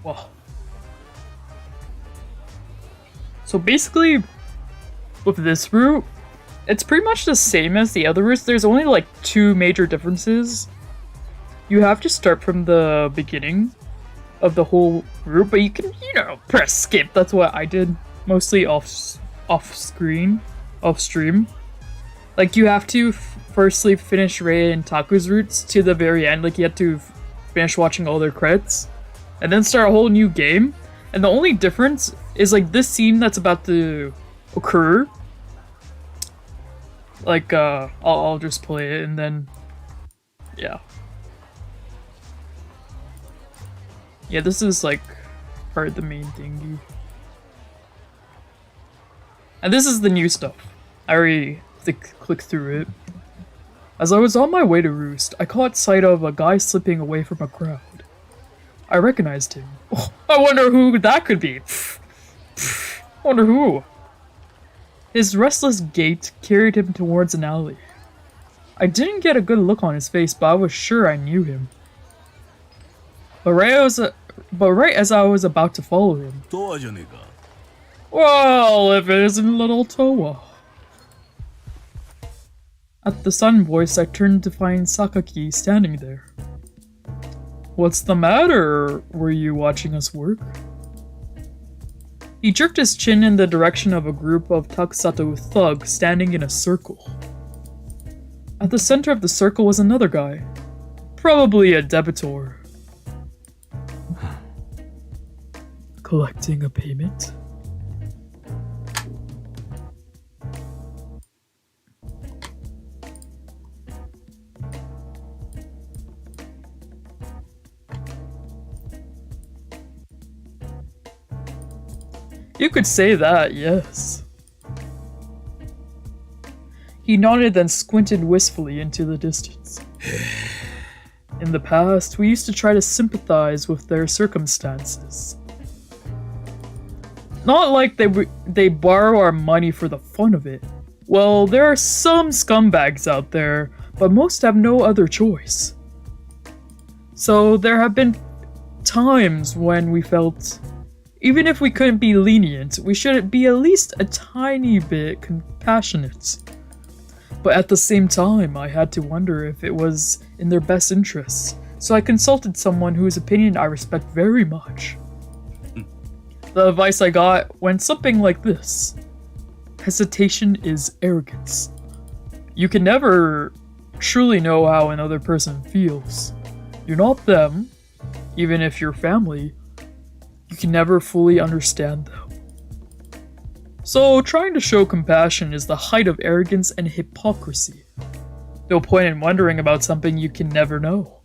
Well, so basically, with this route, it's pretty much the same as the other routes. There's only like two major differences. You have to start from the beginning of the whole route, but you can, press skip. That's what I did, mostly off stream. Like, you have to firstly finish Rei and Taku's routes to the very end. Like, you have to finish watching all their credits, and then start a whole new game. And the only difference is, like, this scene that's about to occur. Like, I'll just play it, and then, yeah. Yeah, this is, like, part of the main thingy. And this is the new stuff. I already clicked through it. As I was on my way to Roost, I caught sight of a guy slipping away from a crowd. I recognized him. Oh, I wonder who that could be. Wonder who. His restless gait carried him towards an alley. I didn't get a good look on his face, but I was sure I knew him. But right as I was about to follow him... Well, if it isn't little Towa. At the sudden voice, I turned to find Sakaki standing there. What's the matter? Were you watching us work? He jerked his chin in the direction of a group of Takusato thugs standing in a circle. At the center of the circle was another guy. Probably a debitor. Collecting a payment? You could say that, yes. He nodded, then squinted wistfully into the distance. In the past, we used to try to sympathize with their circumstances. Not like they borrow our money for the fun of it. Well, there are some scumbags out there, but most have no other choice. So there have been times when we felt, even if we couldn't be lenient, we should be at least a tiny bit compassionate. But at the same time, I had to wonder if it was in their best interests, so I consulted someone whose opinion I respect very much. The advice I got went something like this. Hesitation is arrogance. You can never truly know how another person feels. You're not them, even if you're family. You can never fully understand them. So trying to show compassion is the height of arrogance and hypocrisy. No point in wondering about something you can never know.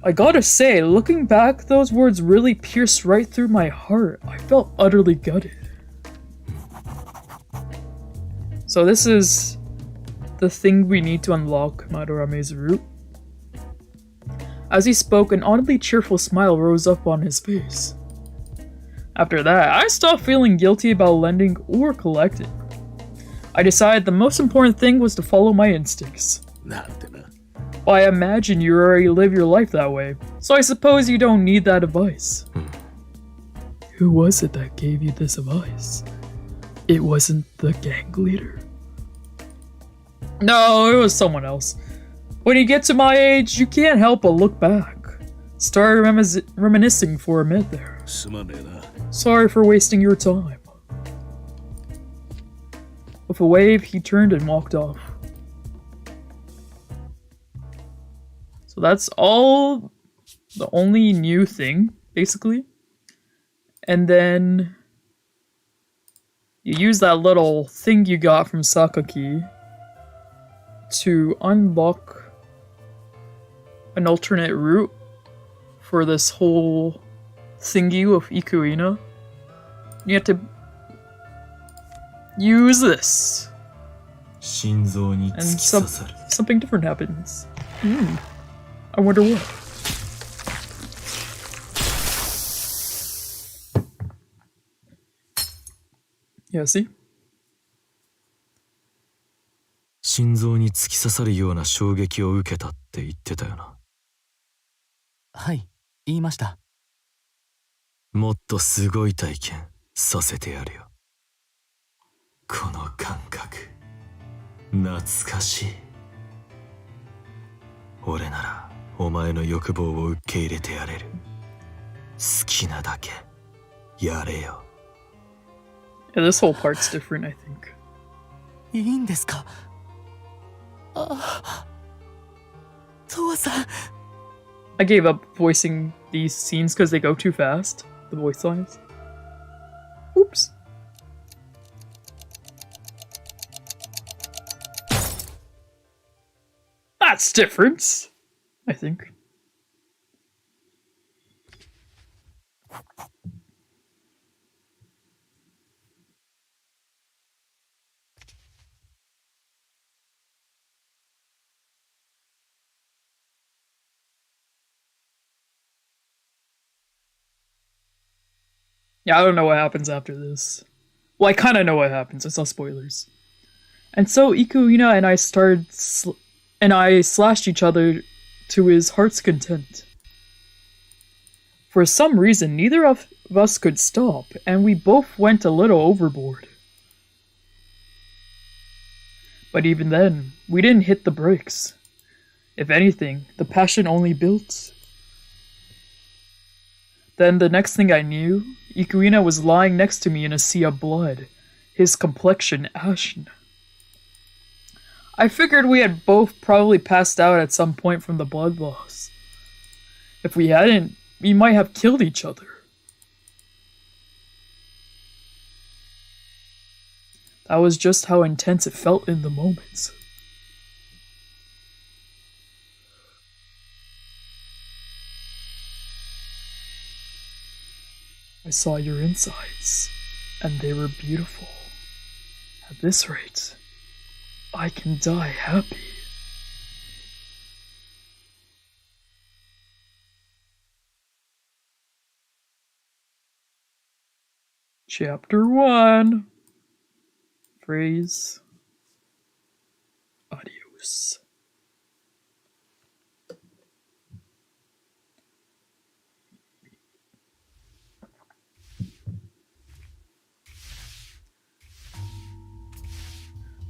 I gotta say, looking back, those words really pierced right through my heart. I felt utterly gutted. So this is the thing we need to unlock Madarame's route. As he spoke, an oddly cheerful smile rose up on his face. After that, I stopped feeling guilty about lending or collecting. I decided the most important thing was to follow my instincts. Well, I imagine you already live your life that way, so I suppose you don't need that advice. Who was it that gave you this advice? It wasn't the gang leader. No, it was someone else. When you get to my age, you can't help but look back. Start reminiscing for a minute there. Sorry for wasting your time. With a wave, he turned and walked off. So that's all, the only new thing, basically. And then you use that little thing you got from Sakaki to unlock an alternate route for this whole thingy with Ikuina. You have to use this. And something different happens. I wonder what. Yeah, see? 心臓に突き刺さるような衝撃を受けたって言ってたよな。はい。言いました。もっとすごい体験させてやるよ。この感覚、懐かしい。俺ならお前の欲望を受け入れてやれる。好きなだけやれよ。Yeah, this whole part's different, I think. いいんですか？あ、TOWAさん。I gave up voicing these scenes because they go too fast. The voice lines. Oops. That's different, I think. Yeah, I don't know what happens after this. Well, I kind of know what happens. I saw spoilers. And so Ikuina and I slashed each other to his heart's content. For some reason, neither of us could stop, and we both went a little overboard. But even then, we didn't hit the brakes. If anything, the passion only built. Then the next thing I knew, Ikuina was lying next to me in a sea of blood, his complexion ashen. I figured we had both probably passed out at some point from the blood loss. If we hadn't, we might have killed each other. That was just how intense it felt in the moment. I saw your insides, and they were beautiful. At this rate, I can die happy. Chapter 1. Phrase. Adios.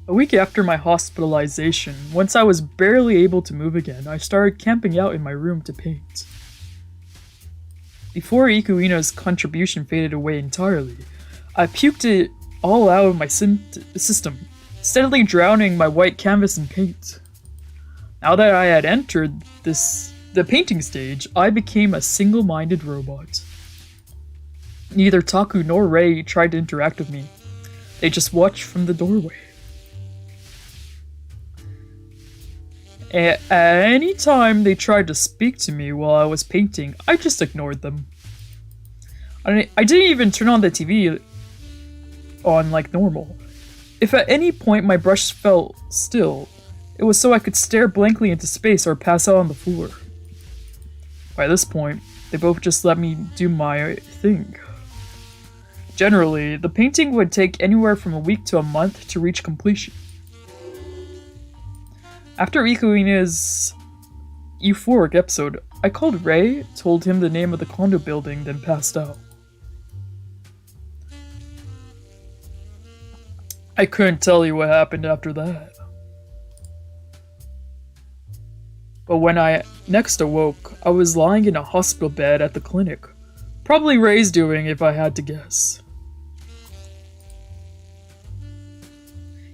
A week after my hospitalization, once I was barely able to move again, I started camping out in my room to paint. Before Ikuina's contribution faded away entirely, I puked it all out of my system, steadily drowning my white canvas in paint. Now that I had entered the painting stage, I became a single-minded robot. Neither Taku nor Rei tried to interact with me. They just watched from the doorway. At any time they tried to speak to me while I was painting, I just ignored them. I didn't even turn on the TV on like normal. If at any point my brush felt still, it was so I could stare blankly into space or pass out on the floor. By this point, they both just let me do my thing. Generally, the painting would take anywhere from a week to a month to reach completion. After Ikuina's euphoric episode, I called Rei, told him the name of the condo building, then passed out. I couldn't tell you what happened after that. But when I next awoke, I was lying in a hospital bed at the clinic. Probably Rei's doing if I had to guess.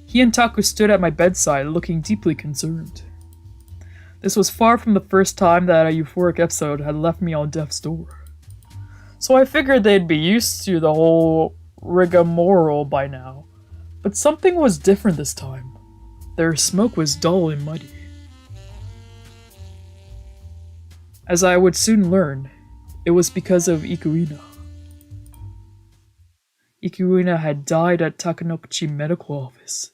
He and Taku stood at my bedside, looking deeply concerned. This was far from the first time that a euphoric episode had left me on death's door. So I figured they'd be used to the whole rigmarole by now. But something was different this time. Their smoke was dull and muddy. As I would soon learn, it was because of Ikuina. Ikuina had died at Takanokuchi Medical Office.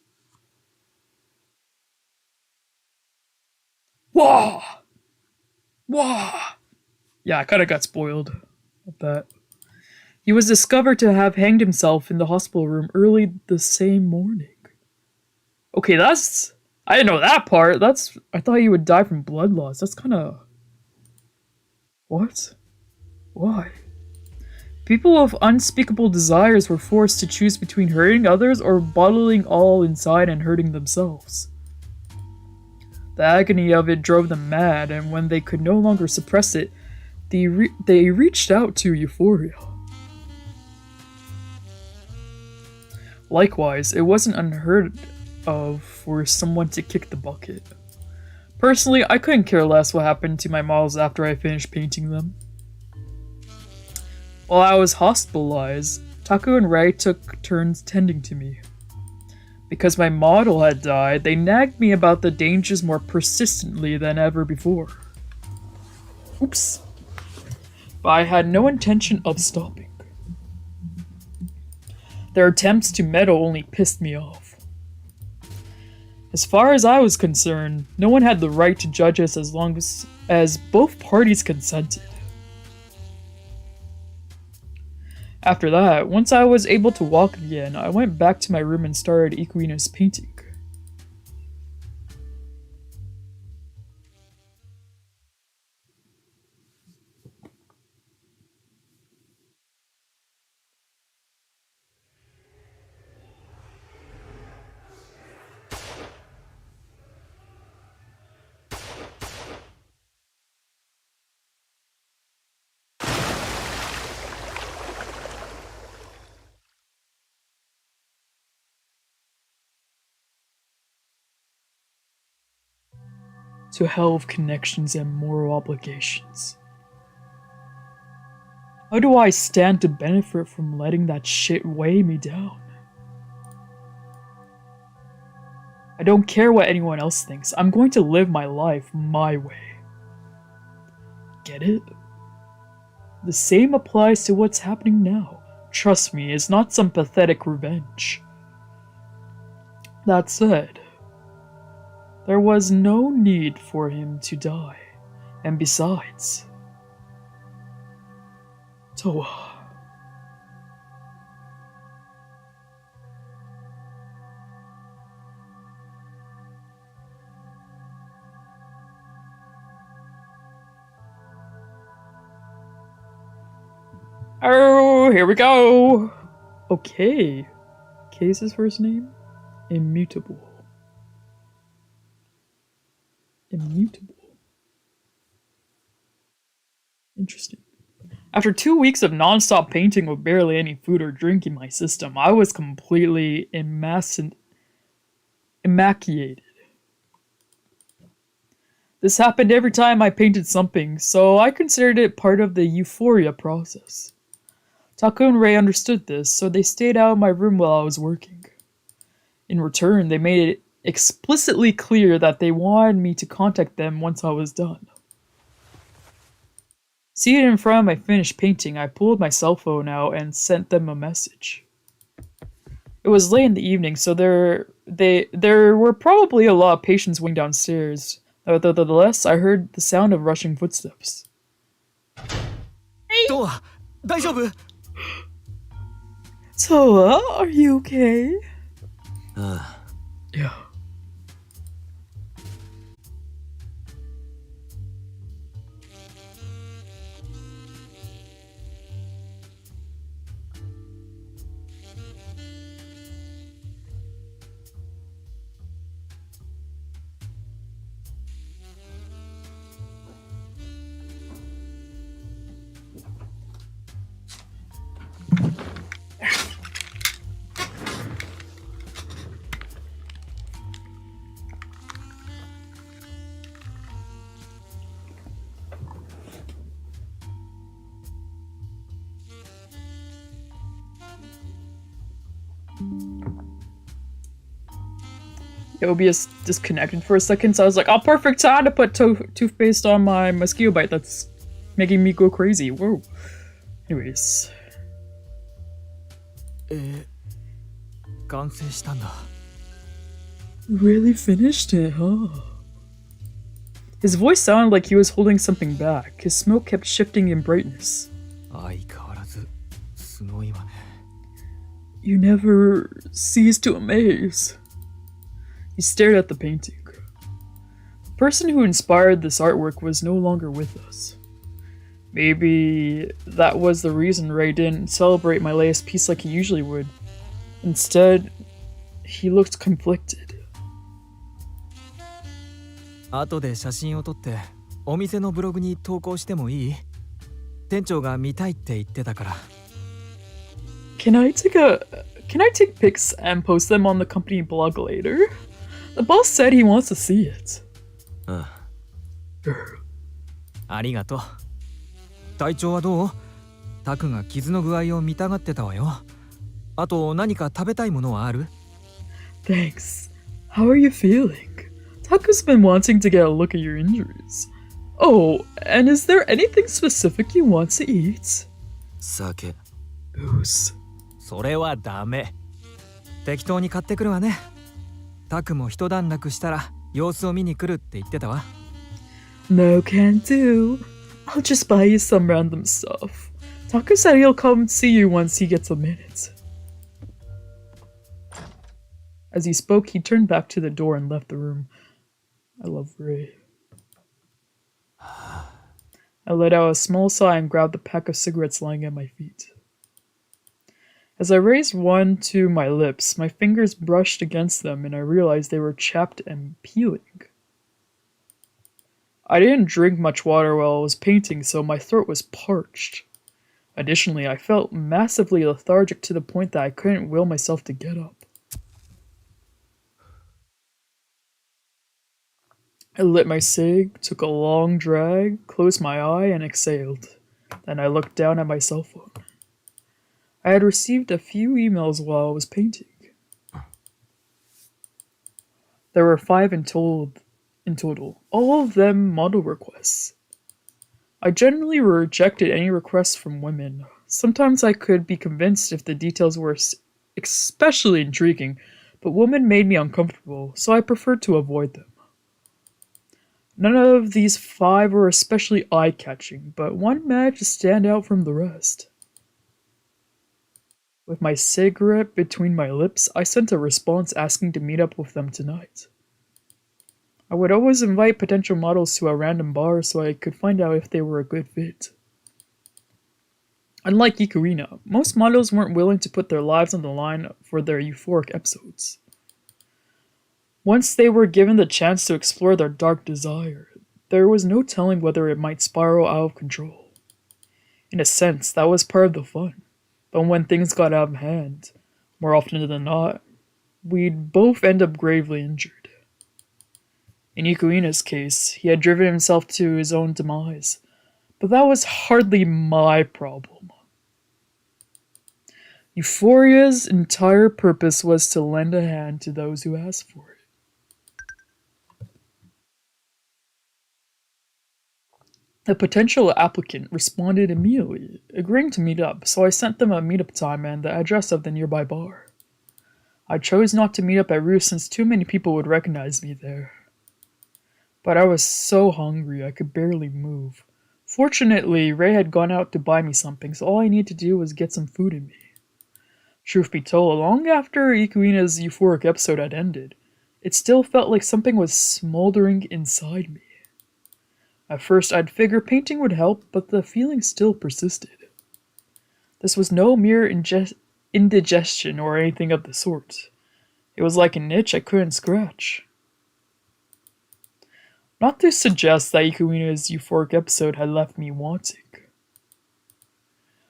Wah! Wah! Yeah, I kinda got spoiled at that. He was discovered to have hanged himself in the hospital room early the same morning. Okay, that's... I didn't know that part. I thought he would die from blood loss. That's kinda... What? Why? People with unspeakable desires were forced to choose between hurting others or bottling all inside and hurting themselves. The agony of it drove them mad, and when they could no longer suppress it, they reached out to euphoria. Likewise, it wasn't unheard of for someone to kick the bucket. Personally, I couldn't care less what happened to my models after I finished painting them. While I was hospitalized, Taku and Ray took turns tending to me. Because my model had died, they nagged me about the dangers more persistently than ever before. Oops. But I had no intention of stopping. Their attempts to meddle only pissed me off. As far as I was concerned, no one had the right to judge us as long as both parties consented. After that, once I was able to walk again, I went back to my room and started Ikuina's painting. To hell with connections and moral obligations. How do I stand to benefit from letting that shit weigh me down? I don't care what anyone else thinks. I'm going to live my life my way. Get it? The same applies to what's happening now. Trust me, it's not some pathetic revenge. That said, there was no need for him to die. And besides, TOWA. Oh, here we go! Okay. K's his first name? Immutable. Immutable. Interesting. After 2 weeks of non-stop painting with barely any food or drink in my system, I was completely emaciated. This happened every time I painted something, so I considered it part of the euphoria process. Taku and Ray understood this, so they stayed out of my room while I was working. In return, they made it explicitly clear that they wanted me to contact them once I was done. Seated in front of my finished painting, I pulled my cell phone out and sent them a message. It was late in the evening, so there were probably a lot of patients waiting downstairs. Nevertheless, I heard the sound of rushing footsteps. TOWA, 大丈夫? TOWA, are you okay? Yeah. Obius disconnected for a second, so I was like, oh, perfect time to put toothpaste on my mosquito bite that's making me go crazy. Whoa. Anyways. 完成したんだ. Really finished it, huh? His voice sounded like he was holding something back. His smoke kept shifting in brightness. 相変わらずすごいわね. You never cease to amaze. He stared at the painting. The person who inspired this artwork was no longer with us. Maybe that was the reason Ray didn't celebrate my latest piece like he usually would. Instead, he looked conflicted. 後で写真を撮ってお店のブログに投稿してもいい？店長が見たいって言ってたから。Can I take pics and post them on the company blog later? The boss said he wants to see it. ありがとう。体調はどう？タクが傷の具合を見たがってたわよ。あと何か食べたいものはある？ Thanks. How are you feeling? Taku's been wanting to get a look at your injuries. Oh, and is there anything specific you want to eat? 酒。Booze. それはダメ。適当に買ってくるわね。タクも一段落したら様子を見に来るって言ってたわ。No can do. I'll just buy you some random stuff. Taku said he'll come see you once he gets a minute. As he spoke, he turned back to the door and left the room. I love Ray. I let out a small sigh and grabbed the pack of cigarettes lying at my feet. As I raised one to my lips, my fingers brushed against them and I realized they were chapped and peeling. I didn't drink much water while I was painting, so my throat was parched. Additionally, I felt massively lethargic to the point that I couldn't will myself to get up. I lit my cig, took a long drag, closed my eye, and exhaled. Then I looked down at my cell phone. I had received a few emails while I was painting. There were 5 in total, all of them model requests. I generally rejected any requests from women. Sometimes I could be convinced if the details were especially intriguing, but women made me uncomfortable, so I preferred to avoid them. None of these 5 were especially eye-catching, but one managed to stand out from the rest. With my cigarette between my lips, I sent a response asking to meet up with them tonight. I would always invite potential models to a random bar so I could find out if they were a good fit. Unlike Ikuina, most models weren't willing to put their lives on the line for their euphoric episodes. Once they were given the chance to explore their dark desire, there was no telling whether it might spiral out of control. In a sense, that was part of the fun. But when things got out of hand, more often than not, we'd both end up gravely injured. In Ikuina's case, he had driven himself to his own demise, but that was hardly my problem. Euphoria's entire purpose was to lend a hand to those who asked for it. The potential applicant responded immediately, agreeing to meet up, so I sent them a meetup time and the address of the nearby bar. I chose not to meet up at Roost since too many people would recognize me there. But I was so hungry I could barely move. Fortunately, Ray had gone out to buy me something, so all I needed to do was get some food in me. Truth be told, long after Ikuina's euphoric episode had ended, it still felt like something was smoldering inside me. At first, I'd figure painting would help, but the feeling still persisted. This was no mere indigestion or anything of the sort. It was like an itch I couldn't scratch. Not to suggest that Ikuina's euphoric episode had left me wanting,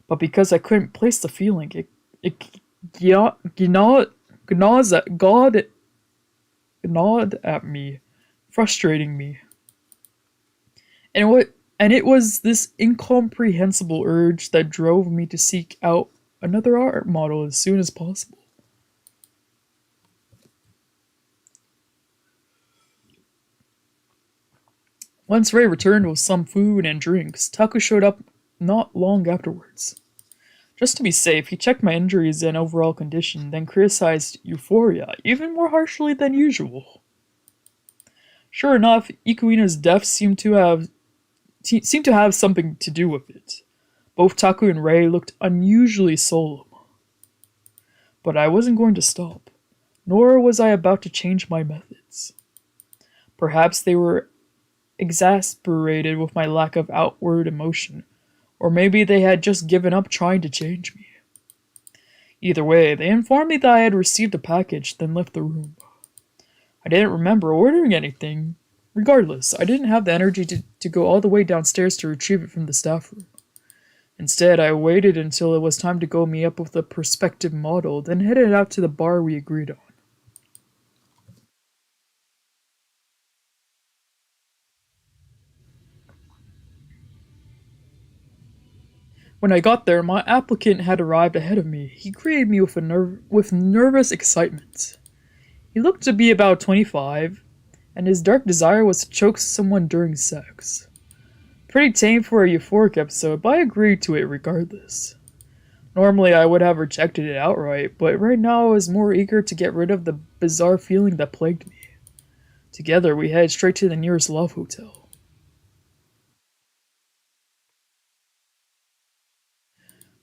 but because I couldn't place the feeling, it gnawed at me, frustrating me. And it was this incomprehensible urge that drove me to seek out another art model as soon as possible. Once Ray returned with some food and drinks, Taku showed up not long afterwards. Just to be safe, he checked my injuries and overall condition, then criticized Euphoria even more harshly than usual. Sure enough, Ikuina's death seemed to have something to do with it. Both Taku and Ray looked unusually solemn. But I wasn't going to stop, nor was I about to change my methods. Perhaps they were exasperated with my lack of outward emotion, Or maybe they had just given up trying to change me. Either way, they informed me that I had received a package, then left the room. I didn't remember ordering anything. Regardless, I didn't have the energy to go all the way downstairs to retrieve it from the staff room. Instead, I waited until it was time to go meet up with the prospective model, then headed out to the bar we agreed on. When I got there, my applicant had arrived ahead of me. He greeted me with nervous excitement. He looked to be about 25, and his dark desire was to choke someone during sex. Pretty tame for a euphoric episode, but I agreed to it regardless. Normally I would have rejected it outright, but right now I was more eager to get rid of the bizarre feeling that plagued me. Together we headed straight to the nearest love hotel.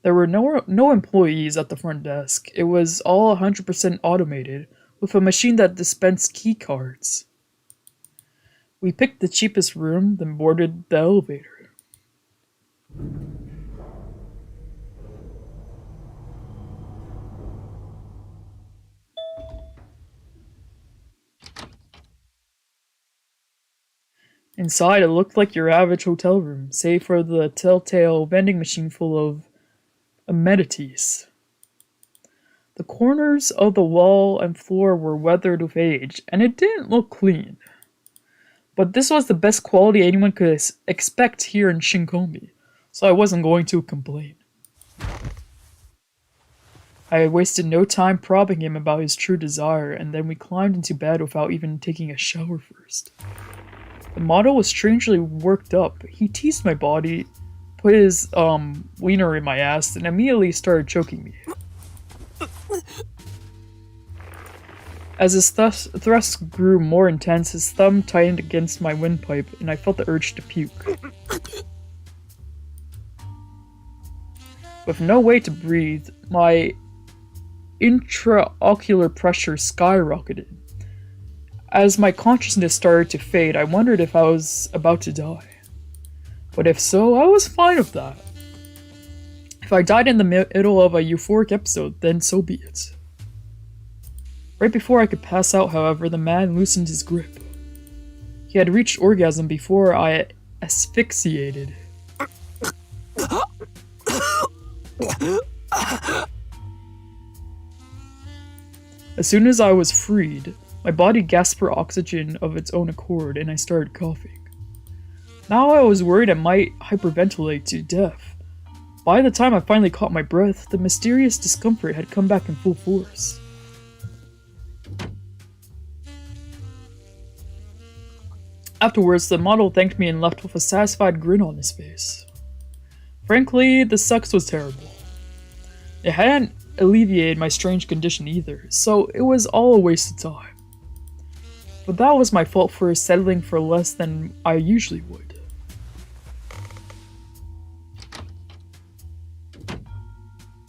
There were no employees at the front desk. It was all 100% automated, with a machine that dispensed key cards. We picked the cheapest room, then boarded the elevator. Inside, it looked like your average hotel room, save for the telltale vending machine full of amenities. The corners of the wall and floor were weathered with age, and it didn't look clean. But this was the best quality anyone could expect here in Shinkomi, so I wasn't going to complain. I had wasted no time probing him about his true desire, and then we climbed into bed without even taking a shower first. The model was strangely worked up. He teased my body, put his wiener in my ass, and immediately started choking me. As his thrust grew more intense, his thumb tightened against my windpipe, and I felt the urge to puke. With no way to breathe, my intraocular pressure skyrocketed. As my consciousness started to fade, I wondered if I was about to die. But if so, I was fine with that. If I died in the middle of a euphoric episode, then so be it. Right before I could pass out, however, the man loosened his grip. He had reached orgasm before I asphyxiated. As soon as I was freed, my body gasped for oxygen of its own accord, and I started coughing. Now I was worried I might hyperventilate to death. By the time I finally caught my breath, the mysterious discomfort had come back in full force. Afterwards, the model thanked me and left with a satisfied grin on his face. Frankly, the sex was terrible. It hadn't alleviated my strange condition either, so it was all a waste of time. But that was my fault for settling for less than I usually would.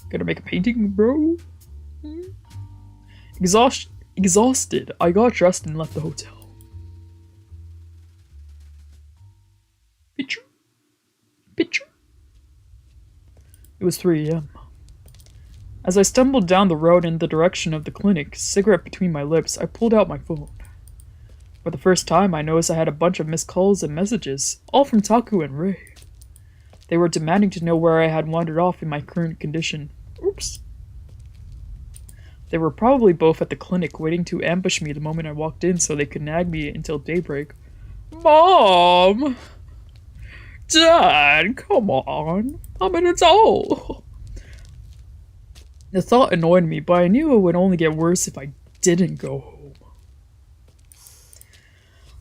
Gonna make a painting, bro? Exhausted, I got dressed and left the hotel. Picture. It was 3 a.m. As I stumbled down the road in the direction of the clinic, cigarette between my lips, I pulled out my phone. For the first time, I noticed I had a bunch of missed calls and messages, all from Taku and Rei. They were demanding to know where I had wandered off in my current condition. Oops. They were probably both at the clinic, waiting to ambush me the moment I walked in so they could nag me until daybreak. Mom! Dad, come on. I'm an adult. The thought annoyed me, but I knew it would only get worse if I didn't go home.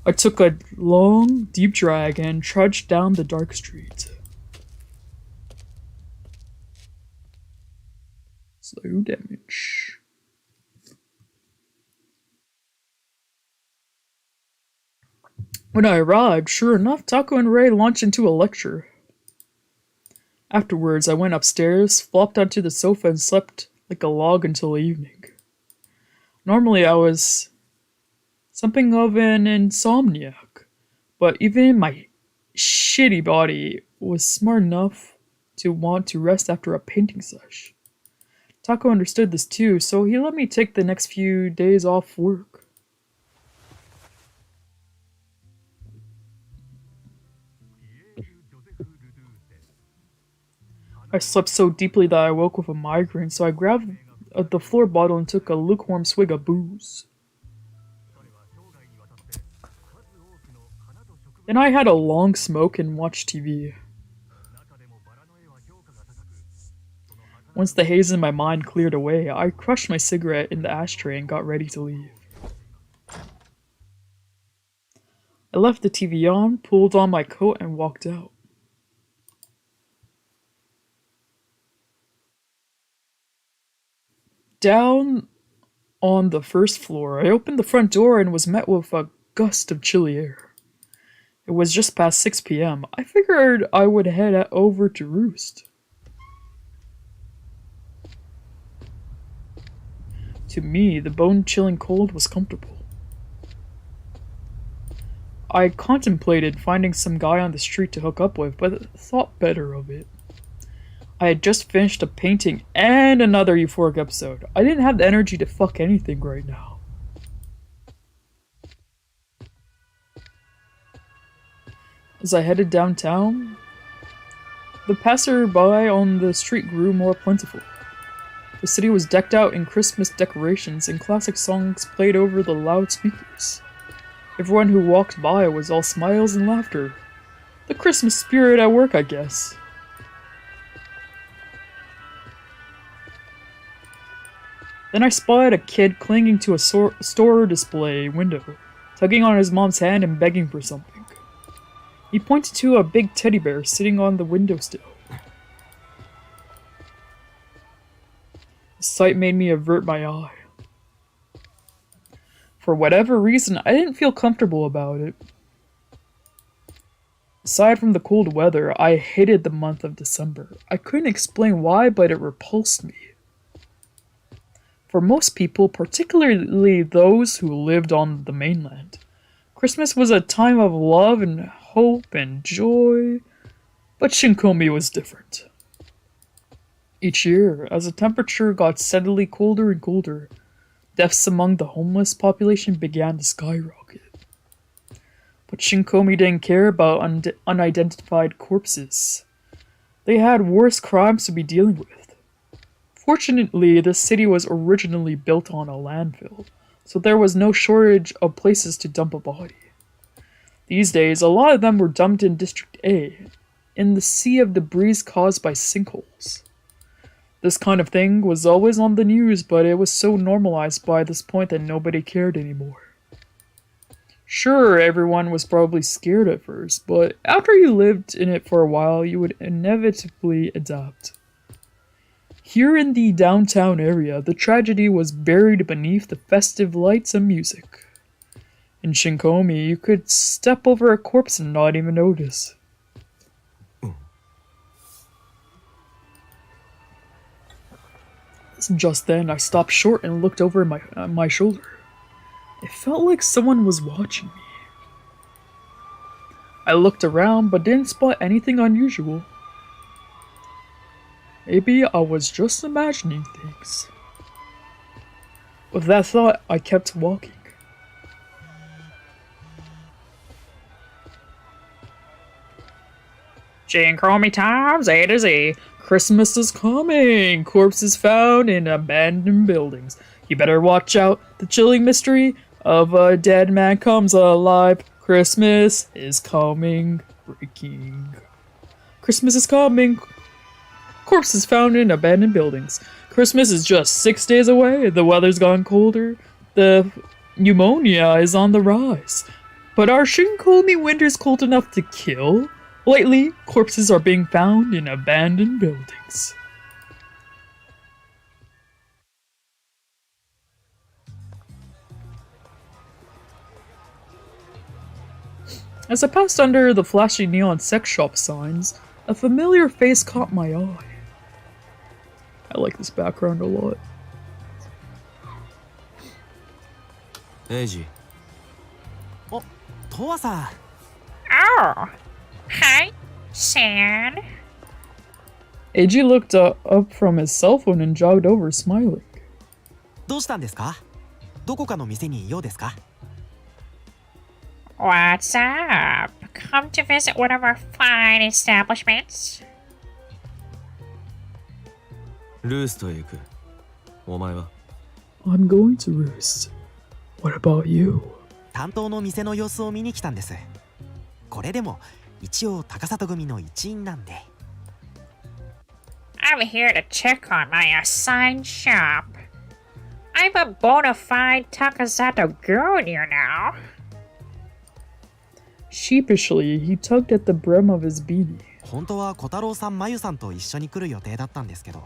I took a long, deep drag and trudged down the dark street. Slow damage. When I arrived, sure enough, Taco and Rei launched into a lecture. Afterwards, I went upstairs, flopped onto the sofa, and slept like a log until evening. Normally, I was something of an insomniac, but even my shitty body was smart enough to want to rest after a painting sesh. Taco understood this too, so he let me take the next few days off work. I slept so deeply that I woke with a migraine, so I grabbed the floor bottle and took a lukewarm swig of booze. Then I had a long smoke and watched TV. Once the haze in my mind cleared away, I crushed my cigarette in the ashtray and got ready to leave. I left the TV on, pulled on my coat, and walked out. Down on the first floor, I opened the front door and was met with a gust of chilly air. It was just past 6 p.m. I figured I would head over to roost. To me, the bone-chilling cold was comfortable. I contemplated finding some guy on the street to hook up with, but thought better of it. I had just finished a painting and another euphoric episode. I didn't have the energy to fuck anything right now. As I headed downtown, the passerby on the street grew more plentiful. The city was decked out in Christmas decorations and classic songs played over the loudspeakers. Everyone who walked by was all smiles and laughter. The Christmas spirit at work, I guess. Then I spotted a kid clinging to a store display window, tugging on his mom's hand and begging for something. He pointed to a big teddy bear sitting on the windowsill. The sight made me avert my eye. For whatever reason, I didn't feel comfortable about it. Aside from the cold weather, I hated the month of December. I couldn't explain why, but it repulsed me. For most people, particularly those who lived on the mainland, Christmas was a time of love and hope and joy, but Shinkomi was different. Each year, as the temperature got steadily colder and colder, deaths among the homeless population began to skyrocket. But Shinkomi didn't care about unidentified corpses. They had worse crimes to be dealing with. Fortunately, the city was originally built on a landfill, so there was no shortage of places to dump a body. These days, a lot of them were dumped in District A, in the sea of debris caused by sinkholes. This kind of thing was always on the news, but it was so normalized by this point that nobody cared anymore. Sure, everyone was probably scared at first, but after you lived in it for a while, you would inevitably adapt. Here in the downtown area, the tragedy was buried beneath the festive lights and music. In Shinkomi, you could step over a corpse and not even notice. Just then, I stopped short and looked over my shoulder. It felt like someone was watching me. I looked around, but didn't spot anything unusual. Maybe I was just imagining things. With that thought, I kept walking. Shinkomi Times A to Z. Christmas is coming! Corpses found in abandoned buildings. You better watch out. The chilling mystery of a dead man comes alive. Christmas is coming. Breaking. Christmas is coming. Corpses found in abandoned buildings. Christmas is just 6 days away. The weather's gone colder. The pneumonia is on the rise. But are Shinkomi winters cold enough to kill? Lately, corpses are being found in abandoned buildings. As I passed under the flashy neon sex shop signs, a familiar face caught my eye. I like this background a lot. Eiji. Oh, TOWA-san. おう、はい、シェーン。 Oh, はい、シェーン。 TOWA-san. ああ、はい、シェーン。 Oh, はい、シェーン。 TOWA-san. はい、シェーン。 TOWA-san. はい、シェーン。 TOWA-san. Eiji looked up from his cell phone and jogged over, smiling. どうしたんですか？どこかの店にいようですか？ What's up? Come to visit one of our fine establishments? ルーストへ行く。お前は？ I'm going to Roost. What about you? 担当の店の様子を見に来たんです。これでも一応高里組の一員なんで。 I'm here to check on my assigned shop. I'm a bona fide Takasato girl, you know. Sheepishly, he tugged at the brim of his beanie. 本当は小太郎さん、まゆさんと一緒に来る予定だったんですけど、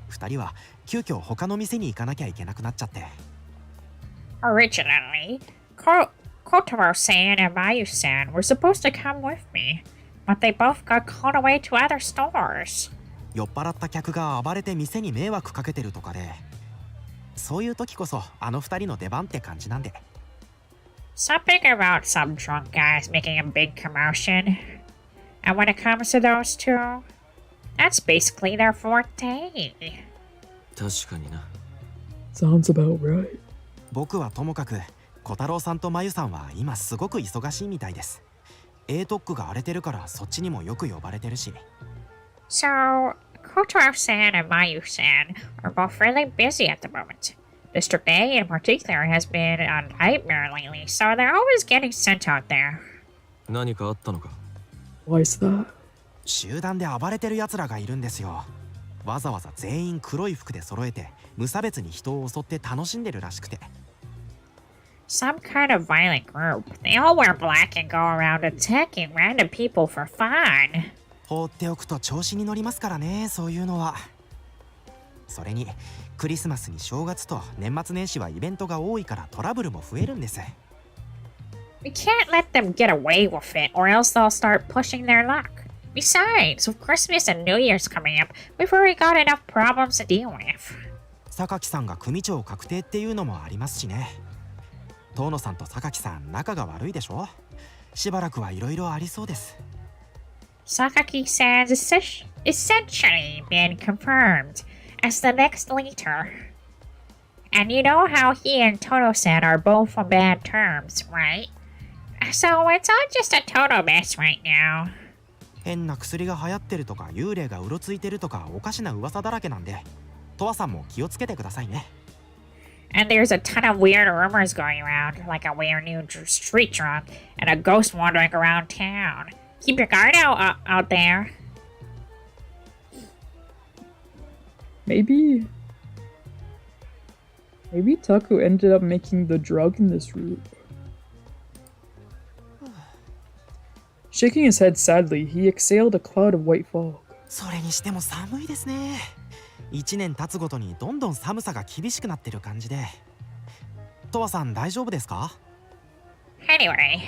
2人は急遽他の店に行かなきゃいけなくなっちゃって。 Originally, Kotaro-san and Mayu-san were supposed to come with me, but they both got called away to other stores. 酔っ払った客が暴れて店に迷惑かけてるとかで、そういう時こそあの2人の出番って感じなんで。 Something about some drunk guys making a big commotion. And when it comes to those two, that's basically their forte. 確かにな。Sounds about right. 僕はともかく小太郎さんとまゆさんは今すごく忙しいみたいです。A 特区が荒れてるからそっちにもよく呼ばれてるし。 So, Kotaro-san and Mayu-san are both really busy at the moment. District A in particular has been a nightmare lately, so they're always getting sent out there. 何かあったのか？ Why's that? 集団で暴れてる奴らがいるんですよ。わざわざ全員黒い服で揃えて無差別に人を襲って楽しんでるらしくて。 Some kind of violent group. They all wear black and go around attacking random people for fun. 放っておくと調子に乗りますからね、そういうのは。それにクリスマスに正月と年末年始はイベントが多いからトラブルも増えるんです。 We can't let them get away with it, or else they'll start pushing their luck. Besides, with Christmas and New Year's coming up, we've already got enough problems to deal with. 榊さんが組長確定っていうのもありますしね。遠野さんと榊さん仲が悪いでしょ。しばらくはいろいろありそうです。 Sakaki-san's essentially been confirmed as the next leader. And you know how he and Toto-san are both on bad terms, right? So it's all just a total mess right now. 変な薬が流行ってるとか幽霊がうろついてるとかおかしな噂だらけなんで、トワさんも気をつけてくださいね。 And there's a ton of weird rumors going around, like a weird new street drunk and a ghost wandering around town. Keep your guard out there. Maybe Taku ended up making the drug in this route. Shaking his head sadly, he exhaled a cloud of white fog. それにしても寒いですね。1年経つごとにどんどん寒さが厳しくなってる感じで。トワさん大丈夫ですか？ Anyway,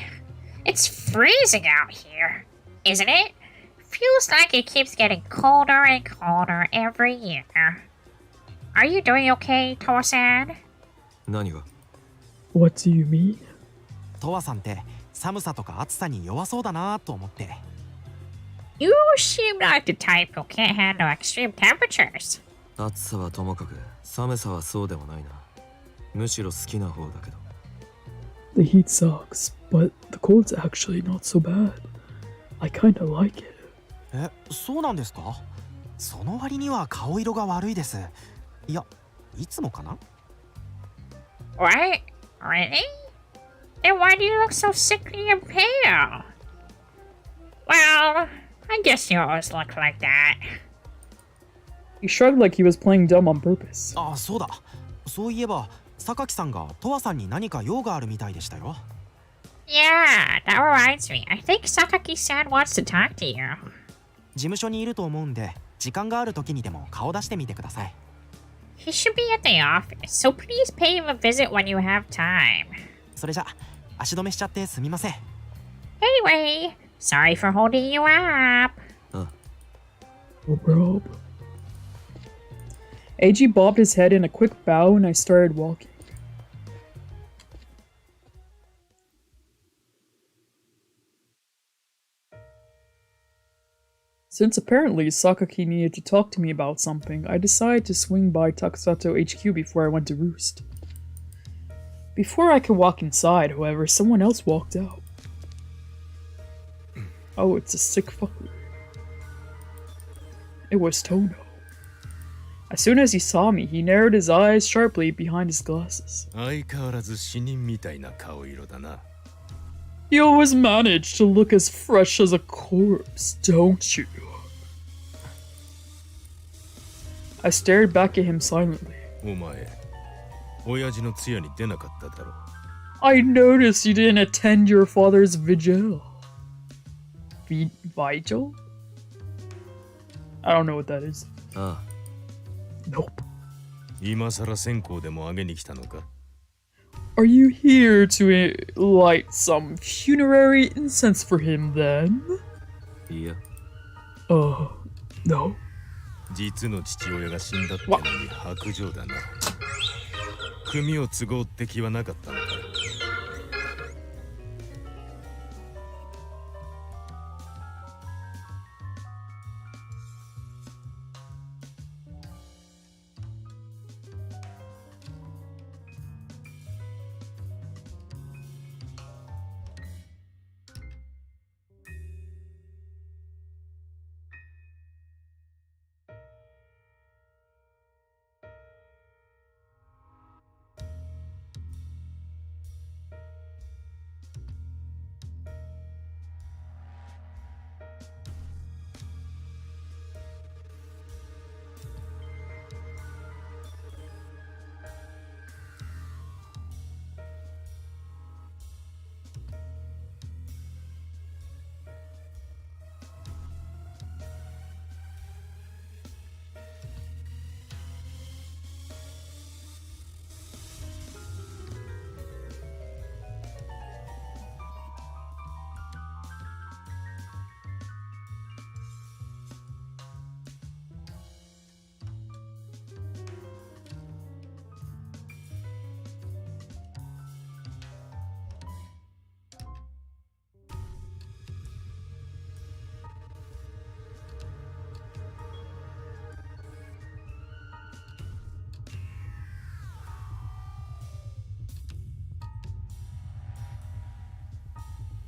it's freezing out here, isn't it? Feels like it keeps getting colder and colder every year. Are you doing okay, Towa-san? 何が？ What do you mean? トワさんって寒さとか暑さに弱そうだなと思って。 You seem like the type who can't handle extreme temperatures. 暑さはともかく寒さはそうでもないな。むしろ好きな方だけど。 The heat sucks, but the cold's actually not so bad. I kinda like it. え、そうなんですか？その割には顔色が悪いです。いや、いつもかな？ What? Really? Then why do you look so sickly and pale? Well, I guess you always look like that. He shrugged like he was playing dumb on purpose. あ、そうだ。そういえば、榊さんがトワさんに何か用があるみたいでしたよ。 Yeah, that reminds me. I think Sakaki-san wants to talk to you. 事務所にいると思うんで、時間がある時にでも顔出してみてください。 He should be at the office, so please pay him a visit when you have time. それじゃ、足止めしちゃってすみません。 Anyway, sorry for holding you up. No prob. Eiji bobbed his head in a quick bow and I started walking. Since apparently Sakaki needed to talk to me about something, I decided to swing by Taksato HQ before I went to roost. Before I could walk inside, however, someone else walked out. Oh, it's a sick fucker. It was Tono. As soon as he saw me, he narrowed his eyes sharply behind his glasses. 相変わらず死人みたいな顔色だな。 You always manage to look as fresh as a corpse, don't you? I stared back at him silently. お前、親父の通夜に出なかっただろ。 I noticed you didn't attend your father's vigil. Vigil? I don't know what that is. ああ。 Nope. 今さら線香でもあげに来たのか？ Are you here to light some funerary incense for him then? いや。No. 実の父親が死んだってのに白状だな。組を継ごうって気はなかったのか？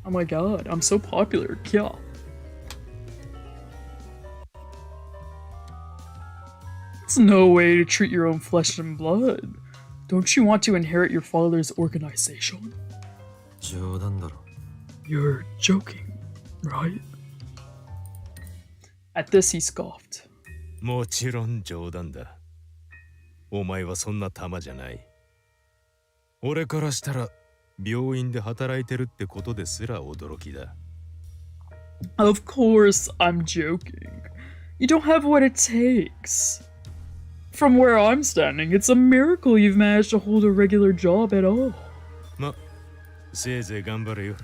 Oh my god, I'm so popular, yeah. It's no way to treat your own flesh and blood. Don't you want to inherit your father's organization? 冗談だろ。 You're joking, right? At this, he scoffed. もちろん冗談だ。お前はそんな玉じゃない。俺からしたら病院で働いてるってことですら驚きだ。Of course, I'm joking. You don't have what it takes. From where I'm standing, it's a miracle you've managed to hold a regular job at all. ま、せいぜい頑張れよ。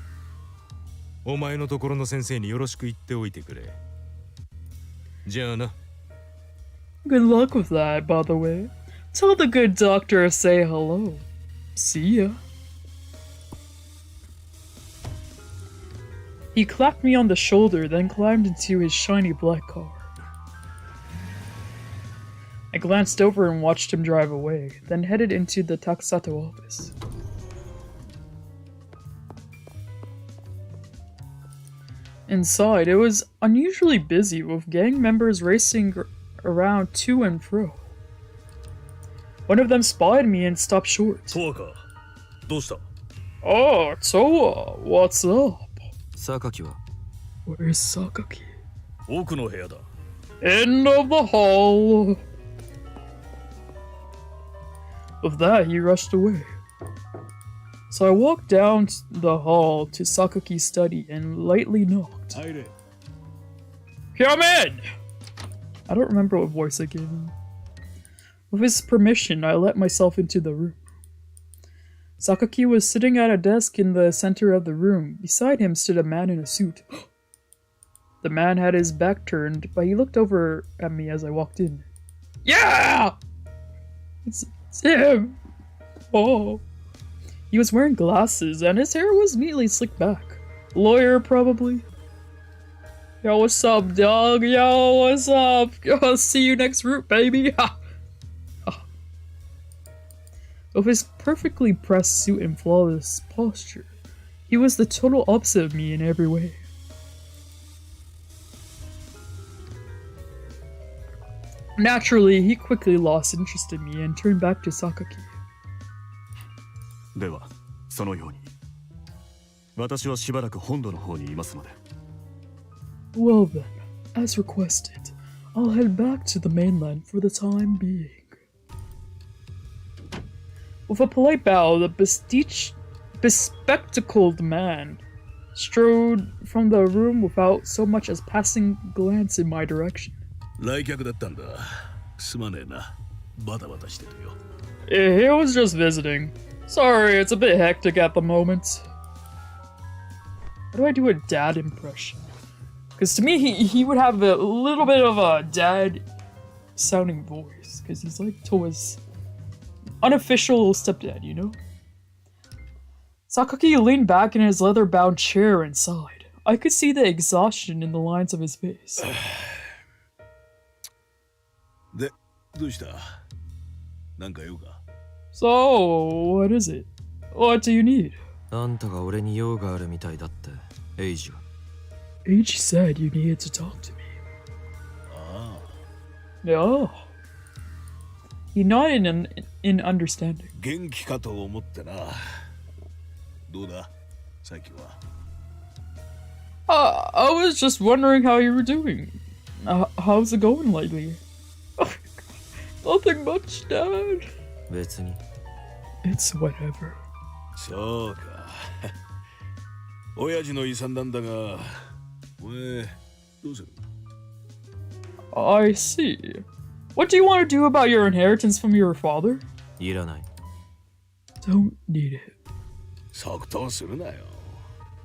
お前のところの先生によろしく言っておいてくれ。じゃあな。Good luck with that, by the way. Tell the good doctor to say hello. See ya. He clapped me on the shoulder, then climbed into his shiny black car. I glanced over and watched him drive away, then headed into the Taksato office. Inside, it was unusually busy, with gang members racing around to and fro. One of them spotted me and stopped short. TOWA か。どうした？ Oh, Towa, what's up? 榊は？ Where's Sakaki? 奥の部屋だ。 End of the hall. With that, he rushed away. So I walked down the hall to Sakaki's study and lightly knocked. Come in! I don't remember what voice I gave him. With his permission, I let myself into the room. Sakaki was sitting at a desk in the center of the room. Beside him stood a man in a suit. The man had his back turned, but he looked over at me as I walked in. Yeah! It's him! Oh. He was wearing glasses, and his hair was neatly slicked back. Lawyer, probably. Yo, what's up, dog? Yo, what's up? Yo, see you next route, baby. With his perfectly pressed suit and flawless posture, he was the total opposite of me in every way. Naturally, he quickly lost interest in me and turned back to Sakaki. ではそのように私はしばらく本土の方にいますので Well then, as requested, I'll head back to the mainland for the time being. With a polite bow, the bespectacled man strode from the room without so much as passing a glance in my direction. 来客だったんだすまねえなバタバタしててよ He was just visiting. Sorry, it's a bit hectic at the moment. How do I do a dad impression? Because to me, he would have a little bit of a dad-sounding voice. Because he's like Towa's unofficial stepdad, you know? Sakaki leaned back in his leather-bound chair and sighed. I could see the exhaustion in the lines of his face. でどうしたなんか用か So, what is it? What do you need? あんたが俺に用があるみたいだってエイジが H said you needed to talk to me. ああ Yeah. He nodded in understanding. 元気かと思ってなどうだ最近は I was just wondering how you were doing. How's it going lately? Nothing much, Dad. 別に It's whatever. そうか親父の遺産なんだがお前どうする I see. What do you want to do about your inheritance from your father? いらない Don't need it. 即答するなよ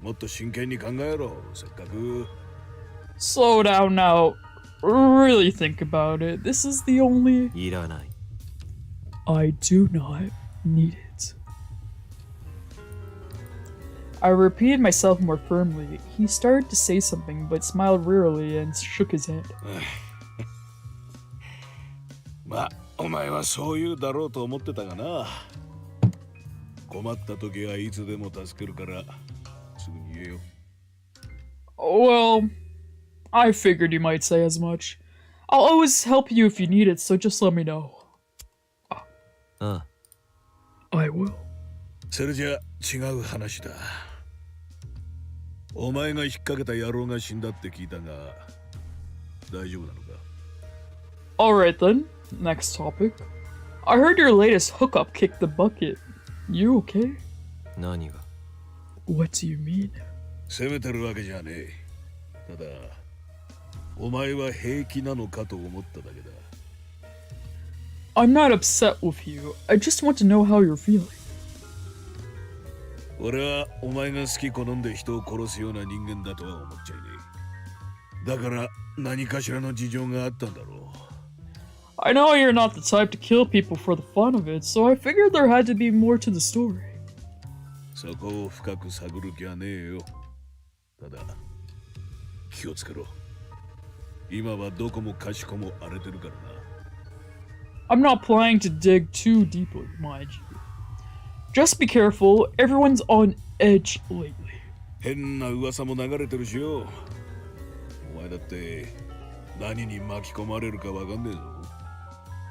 もっと真剣に考えろせっかく Slow down now. Really think about it. This is the only... いらない I do not need it. I repeated myself more firmly. He started to say something, but smiled wearily and shook his head. まあお前はそう言うだろうと思ってたがな困った時はいつでも助けるからすぐに言えよ Well, I figured you might say as much. I'll always help you if you need it, so just let me know. ああ I will. それじゃ違う話だお前が引っ掛けた野郎が死んだって聞いたが大丈夫なのか Alright then, next topic. I heard your latest hookup kicked the bucket. You okay? 何が What do you mean? 責めてるわけじゃねえただお前は平気なのかと思っただけだ I'm not upset with you. I just want to know how you're feeling. 俺はお前が好き好んで人を殺すような人間だとは思っちゃいねえだから何かしらの事情があったんだろう I know you're not the type to kill people for the fun of it, so I figured there had to be more to the story. そこを深く探る気はねえよただ気をつけろ今はどこもかしこも荒れてるからな I'm not planning to dig too deeply, mind you. Just be careful, everyone's on edge lately. 変な噂も流れてるしよお前だって何に巻き込まれるかわかんねえぞ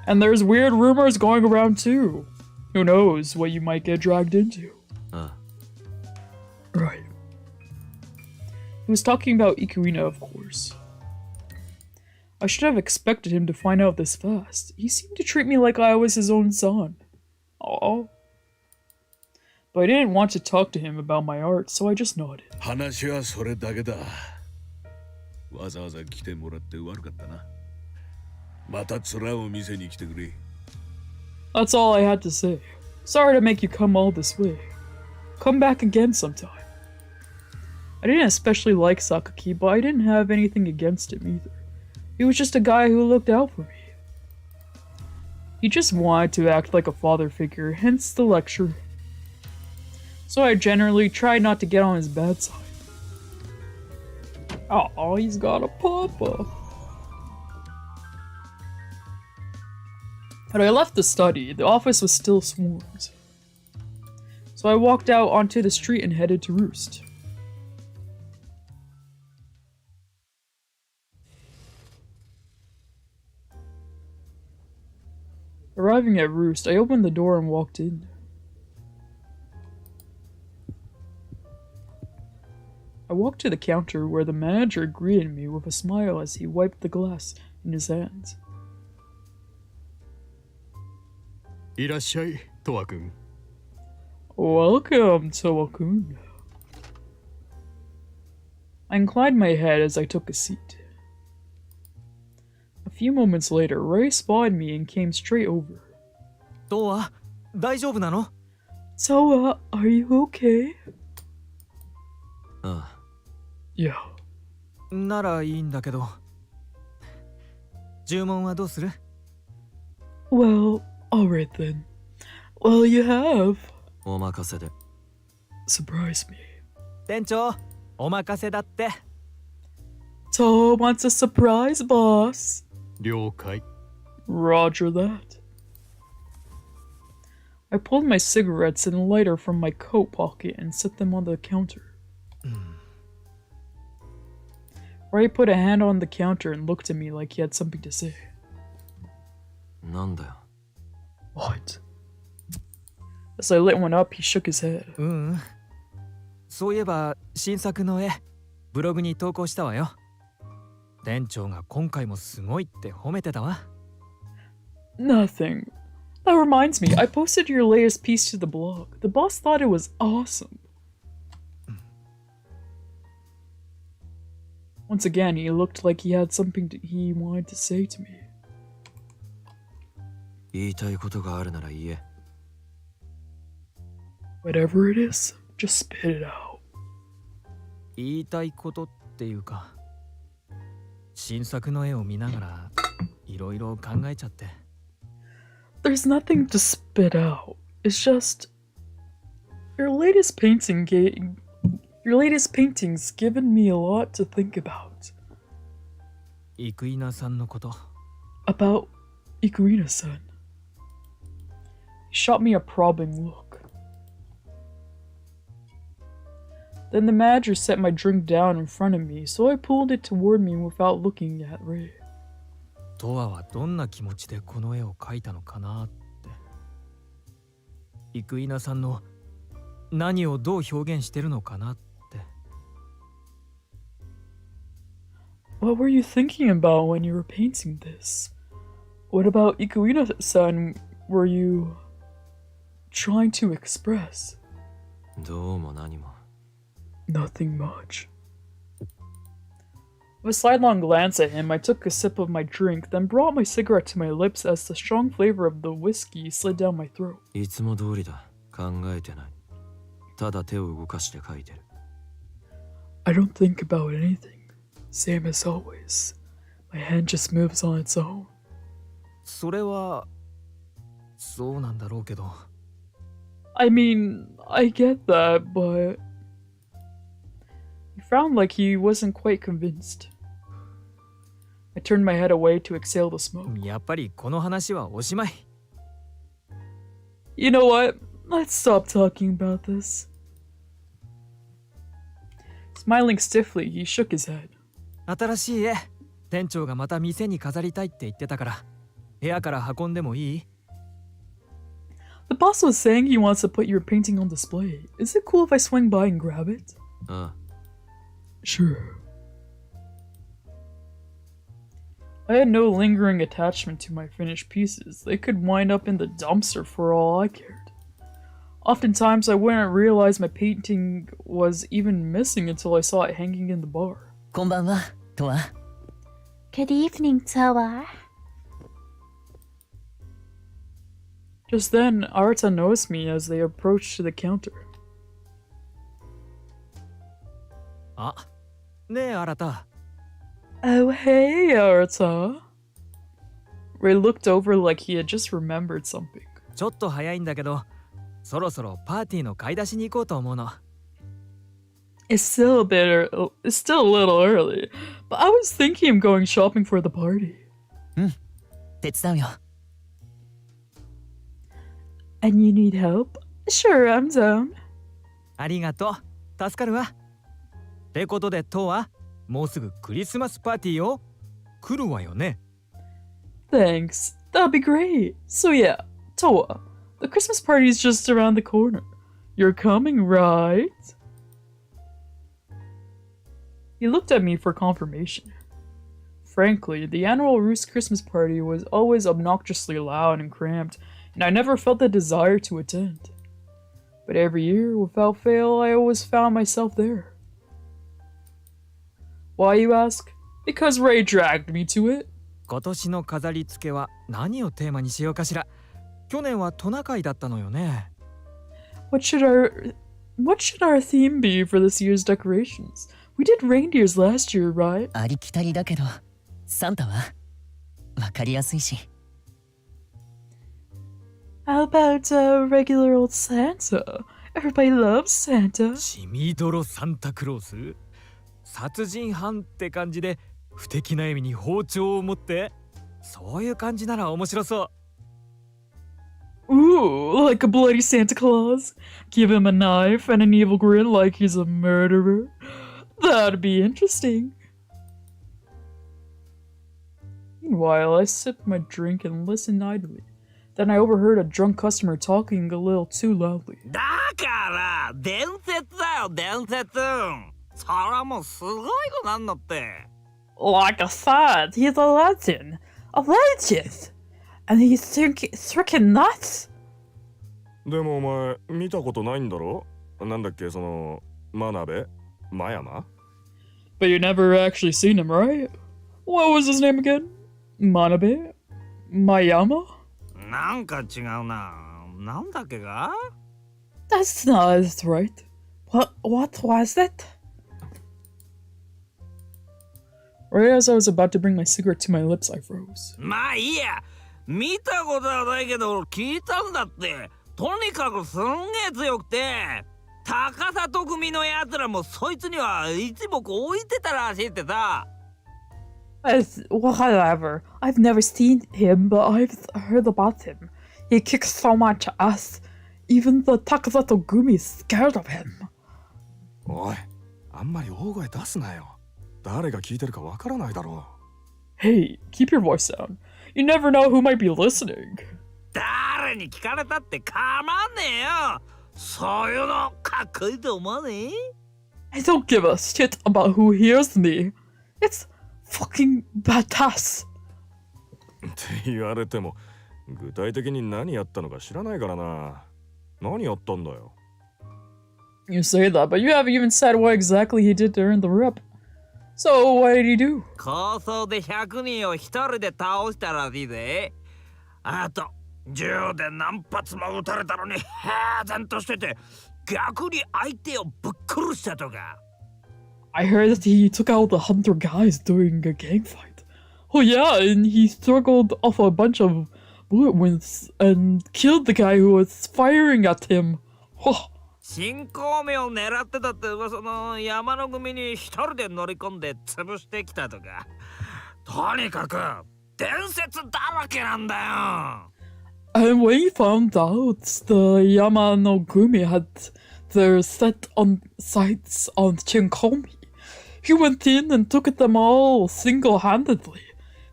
And there's weird rumors going around too. Who knows what you might get dragged into. あ Right. He was talking about Ikuina, of course. I should have expected him to find out this fast. He seemed to treat me like I was his own son. Aww. But I didn't want to talk to him about my art, so I just nodded. 話はそれだけだわざわざ来てもらって悪かったなまた面を見せに来てくれ That's all I had to say. Sorry to make you come all this way. Come back again sometime. I didn't especially like Sakaki, but I didn't have anything against him either. He was just a guy who looked out for me. He just wanted to act like a father figure, hence the lecture. So I generally tried not to get on his bad side. Oh, he's got a papa. When I left the study, the office was still swarmed. So I walked out onto the street and headed to Roost. Arriving at Roost, I opened the door and walked in. I walked to the counter where the manager greeted me with a smile as he wiped the glass in his hands. いらっしゃい、トワ君。 Welcome, TOWA-kun. I inclined my head as I took a seat. A few moments later, Ray spotted me and came straight over. トワ、大丈夫なの？ TOWA, are you okay? ああ、 Yeah. ならいいんだけど。注文はどうする？ Well, alright then. Well, you have. お任せで。 Surprise me. 店長、お任せだって。 TOWA wants a surprise, boss. 了解。 Roger that. I pulled my cigarettes and a lighter from my coat pocket and set them on the counter. Ray put a hand on the counter and looked at me like he had something to say. なんだよ。 What? As I lit one up, he shook his head. うん。そういえば新作の絵、ブログに投稿したわよ。店長が今回もすごいって褒めてたわ。Nothing. That reminds me, I posted your latest piece to the blog. The boss thought it was awesome. Once again, he looked like he had something he wanted to say to me. 言いたいことがあるなら言え。 Whatever it is, just spit it out. 言いたいことっていうか、新作の絵を見ながらいろいろ考えちゃって。There's nothing to spit out. It's just your latest painting's given me a lot to think about. 生稲さんのこと。 About Ikuina-san. He shot me a probing look. Then the manager set my drink down in front of me, so I pulled it toward me without looking at Ray. トワはどんな気持ちでこの絵を描いたのかなって。生稲さんの何をどう表現してるのかなって。 What were you thinking about when you were painting this? What about Ikuina-san were you trying to express? どうも何も。 Nothing much. With a sidelong glance at him, I took a sip of my drink, then brought my cigarette to my lips as the strong flavor of the whiskey slid down my throat. いつも通りだ。考えてない。ただ手を動かして書いてる。 I don't think about anything. Same as always. My hand just moves on its own. それはそうなんだろうけど。 I mean, I get that, but... He frowned like he wasn't quite convinced. I turned my head away to exhale the smoke. やっぱりこの話はおしまい。 You know what? Let's stop talking about this. Smiling stiffly, he shook his head. 新しい絵、店長がまた店に飾りたいって言ってたから、部屋から運んでもいい？ The boss was saying he wants to put your painting on display. Is it cool if I swing by and grab it? ああ。 Sure. I had no lingering attachment to my finished pieces. They could wind up in the dumpster for all I cared. Oftentimes, I wouldn't realize my painting was even missing until I saw it hanging in the bar. こんばんは、トワ。Good evening, TOWA. Just then, Arata noticed me as they approached the counter. あ、ねえ、新た。 Oh, hey, Arata. Ray looked over like he had just remembered something. ちょっと早いんだけど、そろそろパーティーの買い出しに行こうと思うの。It's still a little early, but I was thinking of going shopping for the party. 手伝うよ。 And you need help? Sure, I'm down. ありがとう。助かるわ。ってことでトワ、もうすぐクリスマスパーティーよ。来るわよね。Thanks. That'll be great. So yeah, Towa, the Christmas party's just around the corner. You're coming, right? He looked at me for confirmation. Frankly, the annual Roost Christmas party was always obnoxiously loud and cramped, and I never felt the desire to attend. But every year, without fail, I always found myself there. Why, you ask? Because Ray dragged me to it. 今年の飾り付けは何をテーマにしようかしら。去年はトナカイだったのよね。What should our theme be for this year's decorations? We did reindeers last year, right? ありきたりだけど、サンタはわかりやすいし。How about a regular old Santa? Everybody loves Santa. 血みどろサンタクロース、殺人犯って感じで不敵な意味に包丁を持って、そういう感じなら面白そう。 Ooh, like a bloody Santa Claus. Give him a knife and an evil grin like he's a murderer. That'd be interesting. Meanwhile, I sipped my drink and listened idly. Then I overheard a drunk customer talking a little too loudly. だから伝説だよ伝説。それはもうすごいことなんだって。Like I said, he's a legend. A legend! And he's freaking nuts! でもお前見たことないんだろ？なんだっけその真鍋？真山？ But you never actually seen him, right? What was his name again? Manabe? Mayama? なんか違うな。なんだっけか？ That's not right. What was it? Right as I was about to bring my cigarette to my lips, I froze. まあいいや。見たことはないけど聞いたんだって。とにかくすんげえ強くて。高里組のやつらもそいつには一目置いてたらしいってさ。Whatever. I've never seen him, but I've heard about him. He kicks so much ass. Even the Takasato Gumi is scared of him. おい、あんまり大声出すなよ。誰が聞いてるかわからないだろう。Hey, keep your voice down. You never know who might be listening. 誰に聞かれたって構わねえよ。そういうのかっこいいと思わねえ？ I don't give a shit about who hears me. It's fucking badass. って言われても具体的に何やったのか知らないからな。何やったんだよ。You say that, but you haven't even said what exactly he did to earn the rep. So what did he do? 構想で100人を一人で倒したらしいぜ。あと銃で何発も撃たれたのに平然としてて逆に相手をぶっ殺したとか。I heard that he took out the 100 guys during a gang fight. Oh yeah, and he struggled off a bunch of bullet wounds and killed the guy who was firing at him. 新孔明を狙ってたって噂の山の組に一人で乗り込んで潰してきたとか。とにかく伝説だらけなんだよ。And when he found out the Yamanogumi had their sights on Chinkomi, he went in and took them all single-handedly.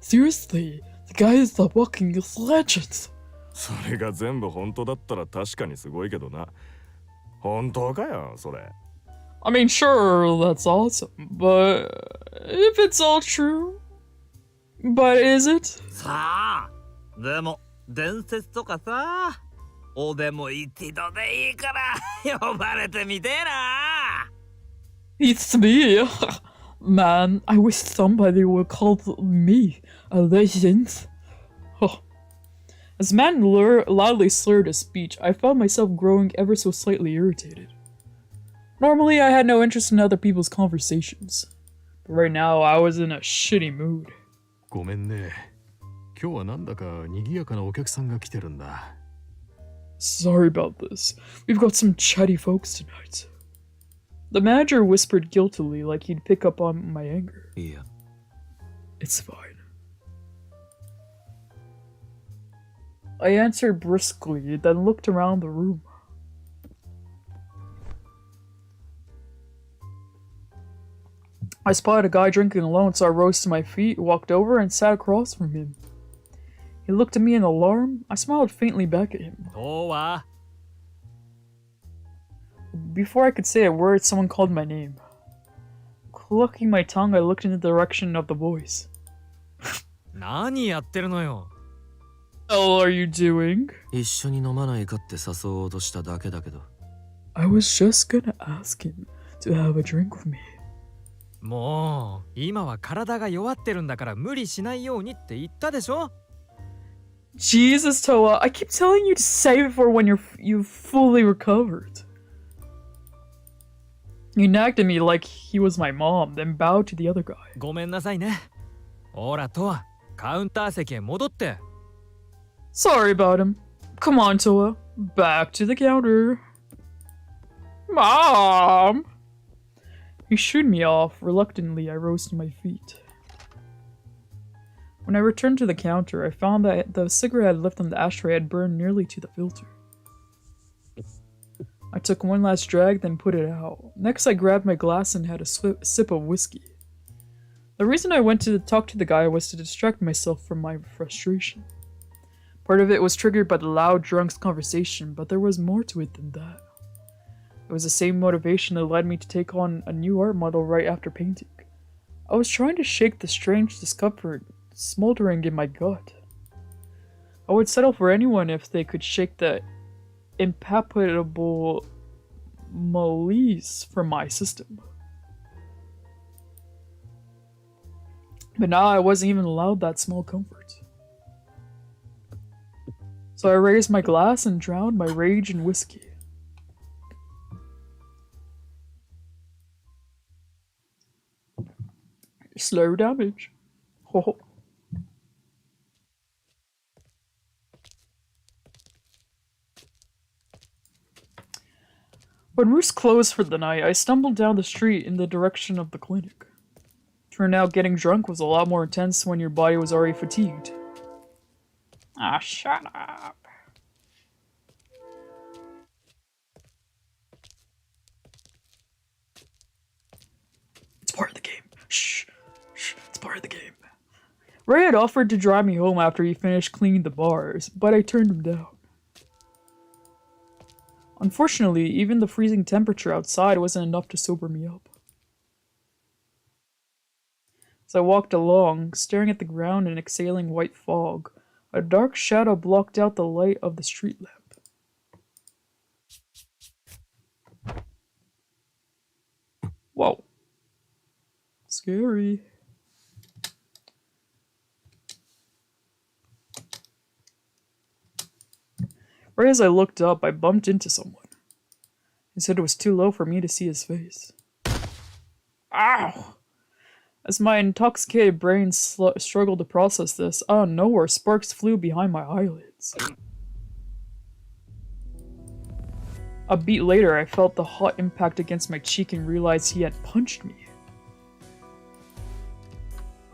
Seriously, the guy is a walking legend. それが全部本当だったら確かにすごいけどな。本当かよ、それ。I mean, sure, that's awesome, but if it's all true, but is it? さあ、でも伝説とかさ、俺も一度でいいから呼ばれてみてえな。It's me. Man, I wish somebody would call me a legend. As man loudly slurred his speech, I found myself growing ever so slightly irritated. Normally, I had no interest in other people's conversations, but right now, I was in a shitty mood. ごめんね。今日はなんだか賑やかなお客さんが来てるんだ。Sorry about this. We've got some chatty folks tonight. The manager whispered guiltily, like he'd pick up on my anger. いいや。 It's fine. I answered briskly, then looked around the room. I spotted a guy drinking alone, so I rose to my feet, walked over, and sat across from him. He looked at me in alarm. I smiled faintly back at him. TOWA. Before I could say a word, someone called my name. Clucking my tongue, I looked in the direction of the voice. 何やってるのよ。 What are you doing? 一緒に飲まないかって誘おうとしただけだけど。 I was just gonna ask him to have a drink with me. もう今は体が弱ってるんだから無理しないようにって言ったでしょ。 Jesus, Towa, I keep telling you to save it for when you've fully recovered. He nagged at me like he was my mom, then bowed to the other guy. ごめんなさいね。ほらTOWA、カウンター席へ戻って。 Sorry about him. Come on, Towa. Back to the counter. Mom! He shooed me off. Reluctantly, I rose to my feet. When I returned to the counter, I found that the cigarette I'd left on the ashtray had burned nearly to the filter. I took one last drag, then put it out. Next, I grabbed my glass and had a sip of whiskey. The reason I went to talk to the guy was to distract myself from my frustration. Part of it was triggered by the loud drunk's conversation, but there was more to it than that. It was the same motivation that led me to take on a new art model right after painting. I was trying to shake the strange discomfort smoldering in my gut. I would settle for anyone if they could shake the impalpable malaise from my system. But now I wasn't even allowed that small comfort. So I raised my glass and drowned my rage in whiskey. Slow damage. Oh. When Roos closed for the night, I stumbled down the street in the direction of the clinic. Turned out getting drunk was a lot more intense when your body was already fatigued. Ah, shut up. It's part of the game. Shh. Shh. It's part of the game. Ray had offered to drive me home after he finished cleaning the bars, but I turned him down. Unfortunately, even the freezing temperature outside wasn't enough to sober me up. As I walked along, staring at the ground and exhaling white fog, a dark shadow blocked out the light of the street lamp. Whoa. Scary. Right as I looked up, I bumped into someone. He said it was too low for me to see his face. Ow! As my intoxicated brain struggled to process this, out of nowhere, sparks flew behind my eyelids. A beat later, I felt the hot impact against my cheek and realized he had punched me.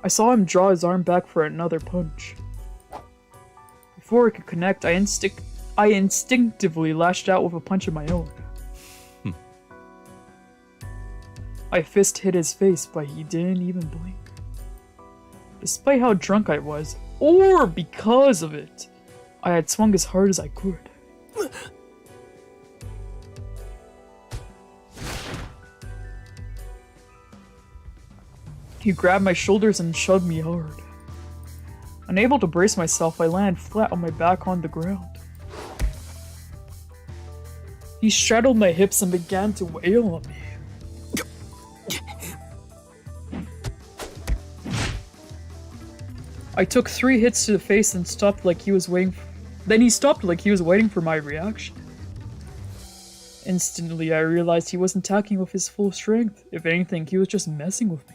I saw him draw his arm back for another punch. Before I could connect, I instinctively lashed out with a punch of my own. My fist hit his face, but he didn't even blink. Despite how drunk I was, or because of it, I had swung as hard as I could. He grabbed my shoulders and shoved me hard. Unable to brace myself, I landed flat on my back on the ground. He straddled my hips and began to wail on me. I took 3 hits to the face and stopped like he was waiting. Then he stopped like he was waiting for my reaction. Instantly, I realized he wasn't attacking with his full strength. If anything, he was just messing with me.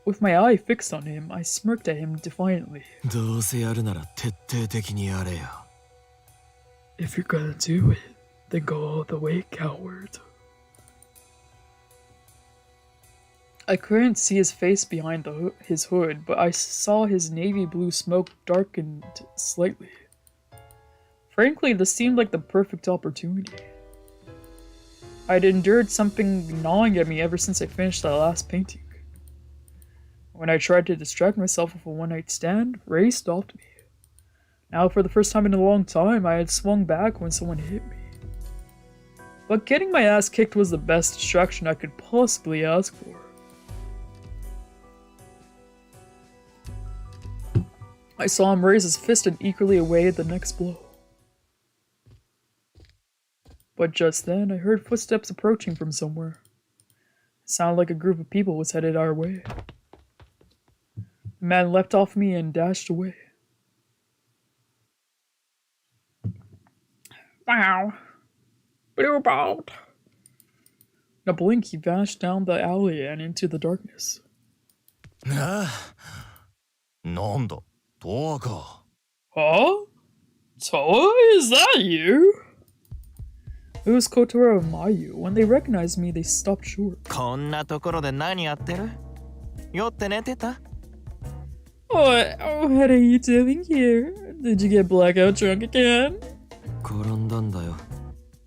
With my eye fixed on him, I smirked at him defiantly. If you're gonna do it, Then go all the way, coward. I couldn't see his face behind his hood, but I saw his navy blue smoke darkened slightly. Frankly, this seemed like the perfect opportunity. I'd endured something gnawing at me ever since I finished that last painting. When I tried to distract myself with a one-night stand, Ray stopped me. Now, for the first time in a long time, I had swung back when someone hit me. But getting my ass kicked was the best distraction I could possibly ask for. I saw him raise his fist and eagerly await the next blow. But just then, I heard footsteps approaching from somewhere. It sounded like a group of people was headed our way. The man leapt off me and dashed away. Wow. Blue bolt. In a blink, he vanished down the alley and into the darkness. Nanda, TOWA ka. Huh? TOWA? Is that you? It was Kotaro and Mayu. When they recognized me, they stopped short. こんなところで何やってる？酔って寝てた？ What? Oh, what are you doing here? Did you get blackout drunk again? 転んだんだよ。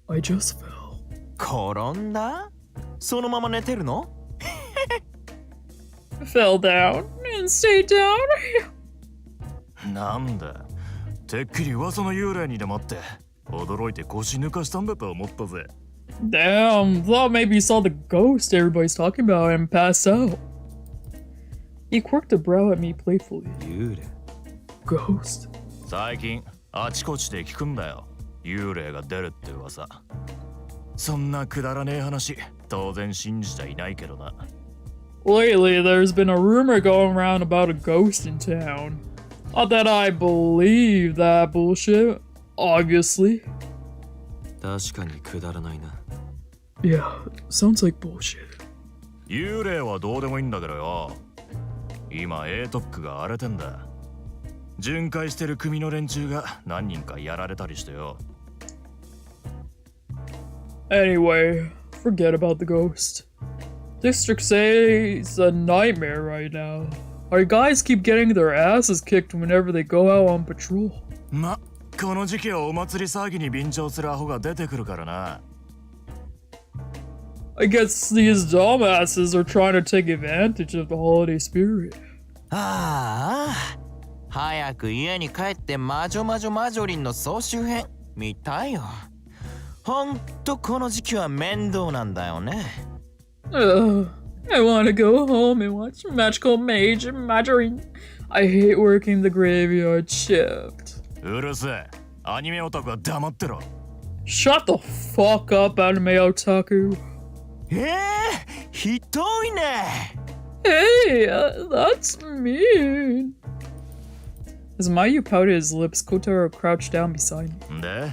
I just fell. 転んだ？そのまま寝てるの？ Fell down and stayed down. なんだ、てっきり噂の幽霊にでもって驚いて腰抜かしたんだと思ったぜ。 Damn, thought maybe you saw the ghost everybody's talking about and passed out. He quirked a brow at me playfully. 幽霊？ Ghost? 最近あちこちで聞くんだよ。幽霊が出るって噂。そんなくだらねえ話、当然信じちゃいないけどな。 Lately, there's been a rumor going around about a ghost in town. Not that I believe that bullshit, obviously. 確かにくだらないな。 Yeah, sounds like bullshit. 幽霊はどうでもいいんだけどよ。今 A トックが荒れてんだ。巡回してる組の連中が何人かやられたりしてよ。 Anyway, forget about the ghost. District say it's a nightmare right now. Our guys keep getting their asses kicked whenever they go out on patrol. ま、この時期はお祭り騒ぎに便乗するアホが出てくるからな。 I guess these dumbasses are trying to take advantage of the holiday spirit. ああ、早く家に帰って魔女リンの総集編見たいよ。ほんとこの時期は面倒なんだよね。I want to go home and watch Magical Mage and Madarame. I hate working the graveyard shift. うるせえ。アニメオタクは黙ってろ。 Shut the fuck up, anime otaku. ひどいね。 Hey, that's mean. As Mayu pouted his lips, Kotaro crouched down beside me. で、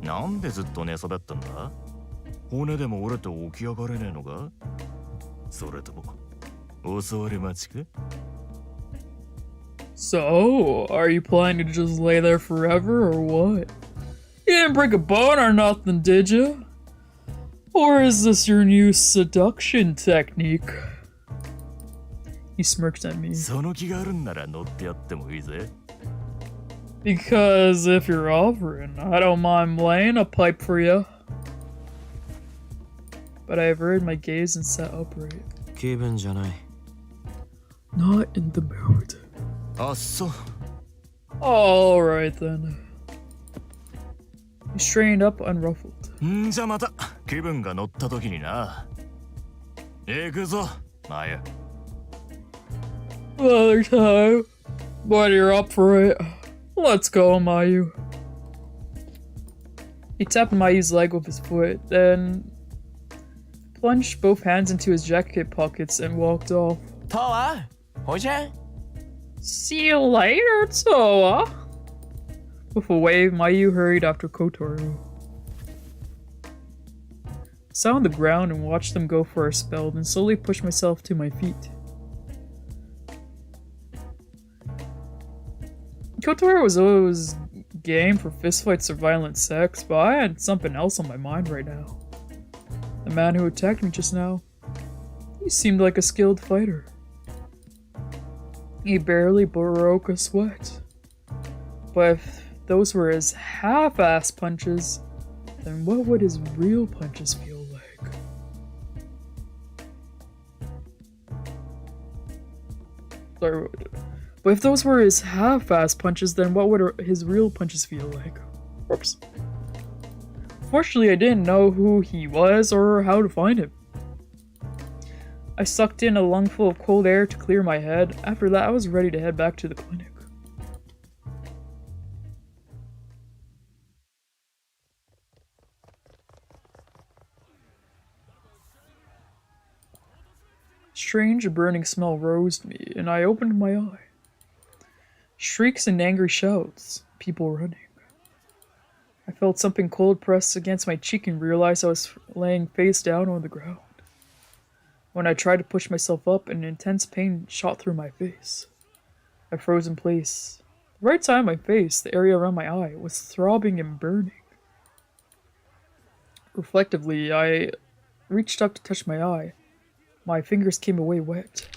なんでずっと寝そべったんだ？骨でも折れて起き上がれねえのか？それとも襲われ待ちか？ So, are you planning to just lay there forever or what? You didn't break a bone or nothing, did you? Or is this your new seduction technique? He smirked at me. その気があるんなら乗ってやってもいいぜ。 Because if you're offering, I don't mind laying a pipe for you. But I averted my gaze and sat upright. 気分じゃない。 Not in the mood. あ、そう。 Alright then. He straightened up unruffled. んじゃまた気分が乗った時にな。行くぞ、マユ。 Another time. But you're up for it. Let's go, Mayu. He tapped Mayu's leg with his foot, then plunged both hands into his jacket pockets and walked off. TOWA? ほいじゃん。 See you later, TOWA. With a wave, Mayu hurried after Kotaro. I sat on the ground and watched them go for a spell, then slowly pushed myself to my feet. Kotaro was always game for fistfights or violent sex, but I had something else on my mind right now. The man who attacked me just now, he seemed like a skilled fighter. He barely broke a sweat. But if those were his half-ass punches, then what would his real punches feel like? Sorry, but if those were his half-ass punches, then what would his real punches feel like? Oops. Fortunately, I didn't know who he was or how to find him. I sucked in a lungful of cold air to clear my head. After that, I was ready to head back to the clinic. Strange burning smell rose me, and I opened my eye. Shrieks and angry shouts, people running. I felt something cold press against my cheek and realized I was laying face down on the ground. When I tried to push myself up, an intense pain shot through my face. I froze in place. The right side of my face, the area around my eye, was throbbing and burning. Reflectively, I reached up to touch my eye. My fingers came away wet.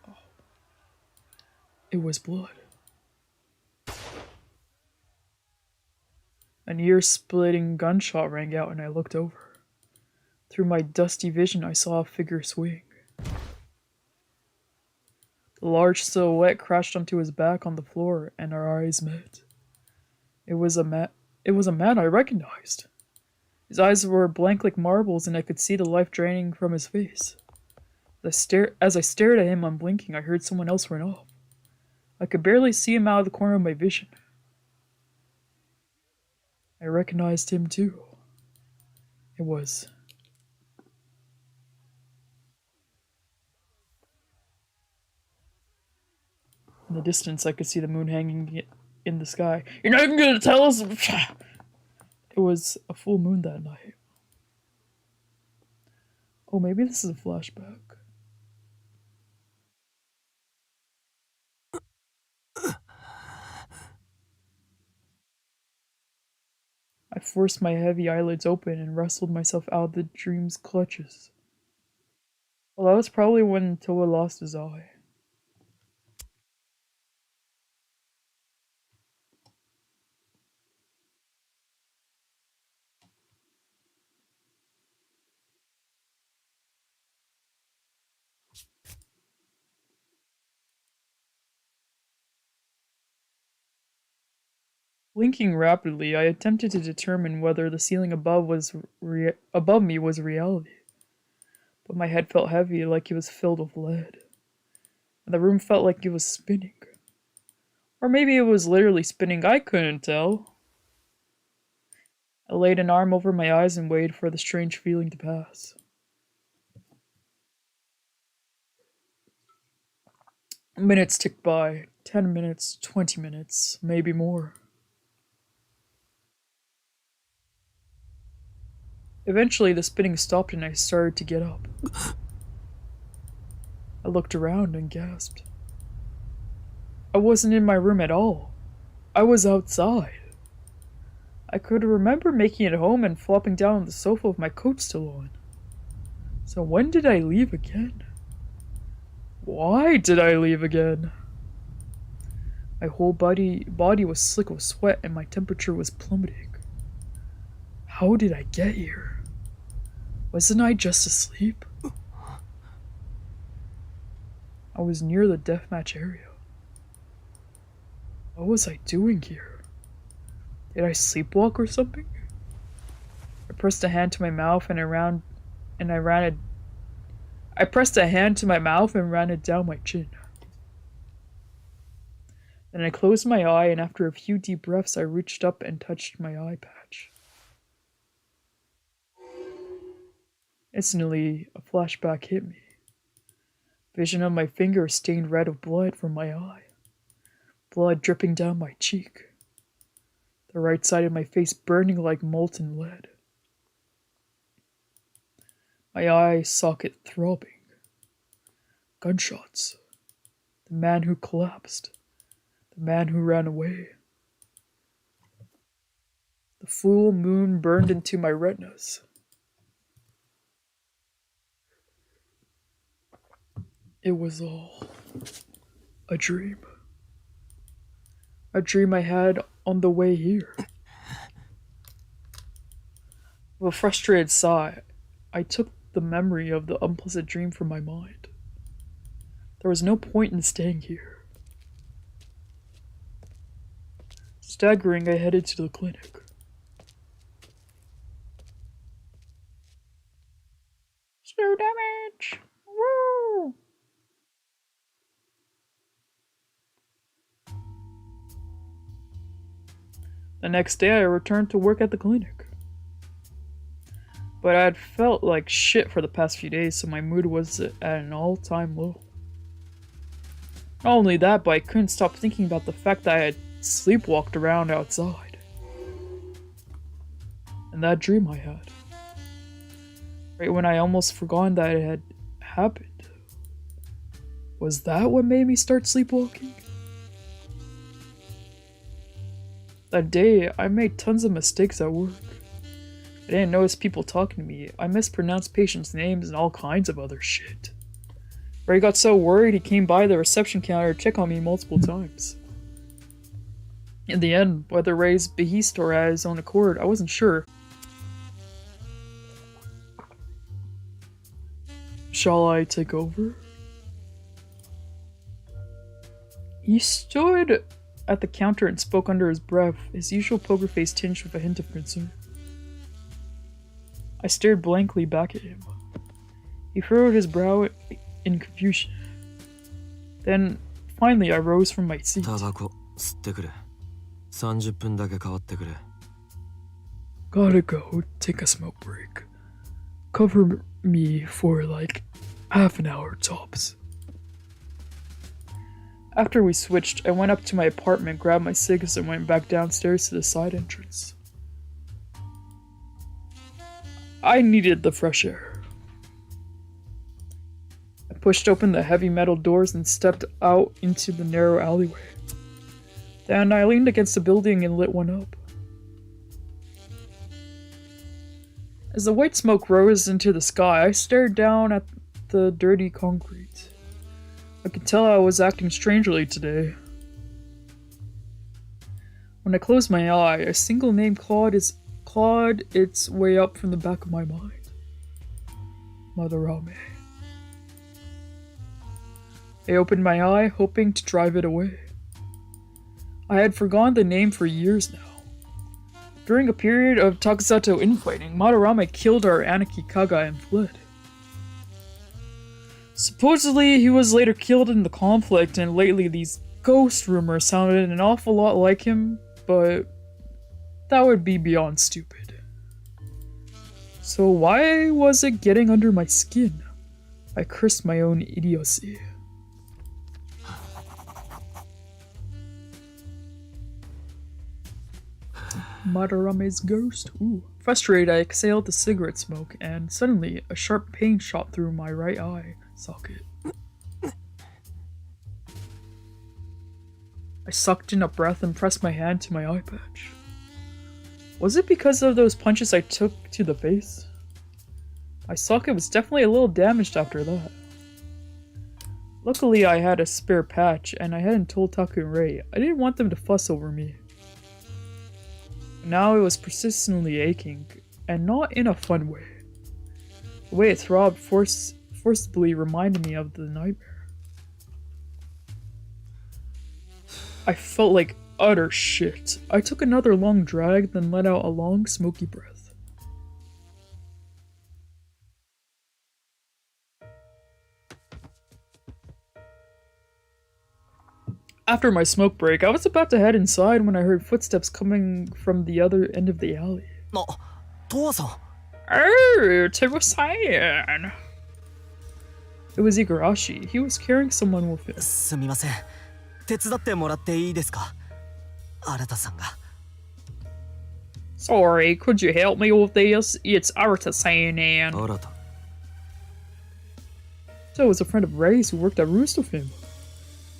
Oh. It was blood. An ear-splitting gunshot rang out and I looked over. Through my dusty vision, I saw a figure swing. The large silhouette crashed onto his back on the floor, and our eyes met. It was a man I recognized. His eyes were blank like marbles, and I could see the life draining from his face. As I stared at him unblinking, I heard someone else run off. I could barely see him out of the corner of my vision. I recognized him too. It was... In the distance, I could see the moon hanging in the sky. You're not even gonna tell us? It was a full moon that night. Oh, maybe this is a flashback. I forced my heavy eyelids open and wrestled myself out of the dream's clutches. Well, that was probably when TOWA lost his eye. Blinking rapidly, I attempted to determine whether the ceiling above me was reality. But my head felt heavy, like it was filled with lead. And the room felt like it was spinning. Or maybe it was literally spinning, I couldn't tell. I laid an arm over my eyes and waited for the strange feeling to pass. Minutes ticked by. 10 minutes, 20 minutes, maybe more. Eventually, the spinning stopped and I started to get up. I looked around and gasped. I wasn't in my room at all. I was outside. I could remember making it home and flopping down on the sofa with my coat still on. So when did I leave again? Why did I leave again? My whole body was slick with sweat and my temperature was plummeting. How did I get here? Wasn't I just asleep? I was near the deathmatch area. What was I doing here? Did I sleepwalk or something? I pressed a hand to my mouth and I ran it down my chin. Then I closed my eye and after a few deep breaths I reached up and touched my eye patch. Instantly, a flashback hit me. Vision of my finger stained red with blood from my eye. Blood dripping down my cheek. The right side of my face burning like molten lead. My eye socket throbbing. Gunshots. The man who collapsed. The man who ran away. The full moon burned into my retinas. It was all a dream. A dream I had on the way here. With a frustrated sigh, I took the memory of the unpleasant dream from my mind. There was no point in staying here. Staggering, I headed to the clinic. Snow damage! Woo! The next day, I returned to work at the clinic. But I had felt like shit for the past few days, so my mood was at an all-time low. Not only that, but I couldn't stop thinking about the fact that I had sleepwalked around outside. And that dream I had. Right when I almost forgotten that it had happened. Was that what made me start sleepwalking? That day, I made tons of mistakes at work. I didn't notice people talking to me. I mispronounced patients' names and all kinds of other shit. Ray got so worried he came by the reception counter to check on me multiple times. In the end, whether Ray's behest or at his own accord, I wasn't sure. Shall I take over? He stood at the counter and spoke under his breath, his usual poker face tinged with a hint of concern. I stared blankly back at him. He furrowed his brow in confusion. Then, finally, I rose from my seat. タバコ吸ってくれ。30分だけ代わってくれ。Gotta go take a smoke break. Cover me for like half an hour tops. After we switched, I went up to my apartment, grabbed my cigs, and went back downstairs to the side entrance. I needed the fresh air. I pushed open the heavy metal doors and stepped out into the narrow alleyway. Then I leaned against the building and lit one up. As the white smoke rose into the sky, I stared down at the dirty concrete. I could tell I was acting strangely today. When I closed my eye, a single name clawed its way up from the back of my mind. Madarame. I opened my eye, hoping to drive it away. I had forgotten the name for years now. During a period of Takusato infighting, Madarame killed our Aniki Kaga and fled. Supposedly, he was later killed in the conflict, and lately these ghost rumors sounded an awful lot like him, but that would be beyond stupid. So why was it getting under my skin? I cursed my own idiocy. Madarame's ghost. Ooh. Frustrated, I exhaled the cigarette smoke, and suddenly a sharp pain shot through my right eye socket. I sucked in a breath and pressed my hand to my eye patch. Was it because of those punches I took to the face? My socket was definitely a little damaged after that. Luckily, I had a spare patch, and I hadn't told Taku and Ray. I didn't want them to fuss over me. Now it was persistently aching, and not in a fun way. The way it throbbed forcibly reminded me of the nightmare. I felt like utter shit. I took another long drag, then let out a long, smoky breath. After my smoke break, I was about to head inside when I heard footsteps coming from the other end of the alley. TOWA-san. Oh, Towa-san. It was Igarashi. He was carrying someone with him. すみません。手伝ってもらっていいですか？新さんが。Sorry, could you help me with this? It's Arata-san and... Arata. So it was a friend of Ray's who worked at Roost with him.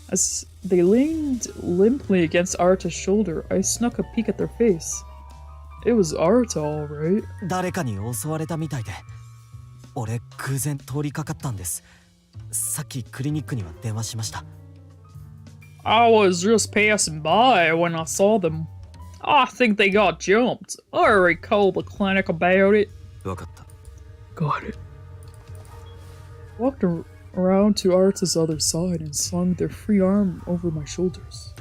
As they leaned limply against Arata's shoulder, I snuck a peek at their face. It was Arta, all right. 誰かに襲われたみたいで。俺偶然通りかかったんです。さっきクリニックには電話しました。I was just passing by when I saw them. I think they got jumped. I already called the clinic about it. わかった。Got it. Walked around to Arta's other side and slung their free arm over my shoulders.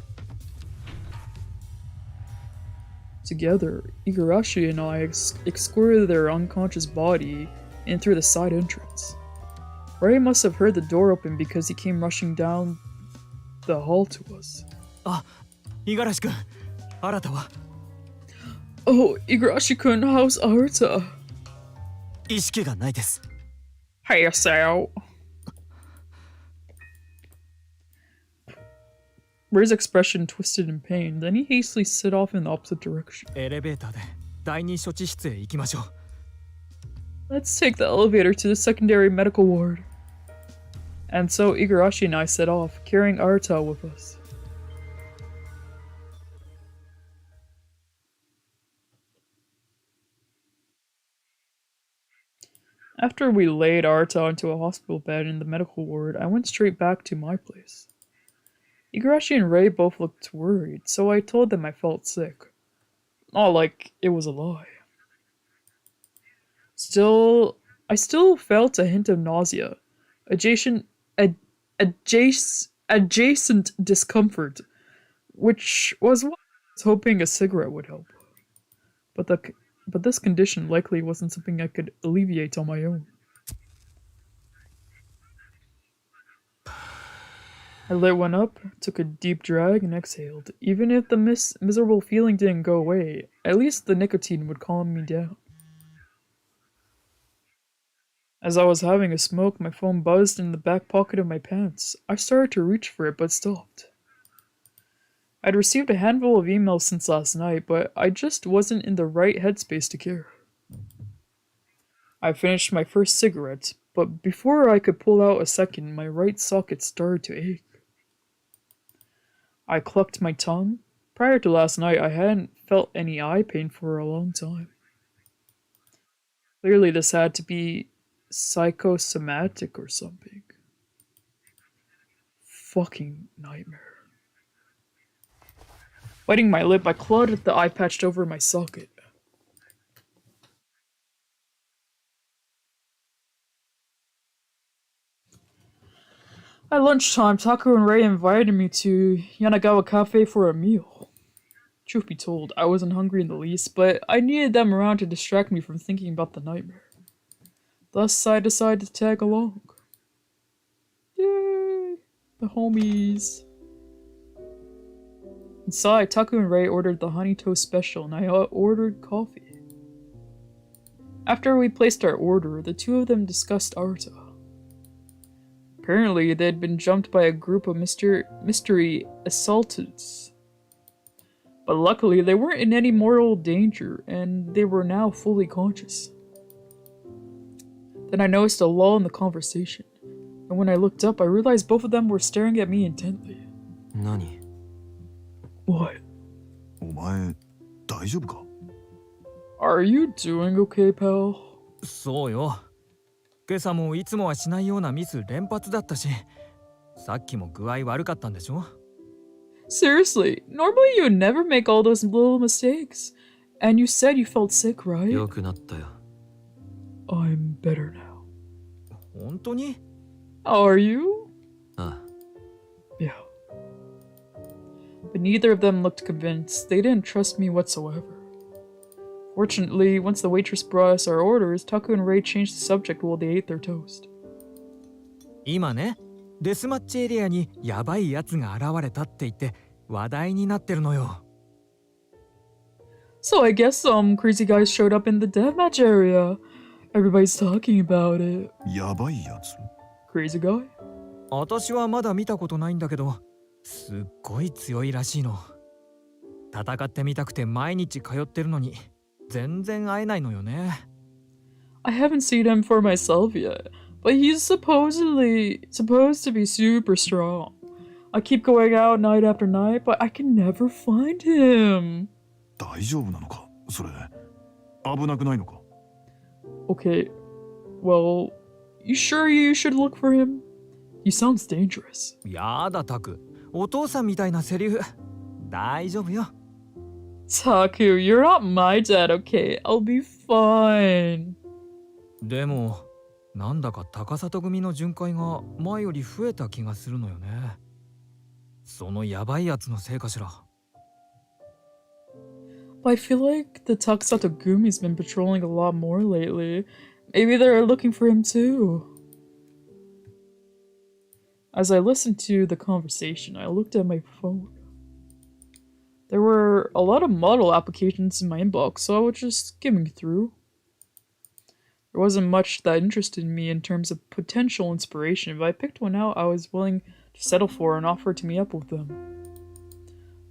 Together, Igarashi and I escorted their unconscious body in through the side entrance. Ray must have heard the door open because he came rushing down the hall to us. あ、五十嵐君、新たは Oh, Igarashi-kun, how's Arta? 意識がないです。Hey, Sao. Ray's expression twisted in pain, then he hastily set off in the opposite direction. エレベーターで第二処置室へ行きましょう。 Let's take the elevator to the secondary medical ward. And so Igarashi and I set off, carrying Arta with us. After we laid Arta onto a hospital bed in the medical ward, I went straight back to my place. Igarashi and Ray both looked worried, so I told them I felt sick. Not like it was a lie. I still felt a hint of nausea, adjacent discomfort, which was what I was hoping a cigarette would help. But this condition likely wasn't something I could alleviate on my own. I lit one up, took a deep drag, and exhaled. Even if the miserable feeling didn't go away, at least the nicotine would calm me down. As I was having a smoke, my phone buzzed in the back pocket of my pants. I started to reach for it, but stopped. I'd received a handful of emails since last night, but I just wasn't in the right headspace to care. I finished my first cigarette, but before I could pull out a second, my right socket started to ache. I clucked my tongue. Prior to last night, I hadn't felt any eye pain for a long time. Clearly, this had to be psychosomatic or something. Fucking nightmare. Biting my lip, I clawed at the eye patch over my socket. At lunchtime, Taku and Ray invited me to Yanagawa Cafe for a meal. Truth be told, I wasn't hungry in the least, but I needed them around to distract me from thinking about the nightmare. Thus, I decided to tag along. Yay! The homies. Inside, Taku and Ray ordered the honey toast special, and I ordered coffee. After we placed our order, the two of them discussed Arta. Apparently, they had been jumped by a group of mystery assailants. But luckily, they weren't in any mortal danger, and they were now fully conscious. Then I noticed a lull in the conversation, and when I looked up, I realized both of them were staring at me intently. Nani? What? お前、大丈夫か? Are you doing okay, pal? そうよ。今朝もいつもはしないようなミス連発だったし、さっきも具合悪かったんでしょ? Seriously, normally you would never make all those little mistakes. And you said you felt sick, right? 良くなったよ。I'm better now. 本当に? Are you? ああ。Yeah. But neither of them looked convinced. They didn't trust me whatsoever. Fortunately, once the waitress brought us our orders, Taku and Ray changed the subject while they ate their toast. 今ね、デスマッチエリアにヤバいやつが現れたって言って話題になってるのよ。So I guess some crazy guys showed up in the deathmatch area. Everybody's talking about it. やばいやつ? Crazy guy? 私はまだ見たことないんだけど、すっごい強いらしいの。戦ってみたくて毎日通ってるのに全然会えないのよね。I haven't seen him for myself yet, but he's supposed to be super strong. I keep going out night after night, but I can never find him. 大丈夫なのか?それ危なくないのか？ Okay, well, you sure you should look for him? He sounds dangerous. やだタク、お父さんみたいなセリフ大丈夫よ。 Taku, you're not my dad, okay? I'll be fine. でもなんだか高里組の巡回が前より増えた気がするのよね。そのヤバいやつのせいかしら。 I feel like the Takasato Gumi's been patrolling a lot more lately. Maybe they're looking for him too. As I listened to the conversation, I looked at my phone. There were a lot of model applications in my inbox, so I was just skimming through. There wasn't much that interested me in terms of potential inspiration, but I picked one out I was willing to settle for and offered to meet up with them.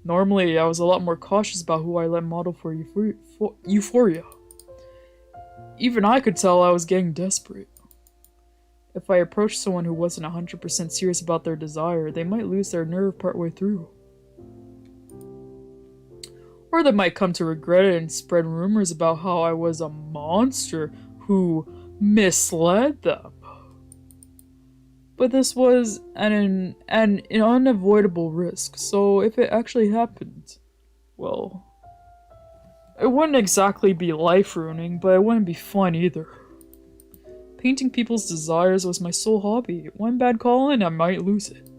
Normally, I was a lot more cautious about who I let model for Euphoria. Even I could tell I was getting desperate. If I approached someone who wasn't 100% serious about their desire, they might lose their nerve partway through. Or they might come to regret it and spread rumors about how I was a monster who misled them. But this was an unavoidable risk, so if it actually happened, well, it wouldn't exactly be life-ruining, but it wouldn't be fun either. Painting people's desires was my sole hobby. One bad call and I might lose it.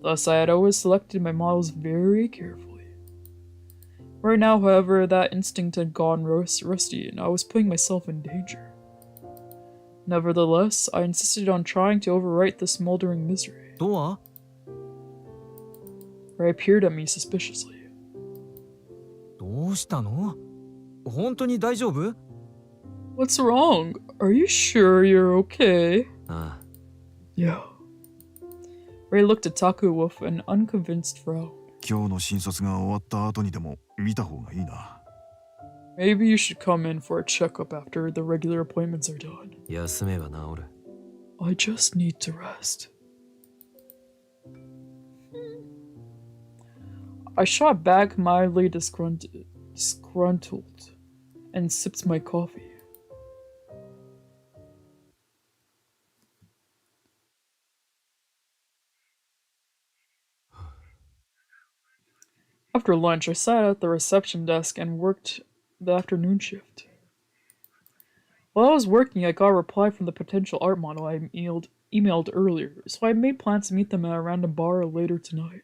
Thus, I had always selected my models very carefully. Right now, however, that instinct had gone rusty, and I was putting myself in danger. Nevertheless, I insisted on trying to overwrite the smoldering misery. TOWA? Ray peered at me suspiciously. どうしたの？本当に大丈夫？ What's wrong? Are you sure you're okay? Yeah. Ray looked at Taku with an unconvinced frown. 今日の新卒が終わった後にでも見た方がいいな。 Maybe you should come in for a checkup after the regular appointments are done. 休めば治る。 I just need to rest. I shot back mildly disgruntled and sipped my coffee. After lunch, I sat at the reception desk and worked the afternoon shift. While I was working, I got a reply from the potential art model I emailed earlier, so I made plans to meet them at a random bar later tonight.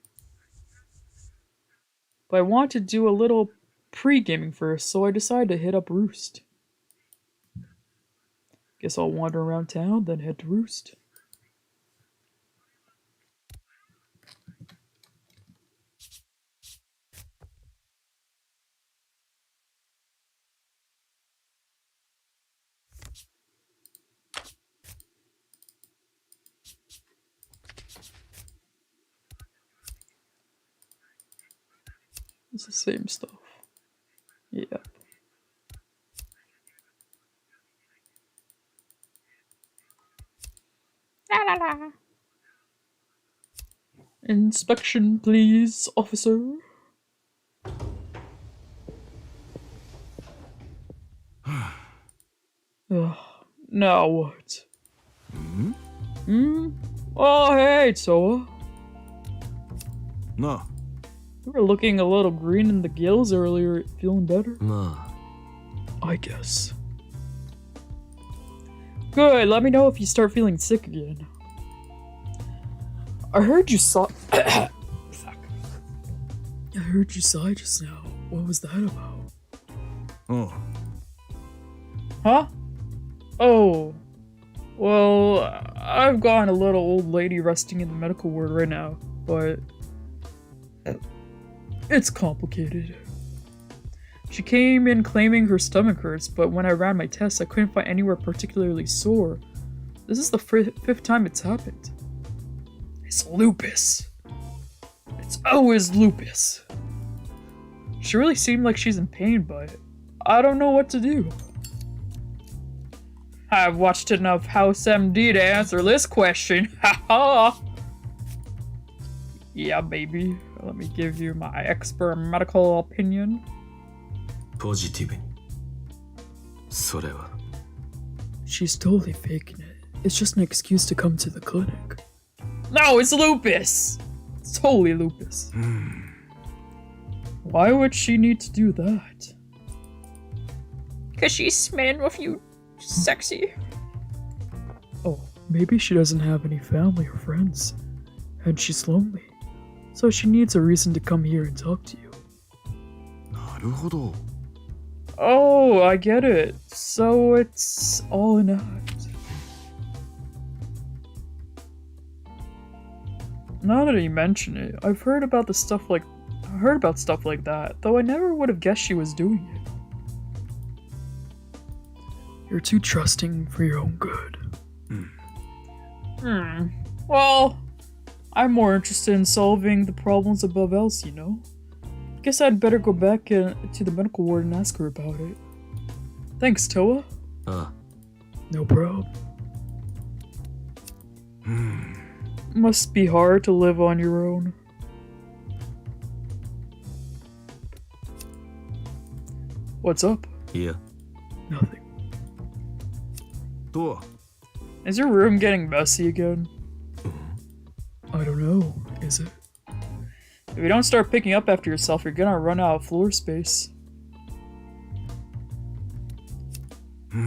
But I wanted to do a little pre-gaming first, so I decided to hit up Roost. Guess I'll wander around town, then head to Roost. It's the same stuff. Yeah. La la la. Inspection, please, officer. Now what? Oh, hey, TOWA. なあ。 You were looking a little green in the gills earlier. Feeling better? まあ。 I guess. Good, let me know if you start feeling sick again. I heard you saw. Fuck. I heard you sigh just now. What was that about? Oh. Huh? Oh. Well, I've got a little old lady resting in the medical ward right now, but it's complicated. She came in claiming her stomach hurts, but when I ran my tests, I couldn't find anywhere particularly sore. This is the fifth time it's happened. It's lupus. It's always lupus. She really seemed like she's in pain, but I don't know what to do. I've watched enough House MD to answer this question. Haha. Yeah, baby. Let me give you my expert medical opinion. ポジティブに。それは。 She's totally faking it. It's just an excuse to come to the clinic. No, it's lupus! It's totally lupus. Why would she need to do that? Because she's smitten with you, sexy. Oh, maybe she doesn't have any family or friends, and she's lonely. So she needs a reason to come here and talk to you. なるほど。 Oh, I get it. So it's all an act. Now that you mention it, I've heard about stuff like that, though I never would have guessed she was doing it. You're too trusting for your own good. Well, I'm more interested in solving the problems above else, you know? Guess I'd better go back to the medical ward and ask her about it. Thanks, Towa. No problem. Must be hard to live on your own. What's up? Yeah. Nothing. TOWA. Is your room getting messy again? I don't know, is it? If you don't start picking up after yourself, you're gonna run out of floor space. La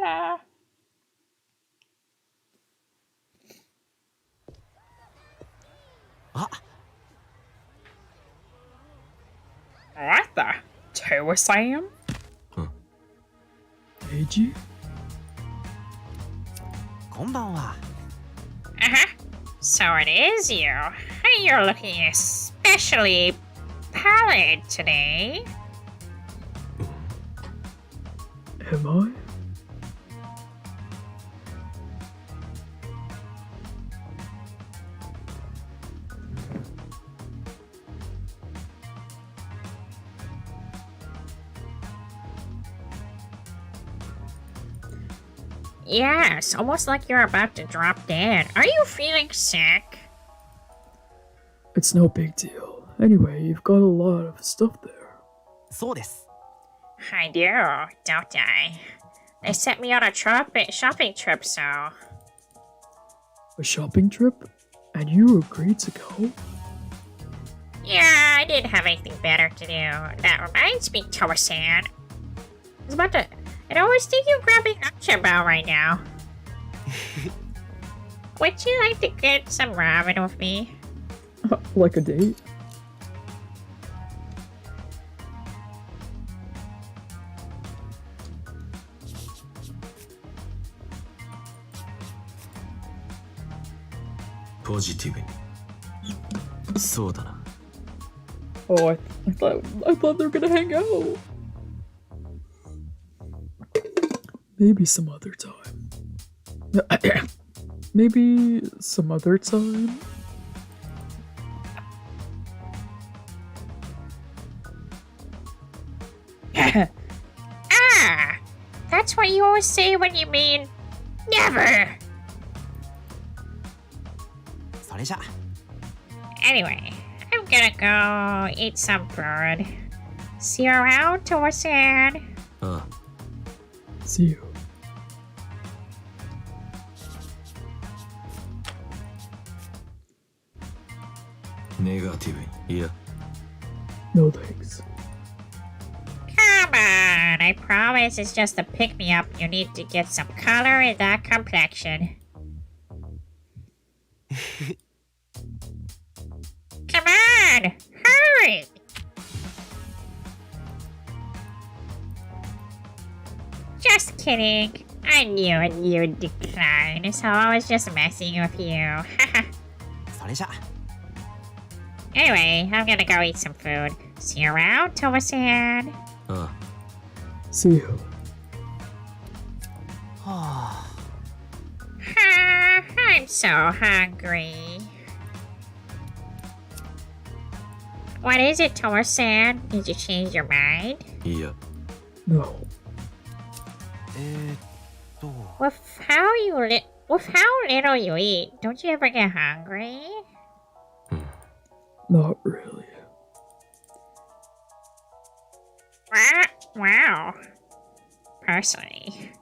la. What the? TOWA-san? Eiji? こんばんは。 Uh-huh. So it is you. You're looking especially pallid today. Am I? Yes, almost like you're about to drop dead. Are you feeling sick? It's no big deal. Anyway, you've got a lot of stuff there. そうです。 I do, don't I? They sent me on a shopping trip, so... A shopping trip? And you agreed to go? Yeah, I didn't have anything better to do. That reminds me, TOWA-san. I was about to... I always think you're grabbing Akshabao right now. Would you like to get some ramen with me? Like a date? Positive. そうだな。 Oh, I thought they were gonna hang out. Maybe some other time. Maybe some other time. Ah! That's what you always say when you mean never! それじゃ。 Anyway, I'm gonna go eat some food. See you around, TOWA-san. See you. Negative. Yeah. No thanks. Come on, I promise it's just a pick-me-up. You need to get some color in that complexion. Come on, hurry! Just kidding. I knew you'd decline, so I was just messing with you. それじゃ。 Anyway, I'm gonna go eat some food. See you around, TOWA-san. See you. はあ。 I'm so hungry. What is it, TOWA-san? Did you change your mind? Yeah. No. With how little you eat, don't you ever get hungry? Not really. Wow. Personally,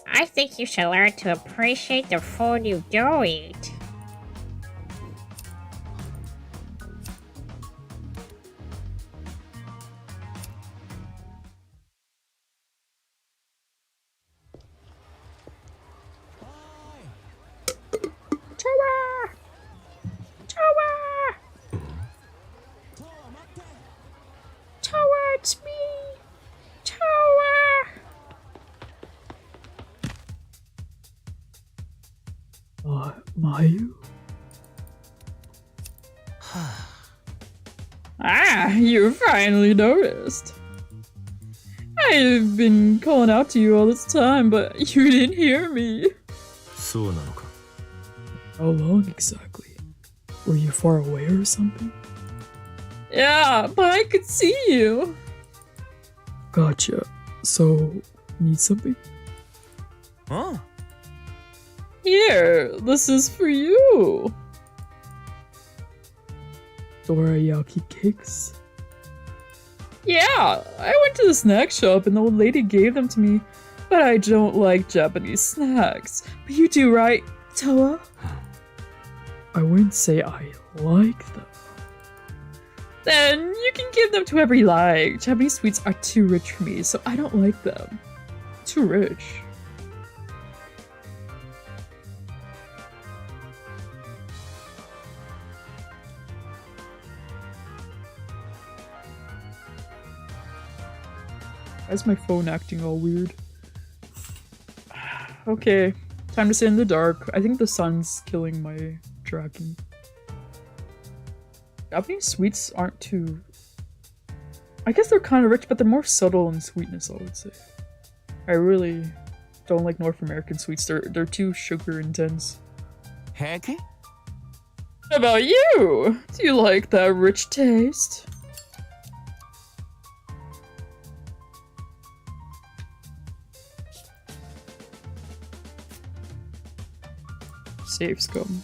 I think you should learn to appreciate the food you do eat. TOWA! TOWA! TOWA, it's me! TOWA! Mayu? You finally noticed. I've been calling out to you all this time, but you didn't hear me. そうなのか。 How long exactly? Were you far away or something? Yeah, but I could see you. Gotcha. So, need something? Huh? Here, this is for you. Dorayaki cakes. Yeah, I went to the snack shop and the old lady gave them to me, but I don't like Japanese snacks. But you do, right, Towa? I wouldn't say I like them. Then you can give them to whoever you like. Japanese sweets are too rich for me, so I don't like them. Too rich. Why is my phone acting all weird? Okay, time to sit in the dark. I think the sun's killing my dragon. Japanese sweets aren't too... I guess they're kind of rich, but they're more subtle in sweetness, I would say. I really don't like North American sweets. They're too sugar intense. Heck? How about you? Do you like that rich taste? Save scum.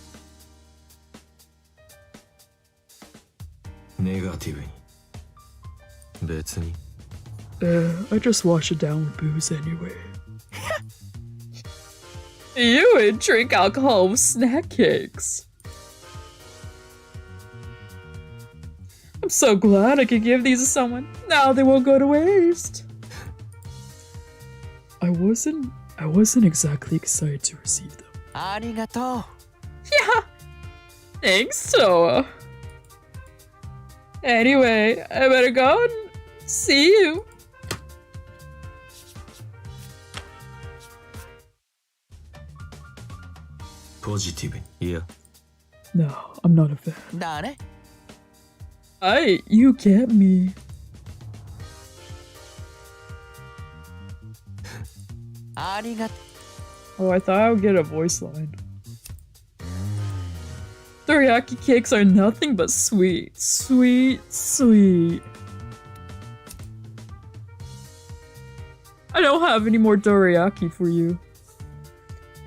ネガティブに。別に。I just wash it down with booze anyway. You would drink alcohol with snack cakes. I'm so glad I could give these to someone. Now they won't go to waste. I wasn't exactly excited to receive them. ありがとう。 Yeah. Thanks, Towa. Anyway, I better go and see you. Positive. Yeah. No, I'm not a fan. 誰? You get me. ありがとう。 Oh, I thought I would get a voice line. Dorayaki cakes are nothing but sweet, sweet, sweet. I don't have any more dorayaki for you.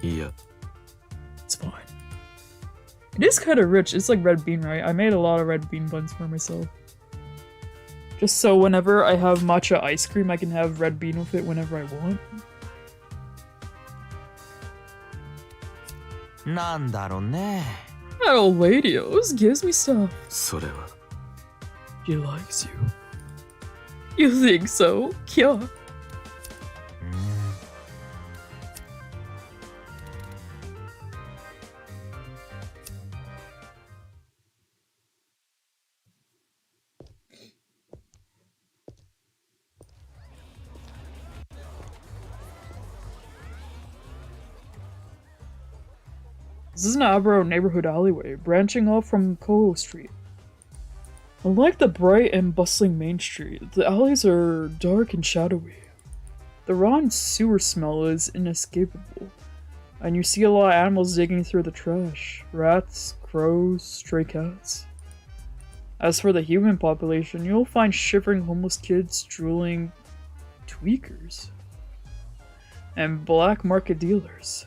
Yeah. It's fine. It is kind of rich. It's like red bean, right? I made a lot of red bean buns for myself. Just so whenever I have matcha ice cream, I can have red bean with it whenever I want. なんだろうね。 That old lady always gives me stuff. それは。 She likes you. You think so? Kya? This is an Abro neighborhood alleyway, branching off from Koho Street. Unlike the bright and bustling main street, the alleys are dark and shadowy. The raw sewer smell is inescapable, and you see a lot of animals digging through the trash. Rats, crows, stray cats. As for the human population, you'll find shivering homeless kids drooling tweakers, and black market dealers.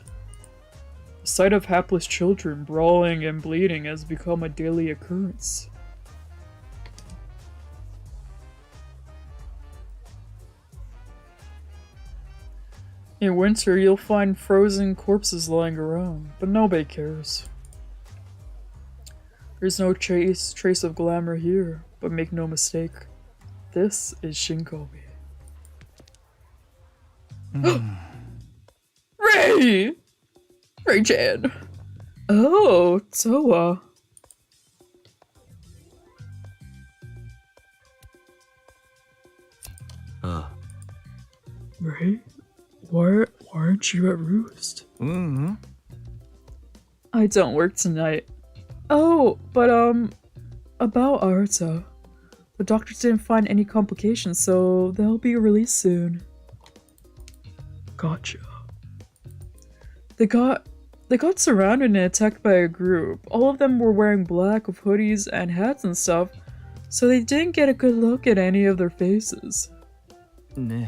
The sight of hapless children brawling and bleeding has become a daily occurrence. In winter, you'll find frozen corpses lying around, but nobody cares. There's no trace of glamour here, but make no mistake, this is Shinkomi. Ray! Ray-chan! Oh, TOWA. Ah. Ray? Why aren't you at Roost? I don't work tonight. Oh, but about Arta. The doctors didn't find any complications, so they'll be released soon. Gotcha. They got surrounded and attacked by a group. All of them were wearing black with hoodies and hats and stuff, so they didn't get a good look at any of their faces. Nah.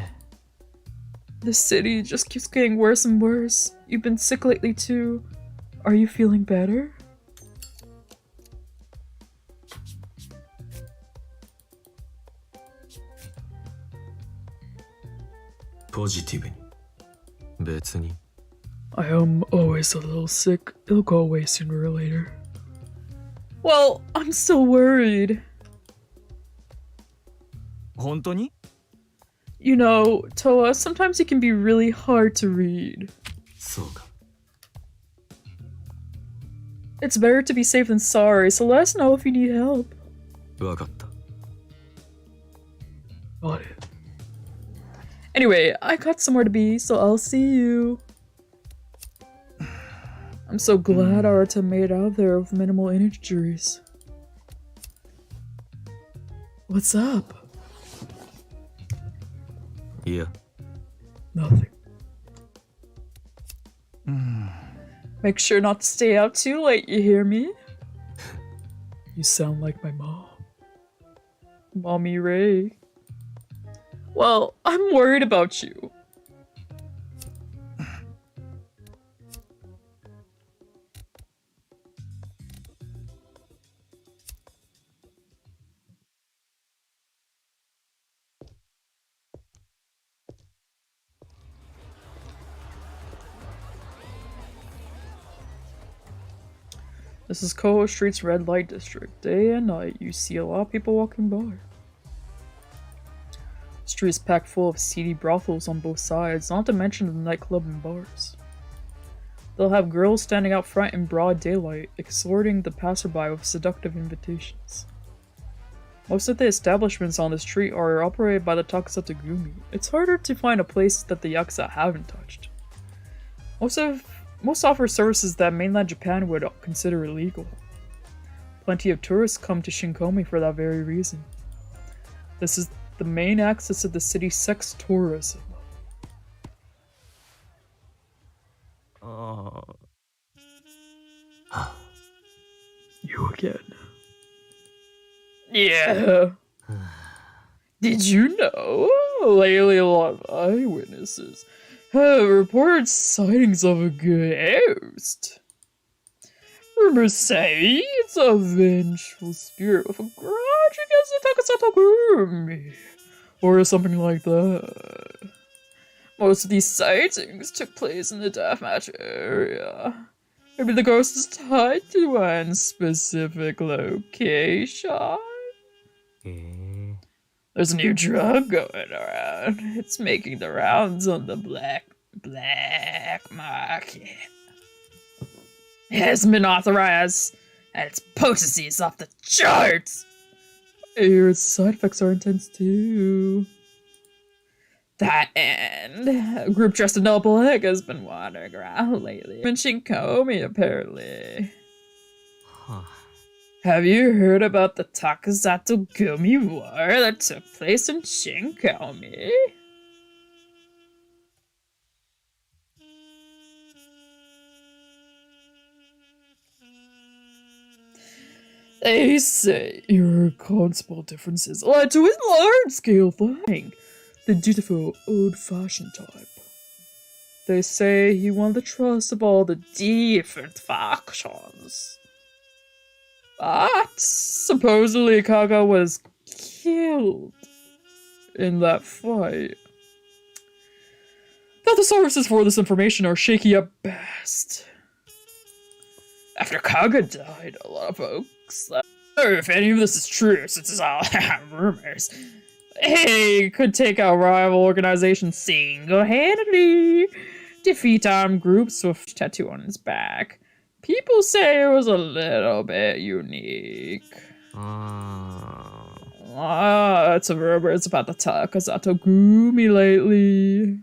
The city just keeps getting worse and worse. You've been sick lately too. Are you feeling better? Positive. 別に. I am always a little sick. It'll go away sooner or later. Well, I'm still worried. 本当に? You know, TOWA, sometimes it can be really hard to read. そうか. It's better to be safe than sorry, so let us know if you need help. わかった. Got it. Anyway, I got somewhere to be, so I'll see you. I'm so glad Arata made it out of there with minimal injuries. What's up? Yeah. Nothing. Make sure not to stay out too late, you hear me? You sound like my mom. Mommy Ray. Well, I'm worried about you. This is Koho Street's red light district. Day and night, you see a lot of people walking by. The street is packed full of seedy brothels on both sides, not to mention the nightclub and bars. They'll have girls standing out front in broad daylight, exhorting the passerby with seductive invitations. Most of the establishments on the street are operated by the Takusatsu Gumi. It's harder to find a place that the Yakuza haven't touched. Most offer services that mainland Japan would consider illegal. Plenty of tourists come to Shinkomi for that very reason. This is the main axis of the city's sex tourism. You again. Yeah. Did you know? Lately, a lot of eyewitnesses have reported sightings of a ghost. Rumors say it's a vengeful spirit with a grudge against the Takusatsu Gumi, or something like that. Most of these sightings took place in the deathmatch area. Maybe the ghost is tied to one specific location. There's a new drug going around. It's making the rounds on the black market. It hasn't been authorized, and its potency is off the charts. I hear its side effects are intense too. That and a group dressed in all black has been wandering around lately. In Shinkomi, apparently. Have you heard about the Takusatsu Gumi War that took place in Shinkomi? They say irreconcilable differences led to a large-scale fighting, the dutiful old-fashioned type. They say he won the trust of all the different factions. But supposedly Kaga was killed in that fight. Now the sources for this information are shaky at best. After Kaga died, a lot of folks if any of this is true, since it's all rumors, could take out rival organizations single-handedly, defeat armed groups with a tattoo on his back. People say it was a little bit unique. It's a rumor. It's about the Takasato Gumi lately.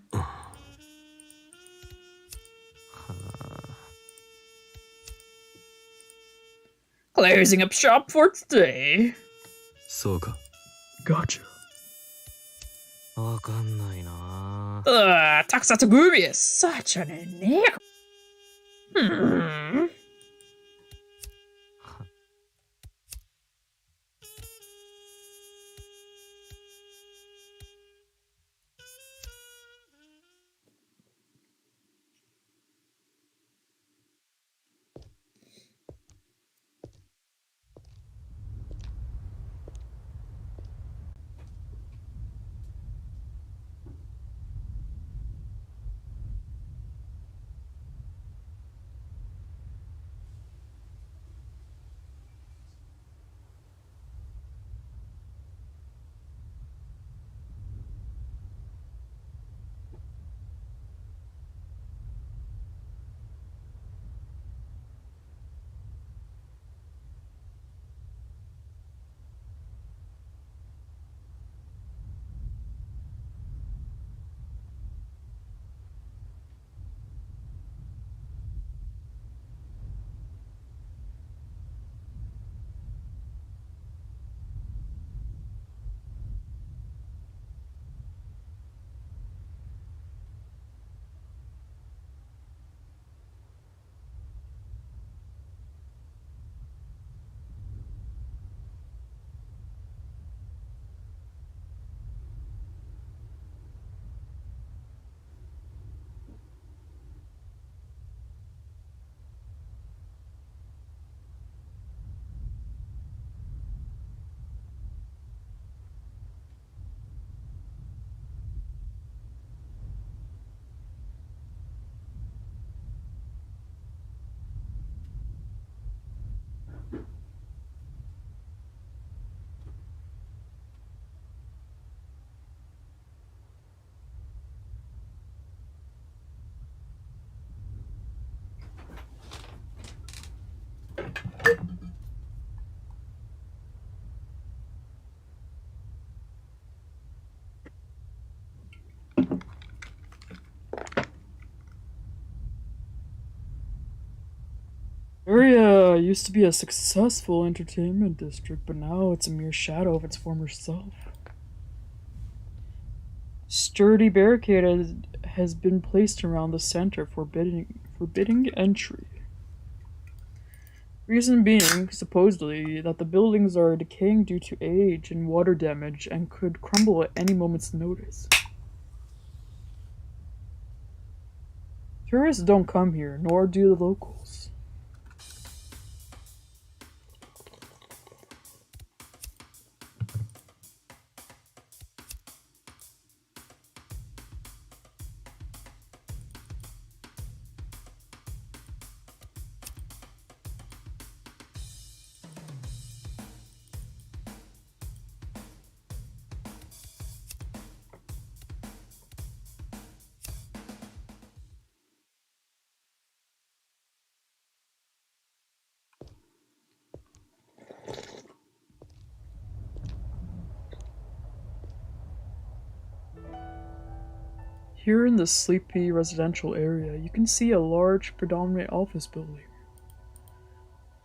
Closing up shop for today. そうか。 Gotcha. わかんないな。Takasato Gumi is such an enigma. Area used to be a successful entertainment district, but now it's a mere shadow of its former self. Sturdy barricade has been placed around the center, forbidding entry. Reason being, supposedly, that the buildings are decaying due to age and water damage and could crumble at any moment's notice. Tourists don't come here, nor do the locals. Here in this sleepy residential area, you can see a large, predominant office building.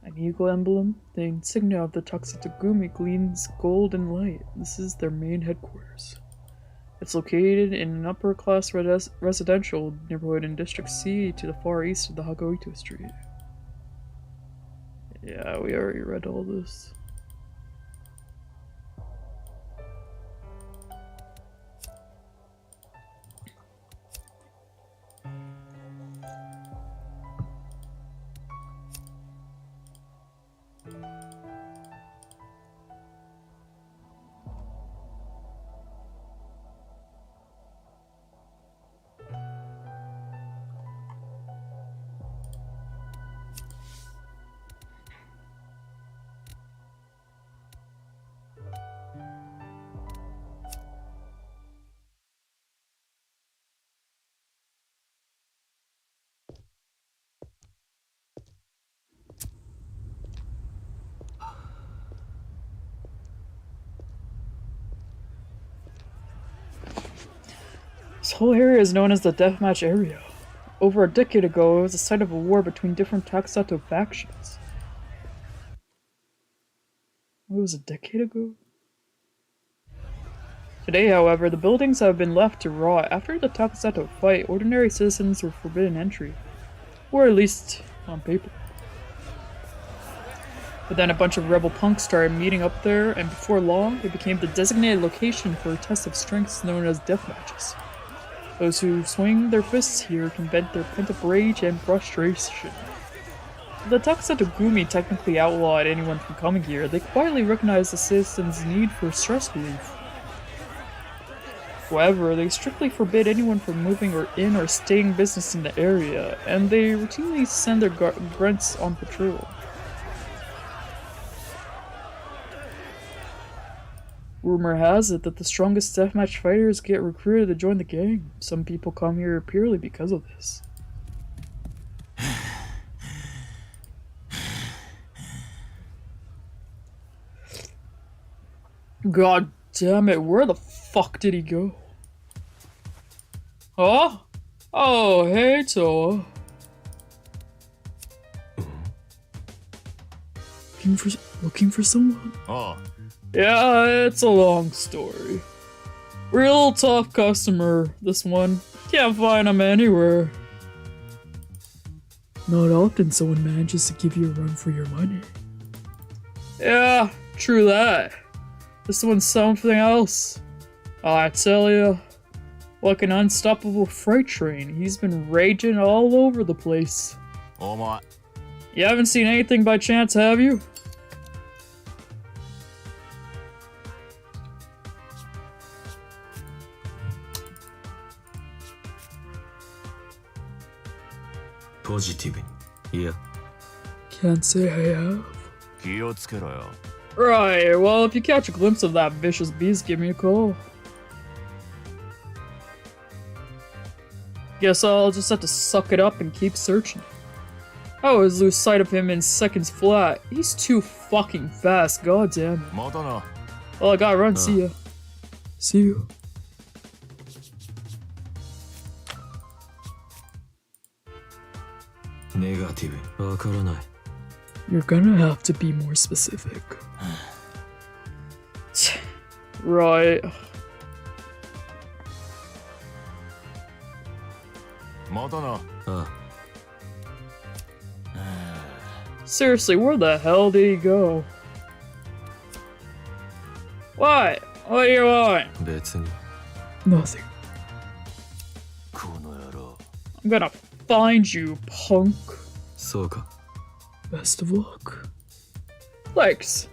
An eagle emblem, the insignia of the Taksatagumi, gleams golden light. This is their main headquarters. It's located in an upper-class residential neighborhood in District C to the far east of the Hagoito Street. Yeah, we already read all this. This whole area is known as the Deathmatch area. Over a decade ago, it was the site of a war between different Takusato factions. It was a decade ago? Today, however, the buildings have been left to rot. After the Takusato fight, ordinary citizens were forbidden entry. Or at least, on paper. But then a bunch of rebel punks started meeting up there, and before long, it became the designated location for a test of strengths known as death matches. Those who swing their fists here can vent their pent-up rage and frustration. The Takusato Gumi technically outlawed anyone from coming here. They quietly recognized the citizens' need for stress relief. However, they strictly forbid anyone from moving or in or staying business in the area, and they routinely send their grunts on patrol. Rumor has it that the strongest deathmatch fighters get recruited to join the gang. Some people come here purely because of this. God damn it, where the fuck did he go? Huh? Oh, hey, Towa. Looking for someone? Oh. Yeah, it's a long story. Real tough customer, this one. Can't find him anywhere. Not often someone manages to give you a run for your money. Yeah, true that. This one's something else. I tell you, like an unstoppable freight train, he's been raging all over the place. Oh my. You haven't seen anything by chance, have you? Positive. Yeah. Can't say I have. 気をつけろよ。 Right, well, if you catch a glimpse of that vicious beast, give me a call. Guess I'll just have to suck it up and keep searching. I always lose sight of him in seconds flat. He's too fucking fast, goddamn it. またな。 Well, I gotta run, see ya. See you. Negative. わからない。 You're gonna have to be more specific. Right. またな。あ Seriously, where the hell did he go? What? What do you want? 別に。 Nothing. この野郎。 I'm gonna find you, punk. そうか。 Best of luck. Thanks.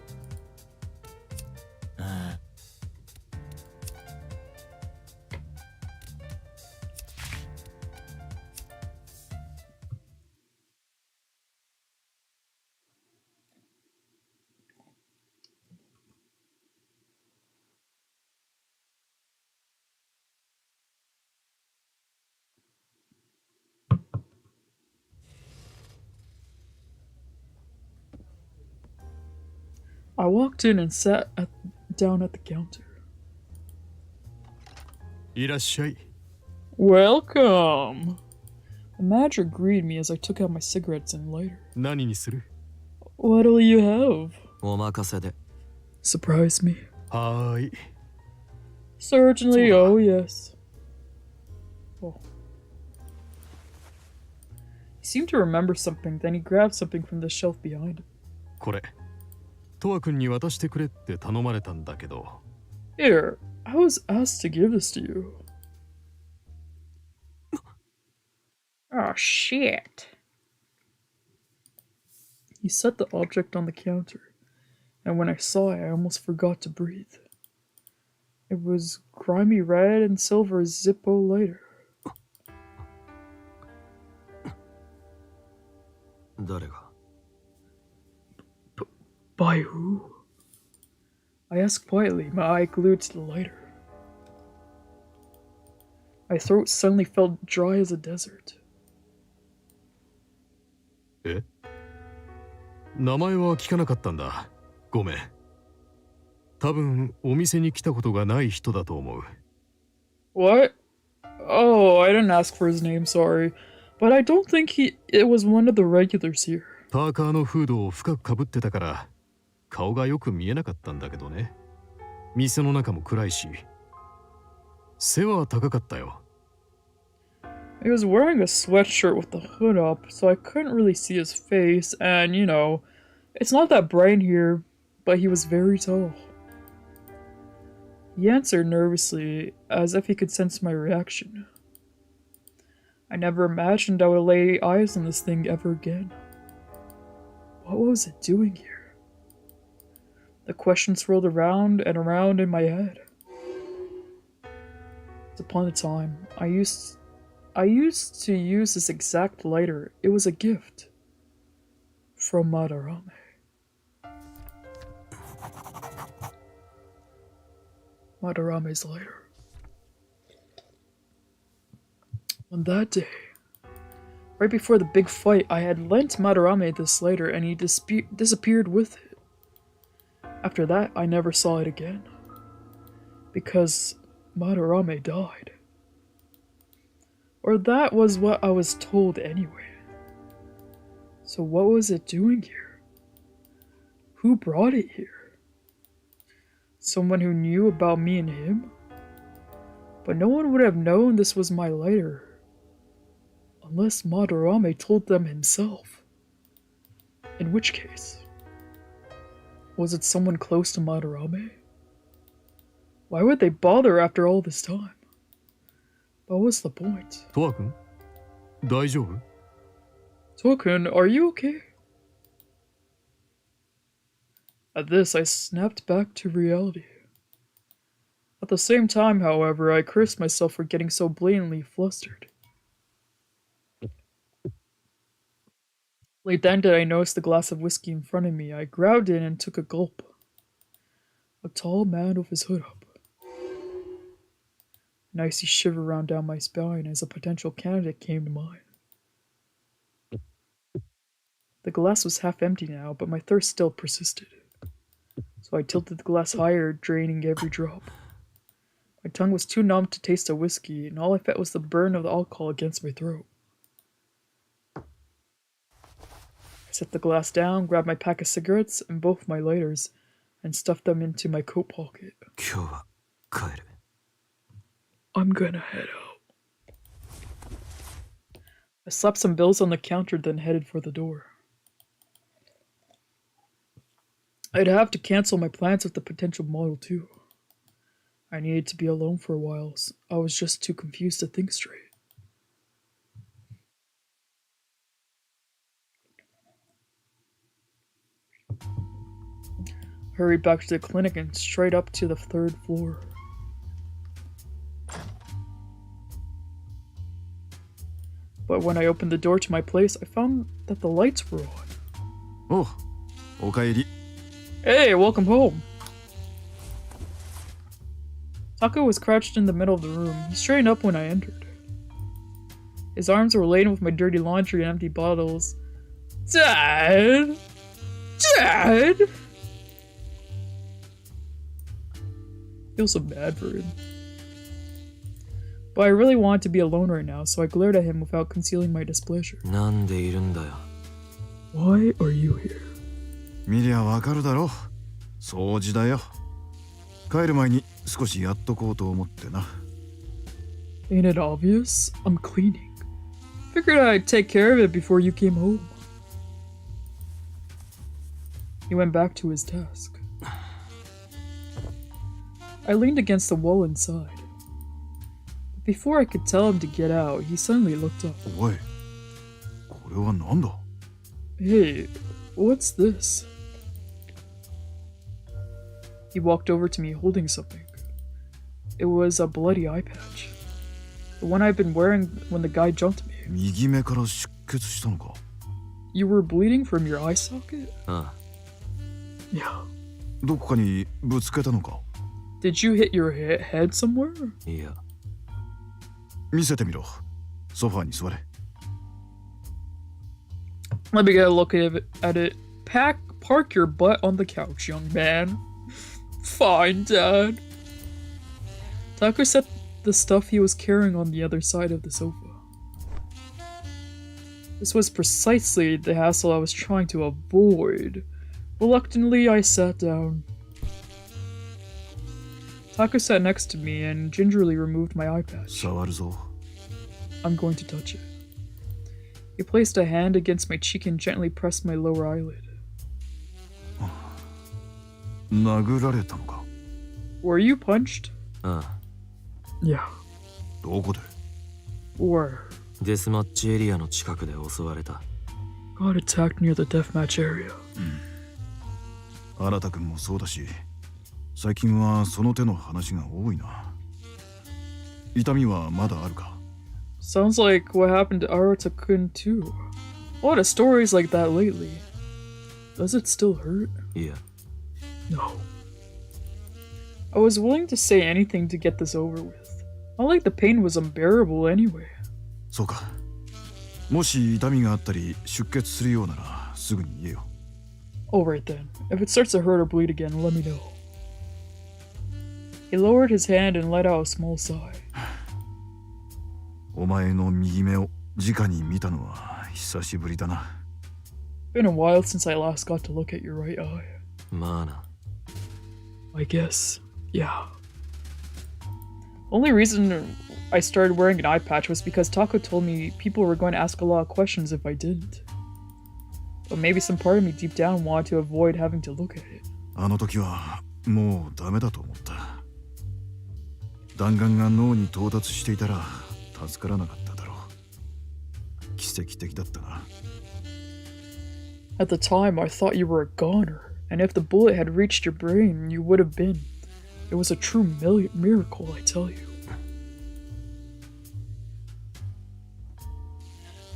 I walked in and sat down at the counter. いらっしゃい。 Welcome! The manager greeted me as I took out my cigarettes and lighter. 何にする？ What'll you have? お任せで。 Surprise me. はーい。 Certainly, oh yes. Oh. He seemed to remember something, then he grabbed something from the shelf behind him. これ、トワ君に渡してくれって頼まれたんだけど。Here, I was asked to give this to you. Oh, shit. He set the object on the counter, and when I saw it, I almost forgot to breathe. It was grimy red and silver Zippo lighter. 誰が By who? I asked quietly, my eye glued to the lighter. My throat suddenly felt dry as a desert. え？名前は聞かなかったんだ。ごめん。多分お店に来たことがない人だと思う。What? Oh, I didn't ask for his name, sorry. But I don't think it was one of the regulars here. パーカーのフードを深くかぶってたから顔がよく見えなかったんだけどね。店の中も暗いし背は高かったよ。He was wearing a sweatshirt with the hood up, so I couldn't really see his face, and you know, it's not that bright here, but he was very tall. He answered nervously, as if he could sense my reaction. I never imagined I would lay eyes on this thing ever again. What was it doing here? The question swirled around and around in my head. Once upon a time, I used to use this exact lighter. It was a gift from Madarame. Madarame's lighter. On that day, right before the big fight, I had lent Madarame this lighter and he disappeared with it. After that, I never saw it again. Because Madarame died. Or that was what I was told anyway. So what was it doing here? Who brought it here? Someone who knew about me and him? But no one would have known this was my lighter. Unless Madarame told them himself. In which case? Was it someone close to Madarame? Why would they bother after all this time? What was the point? TOWA-kun? 大丈夫? TOWA-kun, are you okay? At this, I snapped back to reality. At the same time, however, I cursed myself for getting so blatantly flustered. Late then did I notice the glass of whiskey in front of me. I grabbed it and took a gulp. A tall man with his hood up. An icy shiver ran down my spine as a potential candidate came to mind. The glass was half empty now, but my thirst still persisted. So I tilted the glass higher, draining every drop. My tongue was too numb to taste the whiskey, and all I felt was the burn of the alcohol against my throat. I set the glass down, grabbed my pack of cigarettes and both my lighters, and stuffed them into my coat pocket. 今日は帰る。 I'm gonna head out. I slapped some bills on the counter, then headed for the door. I'd have to cancel my plans with the potential model too. I needed to be alone for a while. So I was just too confused to think straight. I hurried back to the clinic and straight up to the 3rd floor. But when I opened the door to my place, I found that the lights were on. Oh, おかえり。 Hey, welcome home. Taka was crouched in the middle of the room. He straightened up when I entered. His arms were laden with my dirty laundry and empty bottles. Dad! Dad! I feel so bad for him. But I really wanted to be alone right now, so I glared at him without concealing my displeasure. なんでいるんだよ。 Why are you here? 見りゃわかるだろ。掃除だよ。帰る前に少しやっとこうと思ってな。Ain't it obvious? I'm cleaning. Figured I'd take care of it before you came home. He went back to his desk. I leaned against the wall inside. But before I could tell him to get out, he suddenly looked up. おい、これはなんだ? Hey, what's this? He walked over to me holding something. It was a bloody eye patch. The one I'd been wearing when the guy jumped me. 右目から出血したのか? You were bleeding from your eye socket? ああ。 Yeah. どこかにぶつけたのか? Did you hit your head somewhere? いや。見せてみろ。ソファーに座れ。 Let me get a look at it. Park your butt on the couch, young man. Fine, Dad. Taka the stuff he was carrying on the other side of the sofa. This was precisely the hassle I was trying to avoid. Reluctantly, I sat down. Taku sat next to me and gingerly removed my eye patch. I'm going to touch it. He placed a hand against my cheek and gently pressed my lower eyelid. Were you punched? Yeah. Where? デスマッチエリアの近くで襲われた。Got attacked near the deathmatch area. 新君もそうだし、最近はその手の話が多いな。痛みはまだあるか？ Sounds like what happened to Arata-kun too. A lot of stories like that lately. Does it still hurt? Yeah. No. I was willing to say anything to get this over with. Not like the pain was unbearable anyway. そうか。もし痛みがあったり出血するようならすぐに言えよ。Alright then. If it starts to hurt or bleed again, let me know. He lowered his hand and let out a small sigh. お前の右目を直に見たのは久しぶりだな。Been a while since I last got to look at your right eye. まあな。I guess, yeah. Only reason I started wearing an eye patch was because Taco told me people were going to ask a lot of questions if I didn't. But maybe some part of me deep down wanted to avoid having to look at it. あの時はもうダメだと思った。弾丸が脳に到達していたら助からなかっただろう。奇跡的だったな。At the time, I thought you were a goner, and if the bullet had reached your brain, you would have been. It was a true miracle, I tell you.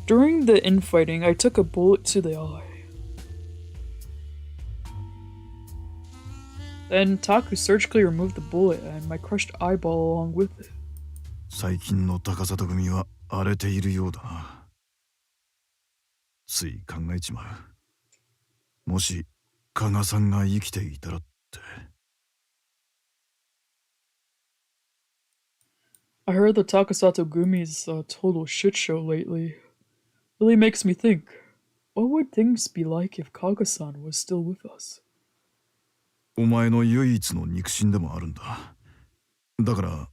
During the infighting, I took a bullet to the eye. Then Taku surgically removed the bullet and my crushed eyeball along with it. 最近の高里組は荒れているようだな。つい考えちまう。もし加賀さんが生きていたらって。I heard the Takasato Gumi's a total shit show lately. Really makes me think, what would things be like if Kaga-san was still with us? お前の唯一の肉親でもあるんだ。だから。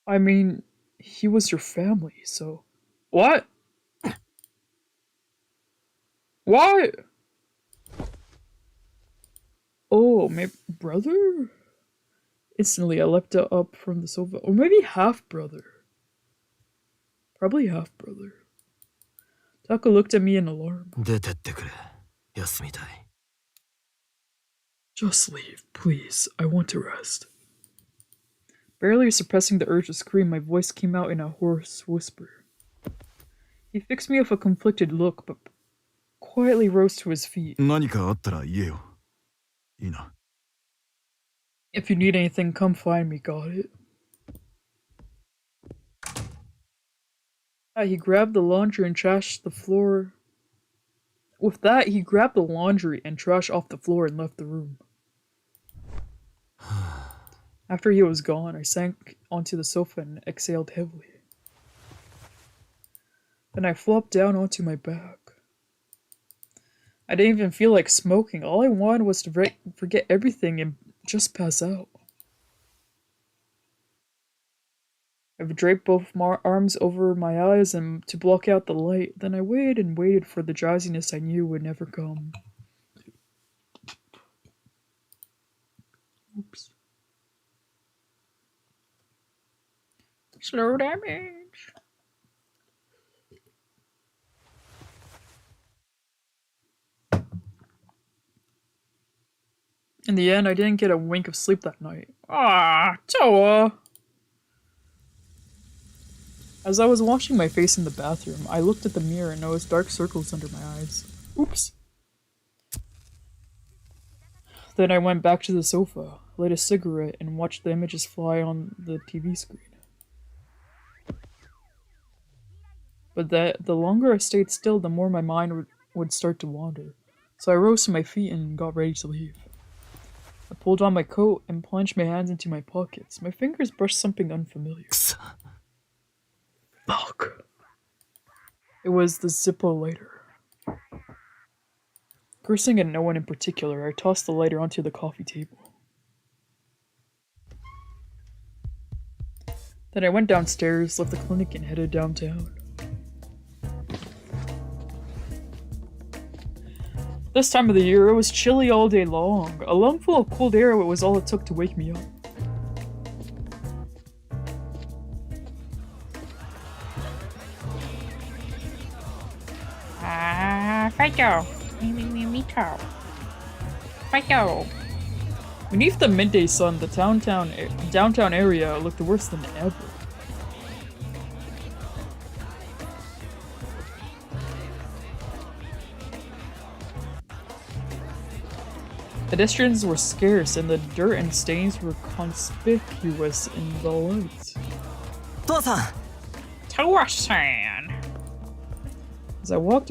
I mean, he was your family, so. What? What? Oh, my brother? Instantly, I leapt up from the sofa. Or maybe half-brother. Probably half-brother. Taku looked at me in alarm. 出てってくれ。休みたい。Just leave, please. I want to rest. Barely suppressing the urge to scream, my voice came out in a hoarse whisper. He fixed me with a conflicted look, but quietly rose to his feet. 何かあったら言えよ。いいな。If you need anything, come find me, got it? He grabbed the laundry and trashed the floor. With that, he grabbed the laundry and trash off the floor and left the room. After he was gone, I sank onto the sofa and exhaled heavily. Then I flopped down onto my back. I didn't even feel like smoking. All I wanted was to forget everything and just pass out. I draped both my arms over my eyes and to block out the light. Then I waited and waited for the drowsiness I knew would never come. Oops. Slow damage. In the end, I didn't get a wink of sleep that night. Ah, TOWA! As I was washing my face in the bathroom, I looked at the mirror and noticed dark circles under my eyes. Oops. Then I went back to the sofa, lit a cigarette, and watched the images fly on the TV screen. But the longer I stayed still, the more my mind would start to wander. So I rose to my feet and got ready to leave. I pulled on my coat and plunged my hands into my pockets. My fingers brushed something unfamiliar. Fuck. It was the Zippo lighter. Cursing at no one in particular, I tossed the lighter onto the coffee table. Then I went downstairs, left the clinic, and headed downtown. This time of the year, it was chilly all day long. A lungful of cold air was all it took to wake me up. Fido. Me too. Fido. Beneath the midday sun, the downtown area looked worse than ever. Pedestrians were scarce, and the dirt and stains were conspicuous in the light. TOWA-san! TOWA-san. As I walked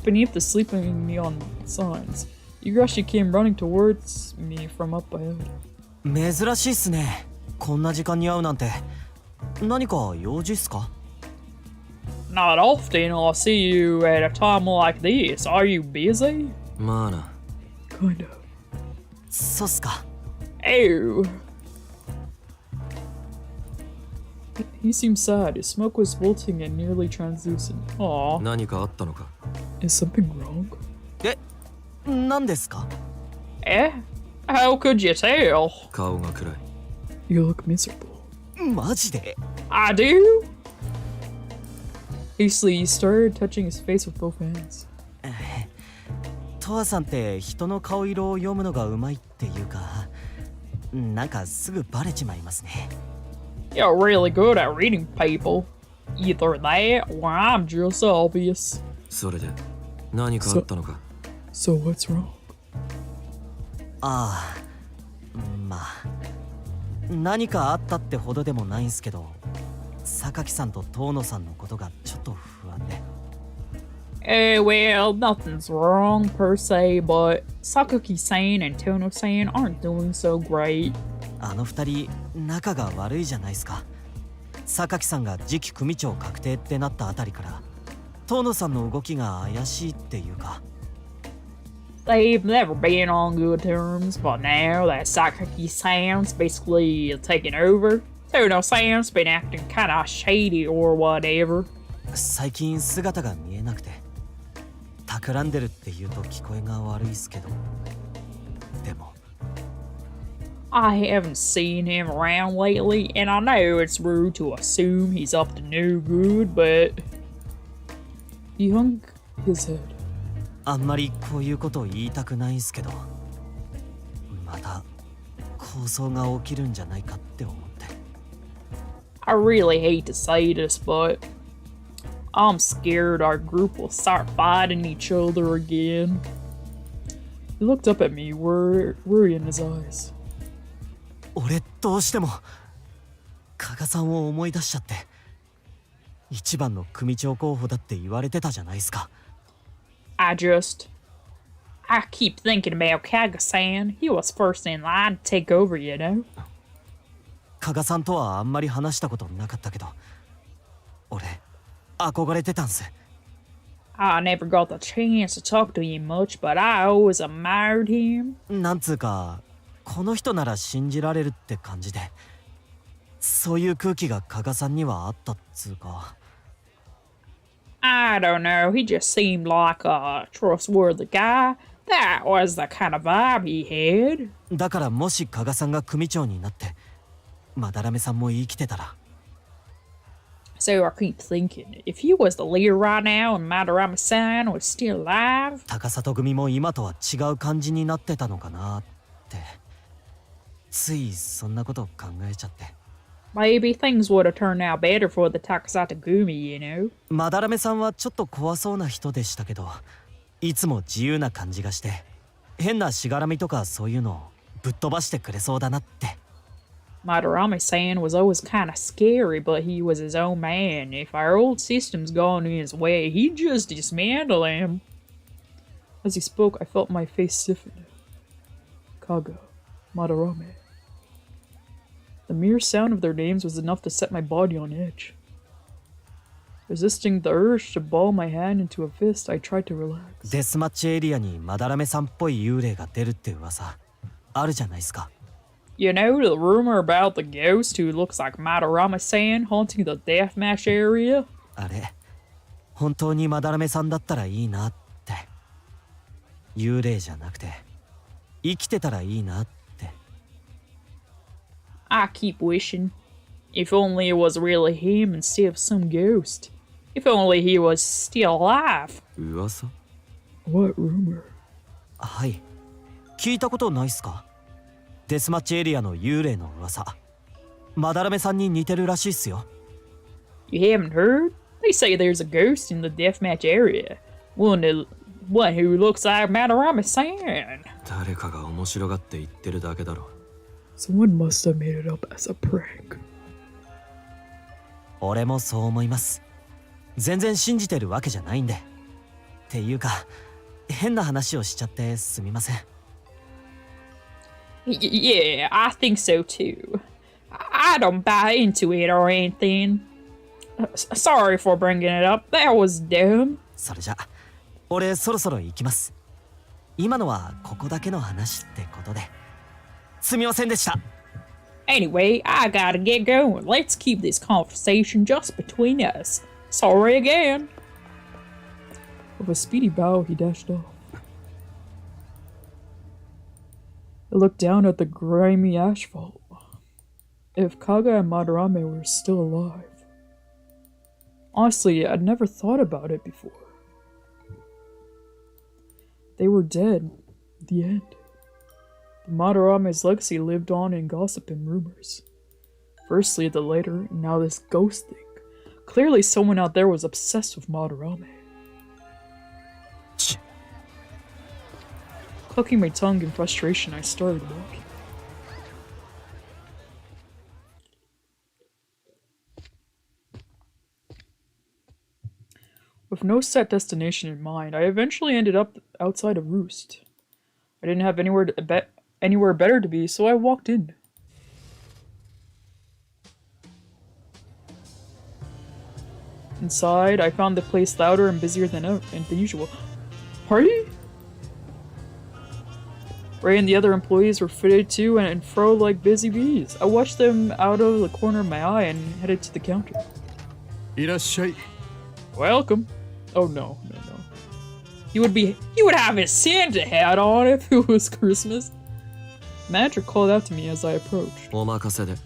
beneath the sleeping neon signs, Igarashi came running towards me from up ahead. 珍しいっすね。こんな時間に会うなんて。何か用事っすか? Not often I'll see you at a time like this. Are you busy? まあな。Kind of. そうっすか。Ew. He seemed sad. His smoke was wilting and nearly translucent. Aww. 何かあったのか? Is something wrong? 何ですか? Eh? How could you tell? 顔が暗い。You look miserable. マジで? I do? Hastily, he started touching his face with both hands. TOWAさんって人の顔色を読むのがうまいっていうか、なんかすぐバレちまいますね。You're really good at reading people. Either that or I'm just obvious. それで何かあったのか? So what's wrong? ああ、まあ何かあったってほどでもないんすけど、榊さんと遠野さんのことがちょっと不安で。Well, nothing's wrong per se, but Sakaki-san and Tono-san aren't doing so great. あの二人仲が悪いじゃないですか。榊さんが次期組長確定ってなったあたりから遠野さんの動きが怪しいっていうか。They've never been on good terms, but now that Sakaki-san's basically taken over, Tono-san's been acting kinda shady or whatever. 最近姿が見えなくて、企んでるって言うと聞こえが悪いっすけど、でも。I haven't seen him around lately, and I know it's rude to assume he's up to no good, but... He hung his head. あんまりこういうことを言いたくないんすけど、また抗争が起きるんじゃないかって思って。I really hate to say this, but I'm scared our group will start fighting each other again. He looked up at me, worry in his eyes. 俺どうしても加賀さんを思い出しちゃって。一番の組長候補だって言われてたじゃないですか。I keep thinking about Kaga-san. He was first in line to take over, you know? 加賀さんとはあんまり話したことなかったけど、俺憧れてたんす。I never got the chance to talk to him much, but I always admired him. なんつうか、この人なら信じられるって感じで、そういう空気が加賀さんにはあったっつうか。I don't know, he just seemed like a trustworthy guy. That was the kind of vibe he had. だからもし加賀さんが組長になって、マダラメさんも生きてたら。So I keep thinking, if he was the leader right now and Madarame-san was still alive... 高里組も今とは違う感じになってたのかなって。ついそんなこと考えちゃって。Maybe things would have turned out better for the Takasata Gumi, you know? マダラメさんはちょっと怖そうな人でしたけど、いつも自由な感じがして、変なしがらみとかそういうのをぶっ飛ばしてくれそうだなって。Madarame-san was always kind of scary, but he was his own man. If our old system's gone his way, he'd just dismantle him. As he spoke, I felt my face stiffen. Kaga, Madarame. The mere sound of their names was enough to set my body on edge. Resisting the urge to ball my hand into a fist, I tried to relax. デスマッチエリアにマダラメさんっぽい幽霊が出るって噂あるじゃないですか。You know the rumor about the ghost who looks like Madarame-san haunting the deathmatch area? あれ、本当にマダラメさんだったらいいなって。幽霊じゃなくて、生きてたらいいなって。I keep wishing. If only it was really him instead of some ghost. If only he was still alive. 噂？ What rumor? はい。聞いたことないっすか？デスマッチエリアの幽霊の噂。マダラメさんに似てるらしいっすよ。You haven't heard? They say there's a ghost in the deathmatch area. One who looks like Madarame-san. 誰かが面白がって言ってるだけだろ。Someone must have made it up as a prank. 俺もそう思います。全然信じてるわけじゃないんで。っていうか、変な話をしちゃってすみません。Yeah, I think so too. I don't buy into it or anything. Sorry for bringing it up. That was dumb. それじゃ、俺そろそろ行きます。今のはここだけの話ってことで。すみませんでした。Anyway, I gotta get going. Let's keep this conversation just between us. Sorry again. With a speedy bow, he dashed off. I looked down at the grimy asphalt. If Kaga and Madarame were still alive. Honestly, I'd never thought about it before. They were dead. The end. Madarame's legacy lived on in gossip and rumors. Firstly, the later, and now this ghost thing. Clearly someone out there was obsessed with Madarame. Clucking my tongue in frustration, I started walking. With no set destination in mind, I eventually ended up outside of Roost. I didn't have anywhere better to be, so I walked in. Inside, I found the place louder and busier than usual. Party? Ray and the other employees were fitted to and fro like busy bees. I watched them out of the corner of my eye and headed to the counter. Irashai. Welcome. Oh no. He would have his Santa hat on if it was Christmas. The manager called out to me as I approached. お任せで。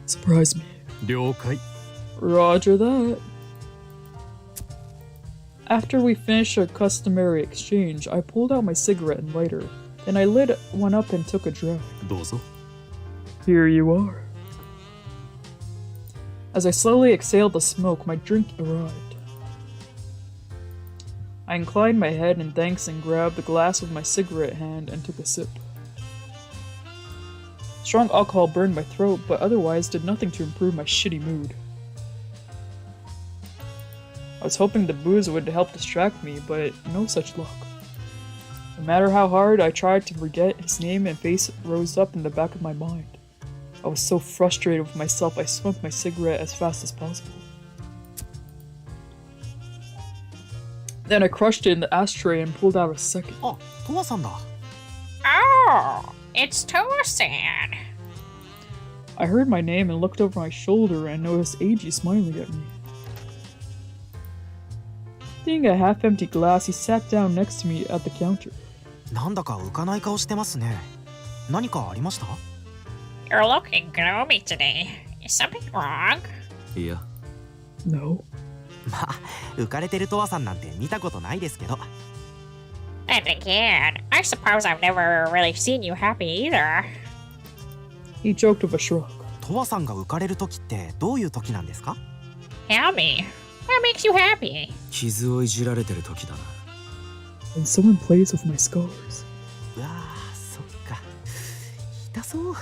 Surprise me. 了解。 Roger that. After we finished our customary exchange, I pulled out my cigarette and lighter. Then I lit one up and took a drag. どうぞ。 Here you are. As I slowly exhaled the smoke, my drink arrived. I inclined my head in thanks and grabbed the glass with my cigarette hand and took a sip. Strong alcohol burned my throat, but otherwise did nothing to improve my shitty mood. I was hoping the booze would help distract me, but no such luck. No matter how hard I tried to forget, his name and face rose up in the back of my mind. I was so frustrated with myself, I smoked my cigarette as fast as possible. Then I crushed it in the ashtray and pulled out a second. Oh, TOWA-san da. Oh, it's TOWA-san. I heard my name and looked over my shoulder and noticed Eiji smiling at me. Seeing a half-empty glass, he sat down next to me at the counter. なんだか浮かない顔してますね。何かありました？ You're looking gloomy today. Is something wrong? いや。 No. まあ、浮かれてるTOWA-さんなんて見たことないですけど。And again, I suppose I've never really seen you happy either. He joked with a shrug. TOWA-さんが浮かれる時ってどういう時なんですか？ Tell me, what makes you happy? 傷をいじられてる時だな。When someone plays with my scars. うわあ、そっか。痛そう。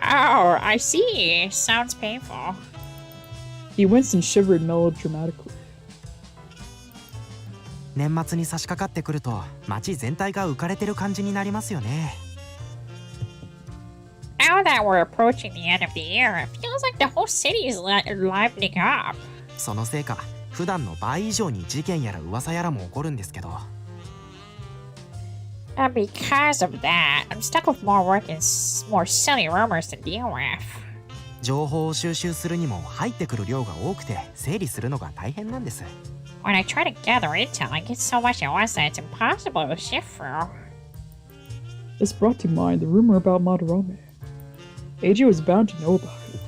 Oh, I see. Sounds painful. He winced and shivered melodramatically. 年末に差し掛かってくると街全体が浮かれてる感じになりますよね。that we're approaching the end of the year, it feels like the whole city is livening up. そのせいか普段の倍以上に事件やら噂やらも起こるんですけど。 And because of that, I'm stuck with more work and more silly rumors to deal with. 情報を収集するにも入ってくる量が多くて整理するのが大変なんです。 When I try to gather intel, I get so much at once that it's impossible to sift through. This brought to mind the rumor about Madarame. Eiji was bound to know about it.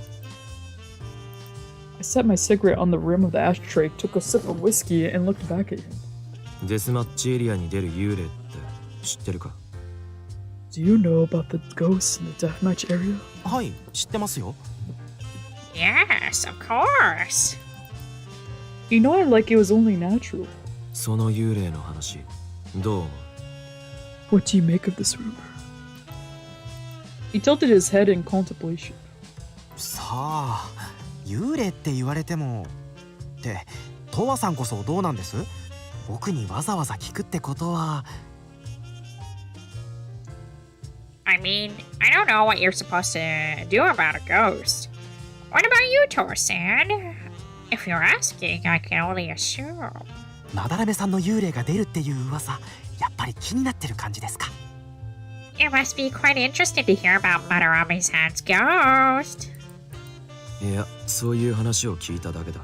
I set my cigarette on the rim of the ashtray, took a sip of whiskey, and looked back at him. デスマッチエリアに出る幽霊って知ってるか？ Do you know about the ghosts in the deathmatch area? はい、知ってますよ。 Yes, of course. He nodded like it was only natural. その幽霊の話どう思う？ What do you make of this rumor? He tilted his head in contemplation. さあ、幽霊って言われてもって、トワさんこそどうなんです？僕にわざわざ聞くってことは。 I mean, I don't know what you're supposed to do about a ghost. What about you, Tor-san? If you're asking, I can only assume. マダラメさんの幽霊が出るっていう噂、やっぱり気になってる感じですか？ It must be quite interesting to hear about Madarame's ghost. いや、そういう話を聞いただけだ。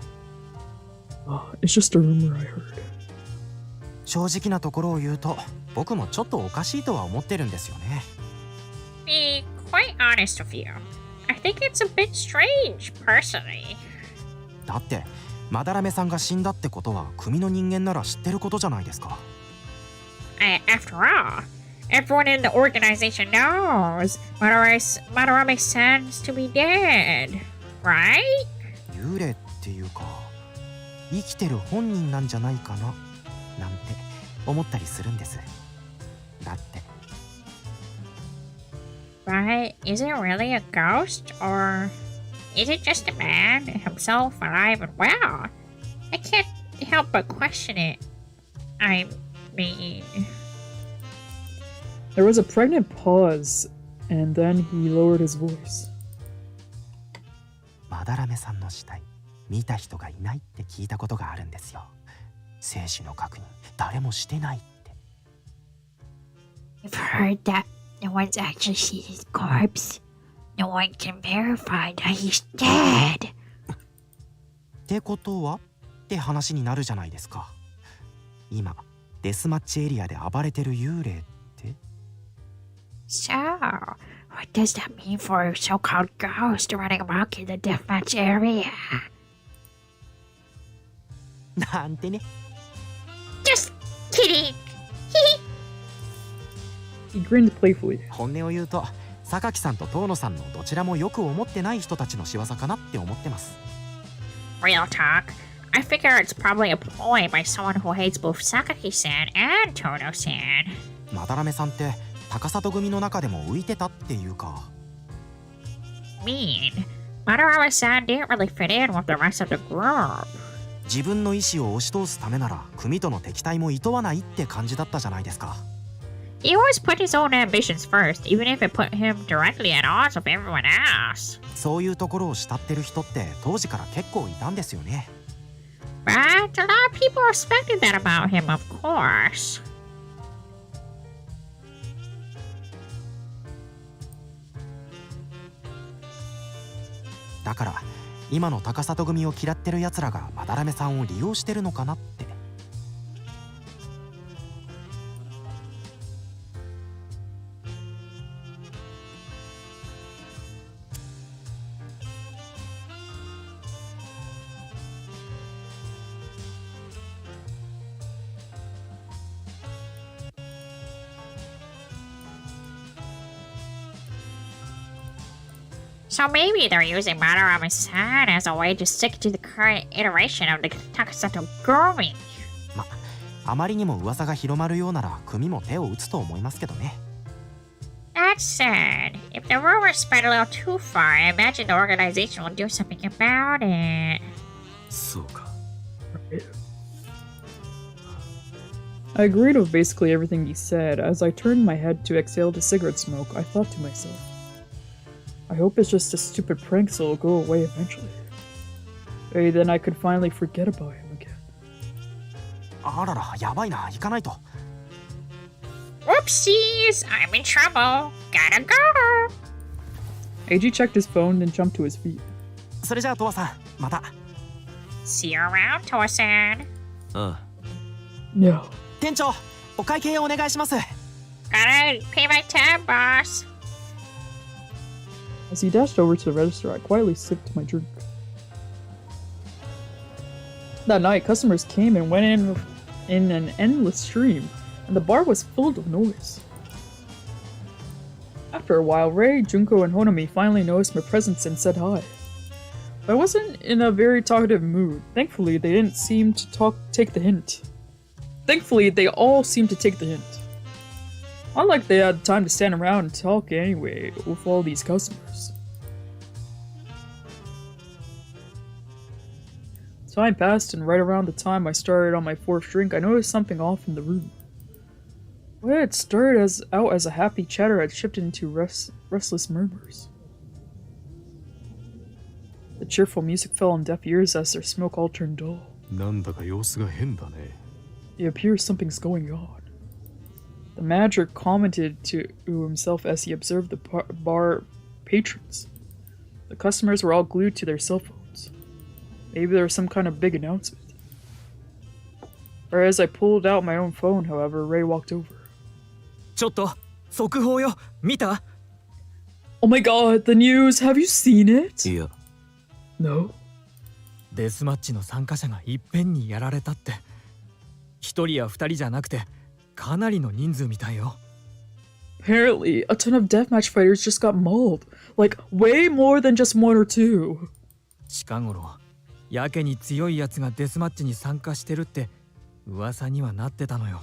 It's just a rumor I heard. 正直なところを言うと、僕もちょっとおかしいとは思ってるんですよね。 Be quite honest with you. I think it's a bit strange, personally. だって、マダラメさんが死んだってことは組の人間なら知ってることじゃないですか。After all, everyone in the organization knows Madarame stands to be dead, right? 幽霊っていうか、生きてる本人なんじゃないかな、なんて思ったりするんです。だって。 But is it really a ghost, or is it just a man himself alive and well? I can't help but question it. I mean... There was a pregnant pause, and then he lowered his voice. マダラメさんの死体、見た人がいないって聞いたことがあるんですよ。生死の確認、誰もしてないって。 I've heard that no one's actually seen his corpse. No one can verify that he's dead. ってことはって話になるじゃないですか。今、デスマッチエリアで暴れてる幽霊って。 So, what does that mean for a so-called ghost running amok in the deathmatch area? なんてね。 Just kidding! He grinned playfully. 本音を言うと、榊さんと遠野さんのどちらもよく思ってない人たちの仕業かなって思ってます。 Real talk. I figure it's probably a ploy by someone who hates both Sakaki-san and Tono-san. マダラメさんって高里組の中でも浮いてたっていうか。 Mean. Madarame-san didn't really fit in with the rest of the group. 自分の意思を押し通すためなら組との敵対も厭わないって感じだったじゃないですか。 He always put his own ambitions first, even if it put him directly at odds with everyone else. そういうところを慕ってる人って当時から結構いたんですよね。 But a lot of people respected that about him, of course. だから今の高里組を嫌ってる奴らがマダラメさんを利用してるのかなって。So maybe they're using Madarame-san as a way to stick to the current iteration of the Takasato Gumi. あまりにも噂が広まるようなら組も手を打つと思いますけどね。 That said, if the rumors spread a little too far, I imagine the organization will do something about it. そうか。I agreed with basically everything he said. As I turned my head to exhale the cigarette smoke, I thought to myself, I hope it's just a stupid prank so it'll go away eventually. Maybe then I could finally forget about him again. あらら、やばいな、行かないと。 Whoopsies! I'm in trouble. Gotta go. AG checked his phone, then jumped to his feet. それじゃあ、トワさん、また。 See you around, Towa-san. ああ。 No. 店長、お会計お願いします。 Gotta pay my tab, boss. As he dashed over to the register, I quietly sipped my drink. That night, customers came and went in an endless stream, and the bar was filled with noise. After a while, Rei, Junko, and Honami finally noticed my presence and said hi. I wasn't in a very talkative mood. Thankfully, they didn't seem to take the hint. Thankfully, they all seemed to take the hint. Not like they had time to stand around and talk anyway with all these customers. Time passed, and right around the time I started on my fourth drink, I noticed something off in the room. What had started out as a happy chatter had shifted into restless murmurs. The cheerful music fell on deaf ears as their smoke all turned dull. なんだか様子が変だね。 It appears something's going on. The manager commented to himself as he observed the bar patrons. The customers were all glued to their cell phones. Maybe there was some kind of big announcement. Or as I pulled out my own phone, however, Rei walked over. ちょっと速報よ、見た？ Oh my god, the news! Have you seen it? いや。 No? デスマッチの参加者がいっぺんにやられたって。一人や二人じゃなくて、かなりの人数みたいよ。 Apparently, a ton of deathmatch fighters just got mauled. Like, way more than just one or two. 近頃、やけに強いやつがデスマッチに参加してるって噂にはなってたのよ。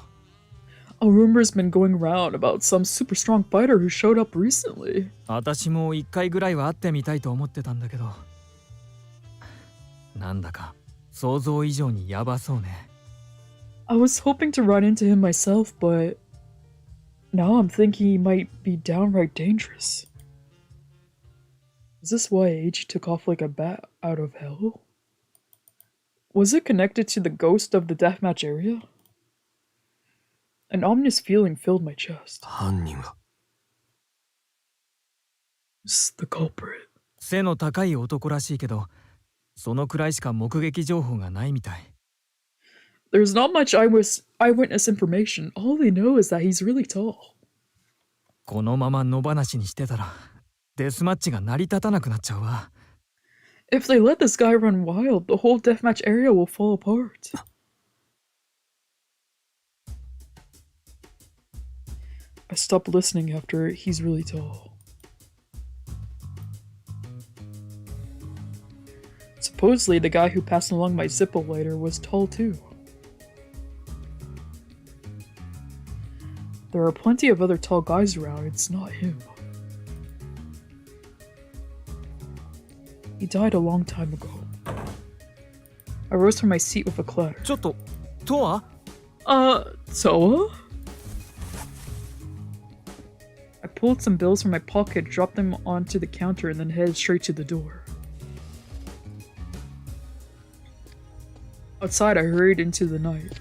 A rumor's been going around about some super strong fighter who showed up recently. 私も一回ぐらいは会ってみたいと思ってたんだけど。なんだか想像以上にヤバそうね。 I was hoping to run into him myself, but now I'm thinking he might be downright dangerous. Is this why Age took off like a bat out of hell? Was it connected to the ghost of the deathmatch area? An ominous feeling filled my chest. 犯人は Who's the culprit? 背の高い男らしいけど、そのくらいしか目撃情報がないみたい。 There's not much eyewitness information. All they know is that he's really tall. このまま野放しにしてたら、デスマッチが成り立たなくなっちゃうわ。 If they let this guy run wild, the whole deathmatch area will fall apart. I stopped listening after he's really tall. Supposedly, the guy who passed along my Zippo lighter was tall too. There are plenty of other tall guys around, it's not him. He died a long time ago. I rose from my seat with a clatter. ちょっと、トワ？ TOWA? I pulled some bills from my pocket, dropped them onto the counter, and then headed straight to the door. Outside, I hurried into the night.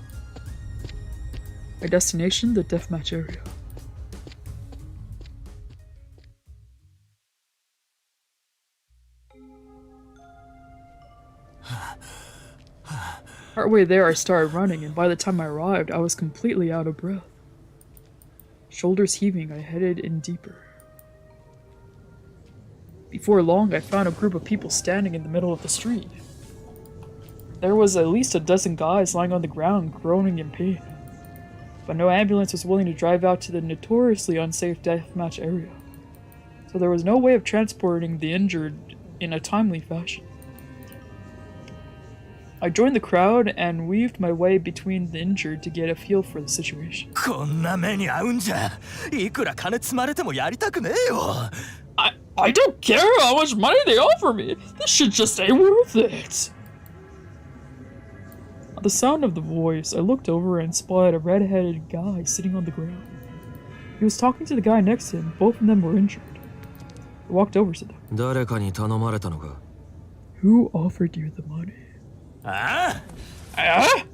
My destination, the deathmatch area. Partway there, I started running, and by the time I arrived, I was completely out of breath. Shoulders heaving, I headed in deeper. Before long, I found a group of people standing in the middle of the street. There was at least a dozen guys lying on the ground, groaning in pain. But no ambulance was willing to drive out to the notoriously unsafe deathmatch area. So there was no way of transporting the injured in a timely fashion. I joined the crowd and weaved my way between the injured to get a feel for the situation. こんな目に遭うんじゃ、いくら金積まれてもやりたくねえよ。I don't care how much money they offer me. This shit just ain't worth it. At the sound of the voice, I looked over and spotted a red-headed guy sitting on the ground. He was talking to the guy next to him. Both of them were injured. I walked over to them. 誰かに頼まれたのか？ Who offered you the money? あ Ah?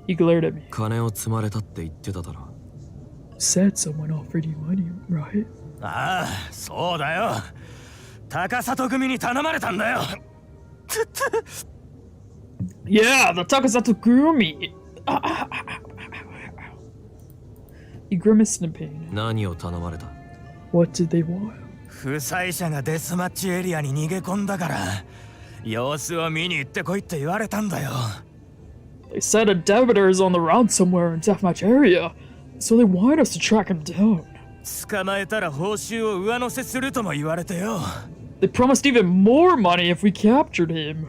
He glared at me. 金を積まれたって言ってただろ。 Said someone offered you money, right? ああ、そうだよ。高里組に頼まれたんだよ。Yeah, the Takasato Gurumi. He grimaced in pain. 何を頼まれた？ What did they want? 負債者がデスマッチエリアに逃げ込んだから様子を見に行ってこいって言われたんだよ。 They said a debitor is on the route somewhere in Deathmatch area, so they want us to track him down. 捕まえたら報酬を上乗せするとも言われてよ。 They promised even more money if we captured him.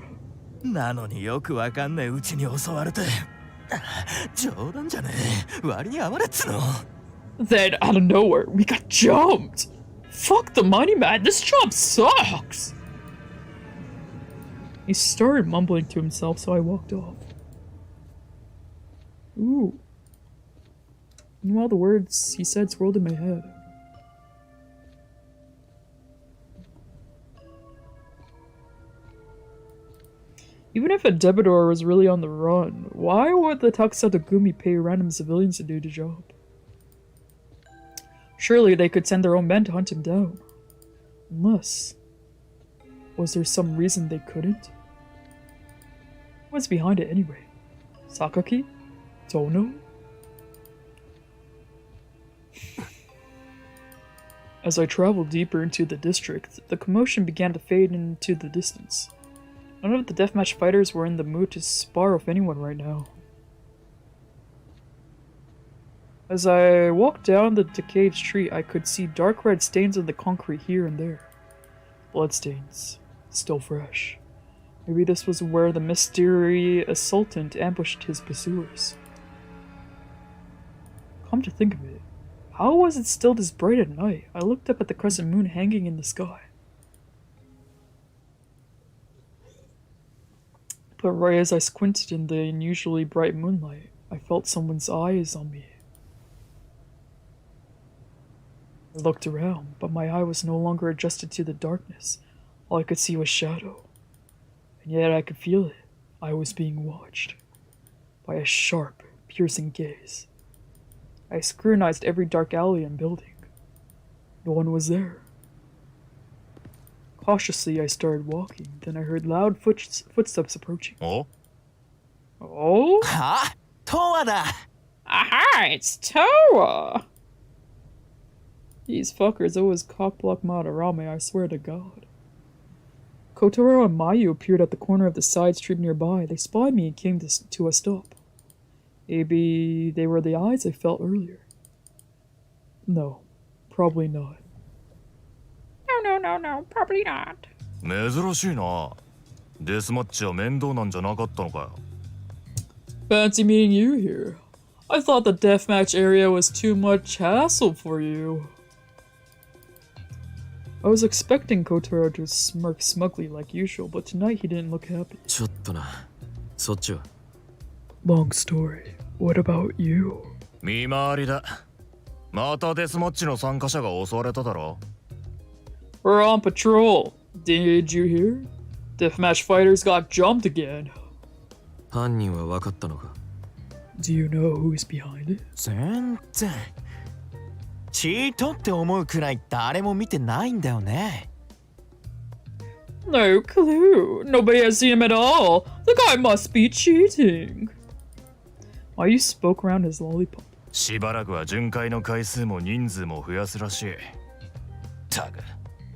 なのによくわかんないうちに襲われて。冗談じゃねえ。割に合われっつの。 Then, out of nowhere, we got jumped. Fuck the money, man. This job sucks. He started mumbling to himself, so I walked off. Ooh. Meanwhile, the words he said swirled in my head. Even if a debitor was really on the run, why would the Takusato Gumi pay random civilians to do the job? Surely they could send their own men to hunt him down. Unless... was there some reason they couldn't? What's behind it anyway? Sakaki? Tono? As I traveled deeper into the district, the commotion began to fade into the distance. None of the deathmatch fighters were in the mood to spar with anyone right now. As I walked down the decayed street, I could see dark red stains on the concrete here and there. Bloodstains. Still fresh. Maybe this was where the mysterious assaultant ambushed his pursuers. Come to think of it, how was it still this bright at night? I looked up at the crescent moon hanging in the sky. But right as I squinted in the unusually bright moonlight, I felt someone's eyes on me. I looked around, but my eye was no longer adjusted to the darkness. All I could see was shadow. And yet I could feel it. I was being watched. By a sharp, piercing gaze. I scrutinized every dark alley and building. No one was there. Cautiously, I started walking. Then I heard loud footsteps approaching. Oh? Oh? はあ、TOWAだ。 Aha! It's TOWA! These fuckers always cockblock Madarame, I swear to God. Kotaro and Mayu appeared at the corner of the side street nearby. They spotted me and came to a stop. Maybe they were the eyes I felt earlier. No, probably not. No, probably not. 珍しいな。デスマッチは面倒なんじゃなかったのかよ。 Fancy meeting you here. I thought the deathmatch area was too much hassle for you. I was expecting Kotaro to smirk smugly like usual, but tonight he didn't look happy. ちょっとな。そっちは。 Long story. What about you? 見回りだ。またデスマッチの参加者が襲われただろ。 We're on patrol. Did you hear? Deathmatch fighters got jumped again. 犯人は分かったのか？ Do you know who's behind it? 全然。チートって思うくらい誰も見てないんだよね。No clue. Nobody has seen him at all. The guy must be cheating. Why you spoke around his lollipop? しばらくは巡回の回数も人数も増やすらしい。たく、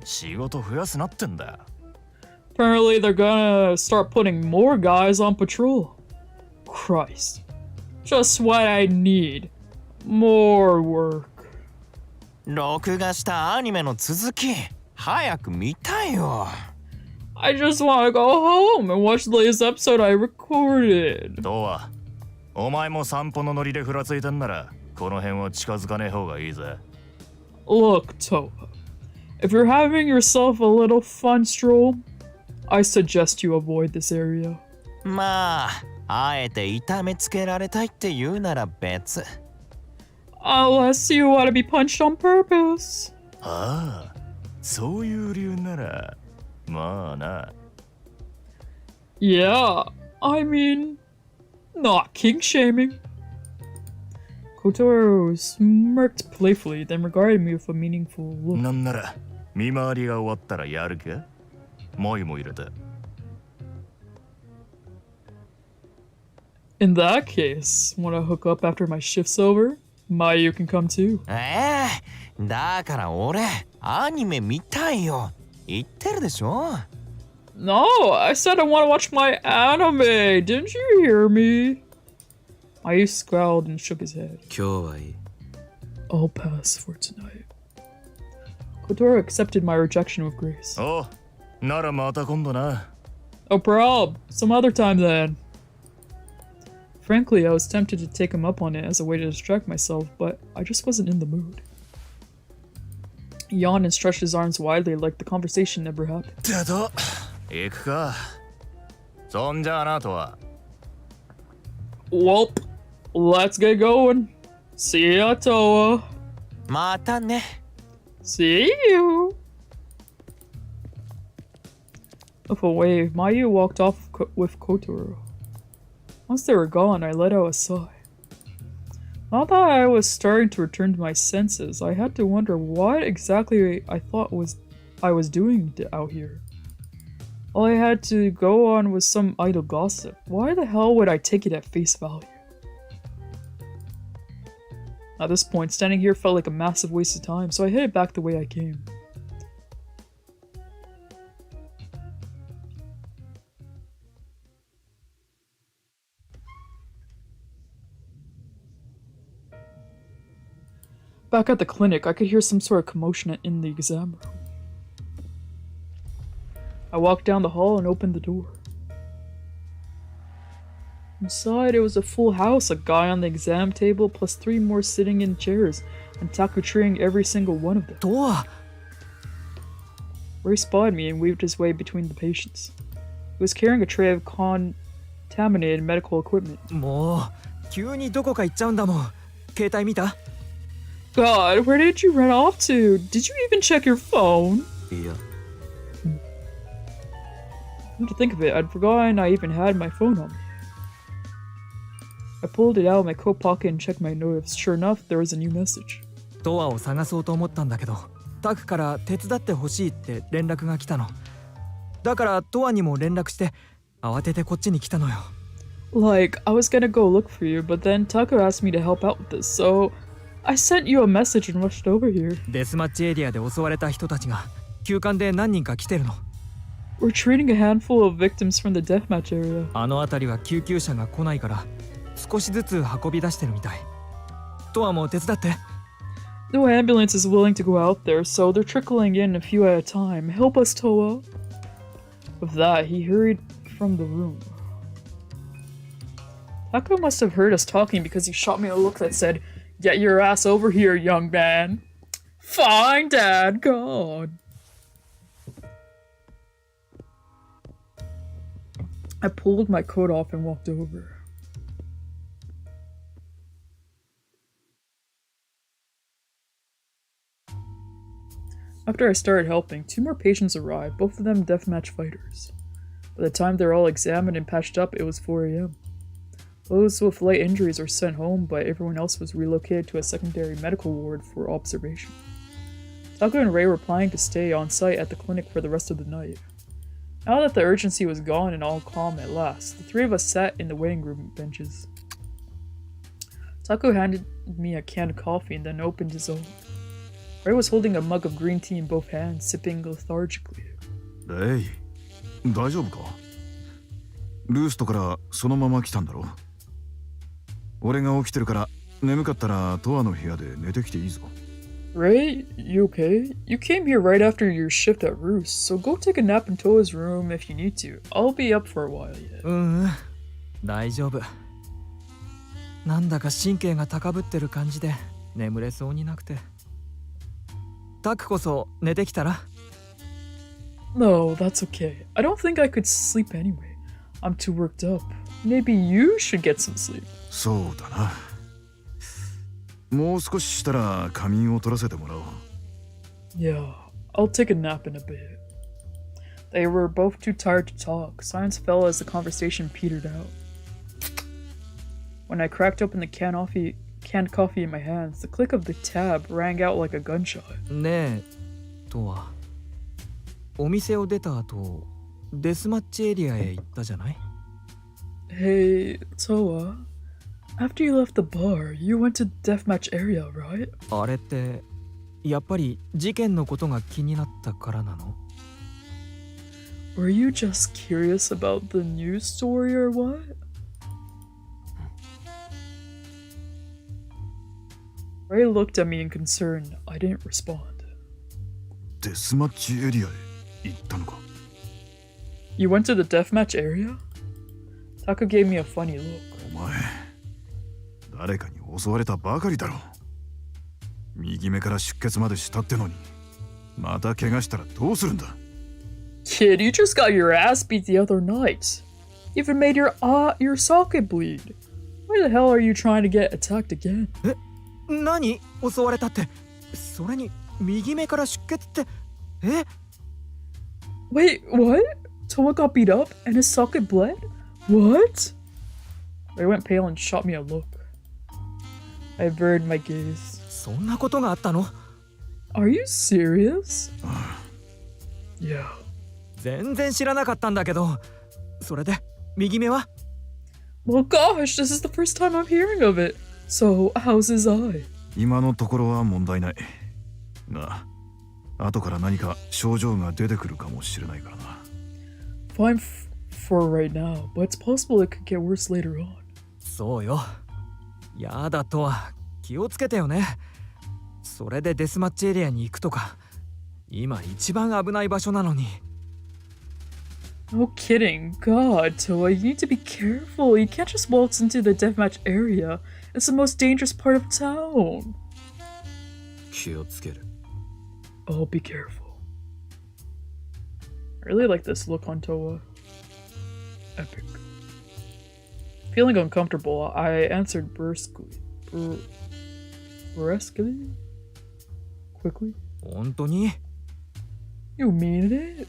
仕事増やすなってんだ。 Apparently they're gonna start putting more guys on patrol. Christ. Just what I need. More work. 録画したアニメの続き、早く見たいよ。I just wanna go home and watch the latest episode I recorded. どうは、お前も散歩のノリでふらついてんなら、この辺は近づかねえ方がいいぜ。Look, TOWA. If you're having yourself a little fun stroll, I suggest you avoid this area. まあ、あえて痛めつけられたいって言うなら別。Unless you want to be punched on purpose. ああ、そういう理由なら、まあな。Yeah, I mean, not king shaming. Kotaro smirked playfully, then regarded me with a meaningful look. なんなら、見回りが終わったらやるか？マイも入れて。In that case, when I hook up after my shift's over, Mayu can come too. だから俺、アニメ見たいよ。言ってるでしょ？ No, I said I want to watch my anime. Didn't you hear me? Mayu scowled and shook his head. 今日はいい。 I'll pass for tonight. Kotaro accepted my rejection with grace. お、ならまた今度な。No prob. Some other time then. Frankly, I was tempted to take him up on it as a way to distract myself, but I just wasn't in the mood. He yawned and stretched his arms widely like the conversation never happened. てと、行くか。そんじゃあなとは。Welp, let's get going. See ya, TOWA. またね。See you. With a wave, Mayu walked off with Kotaro. Once they were gone, I let out a sigh. Now that I was starting to return to my senses, I had to wonder what exactly I thought I was doing out here. All I had to go on was some idle gossip. Why the hell would I take it at face value? At this point, standing here felt like a massive waste of time, so I headed back the way I came. Back at the clinic, I could hear some sort of commotion in the exam room. I walked down the hall and opened the door. Inside, it was a full house, a guy on the exam table, plus 3 more sitting in chairs, and Taku treating every single one of them. TOWA! Ray spotted me and weaved his way between the patients. He was carrying a tray of contaminated medical equipment. もう急にどこか行っちゃうんだもん。携帯見た？ God, where did you run off to? Did you even check your phone? いや、 Come to think of it, I'd forgotten I even had my phone on me. I pulled it out of my coat pocket and checked my notes. Sure enough, there was a new message. トワを探そうと思ったんだけど、タクから手伝ってほしいって連絡が来たの。だからトワにも連絡して慌ててこっちに来たのよ。Like, I was gonna go look for you, but then Taku asked me to help out with this, so I sent you a message and rushed over here. デスマッチエリアで襲われた人たちが休館で何人か来てるの。We're treating a handful of victims from the deathmatch area. あの辺りは救急車が来ないから少しずつ運び出してるみたい。トワも手伝って。No ambulance is willing to go out there, so they're trickling in a few at a time. Help us, TOWA. With that, he hurried from the room. Taku must have heard us talking because he shot me a look that said, "Get your ass over here, young man." Fine, Dad. God. I pulled my coat off and walked over. After I started helping, 2 more patients arrived, both of them deathmatch fighters. By the time they were all examined and patched up, it was 4 a.m. Those with light injuries were sent home, but everyone else was relocated to a secondary medical ward for observation. Taku and Ray were planning to stay on site at the clinic for the rest of the night. Now that the urgency was gone and all calm at last, the 3 of us sat in the waiting room benches. Taku handed me a can of coffee and then opened his own. Ray was holding a mug of green tea in both hands, sipping lethargically. レイ、大丈夫か？ルーストからそのまま来たんだろ？俺が起きてるから眠かったらトアの部屋で寝てきていいぞ。Ray, you okay? You came here right after your shift at Roost, so go take a nap in TOWA's room if you need to. I'll be up for a while yet. 大丈夫。なんだか神経が高ぶってる感じで眠れそうになくて。タクこそ寝てきたら？ No, that's okay. I don't think I could sleep anyway. I'm too worked up. Maybe you should get some sleep. そうだな。もう少ししたら仮眠を取らせてもらおう。Yeah, I'll take a nap in a bit. They were both too tired to talk. Silence fell as the conversation petered out. When I cracked open the canned coffee in my hands, the click of the tab rang out like a gunshot. ねえとはお店を出た後デスマッチエリアへ行ったじゃない？ Hey, Towa. After you left the bar, you went to the deathmatch area, right? あれってやっぱり事件のことが気になったからなの？ Were you just curious about the news story or what? Ray looked at me in concern. I didn't respond. デスマッチエリアへ行ったのか？ You went to the deathmatch area? Taka gave me a funny look. お前、誰かに襲われたばかりだろ。右目から出血までしたってのに、また怪我したらどうするんだ？ Kid, you just got your ass beat the other night. Even made your socket bleed. Why the hell are you trying to get attacked again? 何？襲われたって。それに右目から出血って。Wait, what? Towa got beat up and his socket bled? What? Ray went pale and shot me a look. I averted my gaze. そんなことがあったの？ Are you serious? Yeah. 全然知らなかったんだけど。それで右目は？ Well, gosh, this is the first time I'm hearing of it. So, how's his eye? 今のところは問題ない。が、後から何か症状が出てくるかもしれないからな。Fine for right now, but it's possible it could get worse later on. そうよ。やだとは気をつけてよね。それでデスマッチエリアに行くとか、今一番危ない場所なのに。No kidding. God, Towa, you need to be careful. You can't just waltz into the deathmatch area. It's the most dangerous part of town. 気をつける。Oh, be careful. I really like this look on Towa. Epic. Feeling uncomfortable, I answered brusquely. Brusquely? Quickly? 本当に？ You mean it?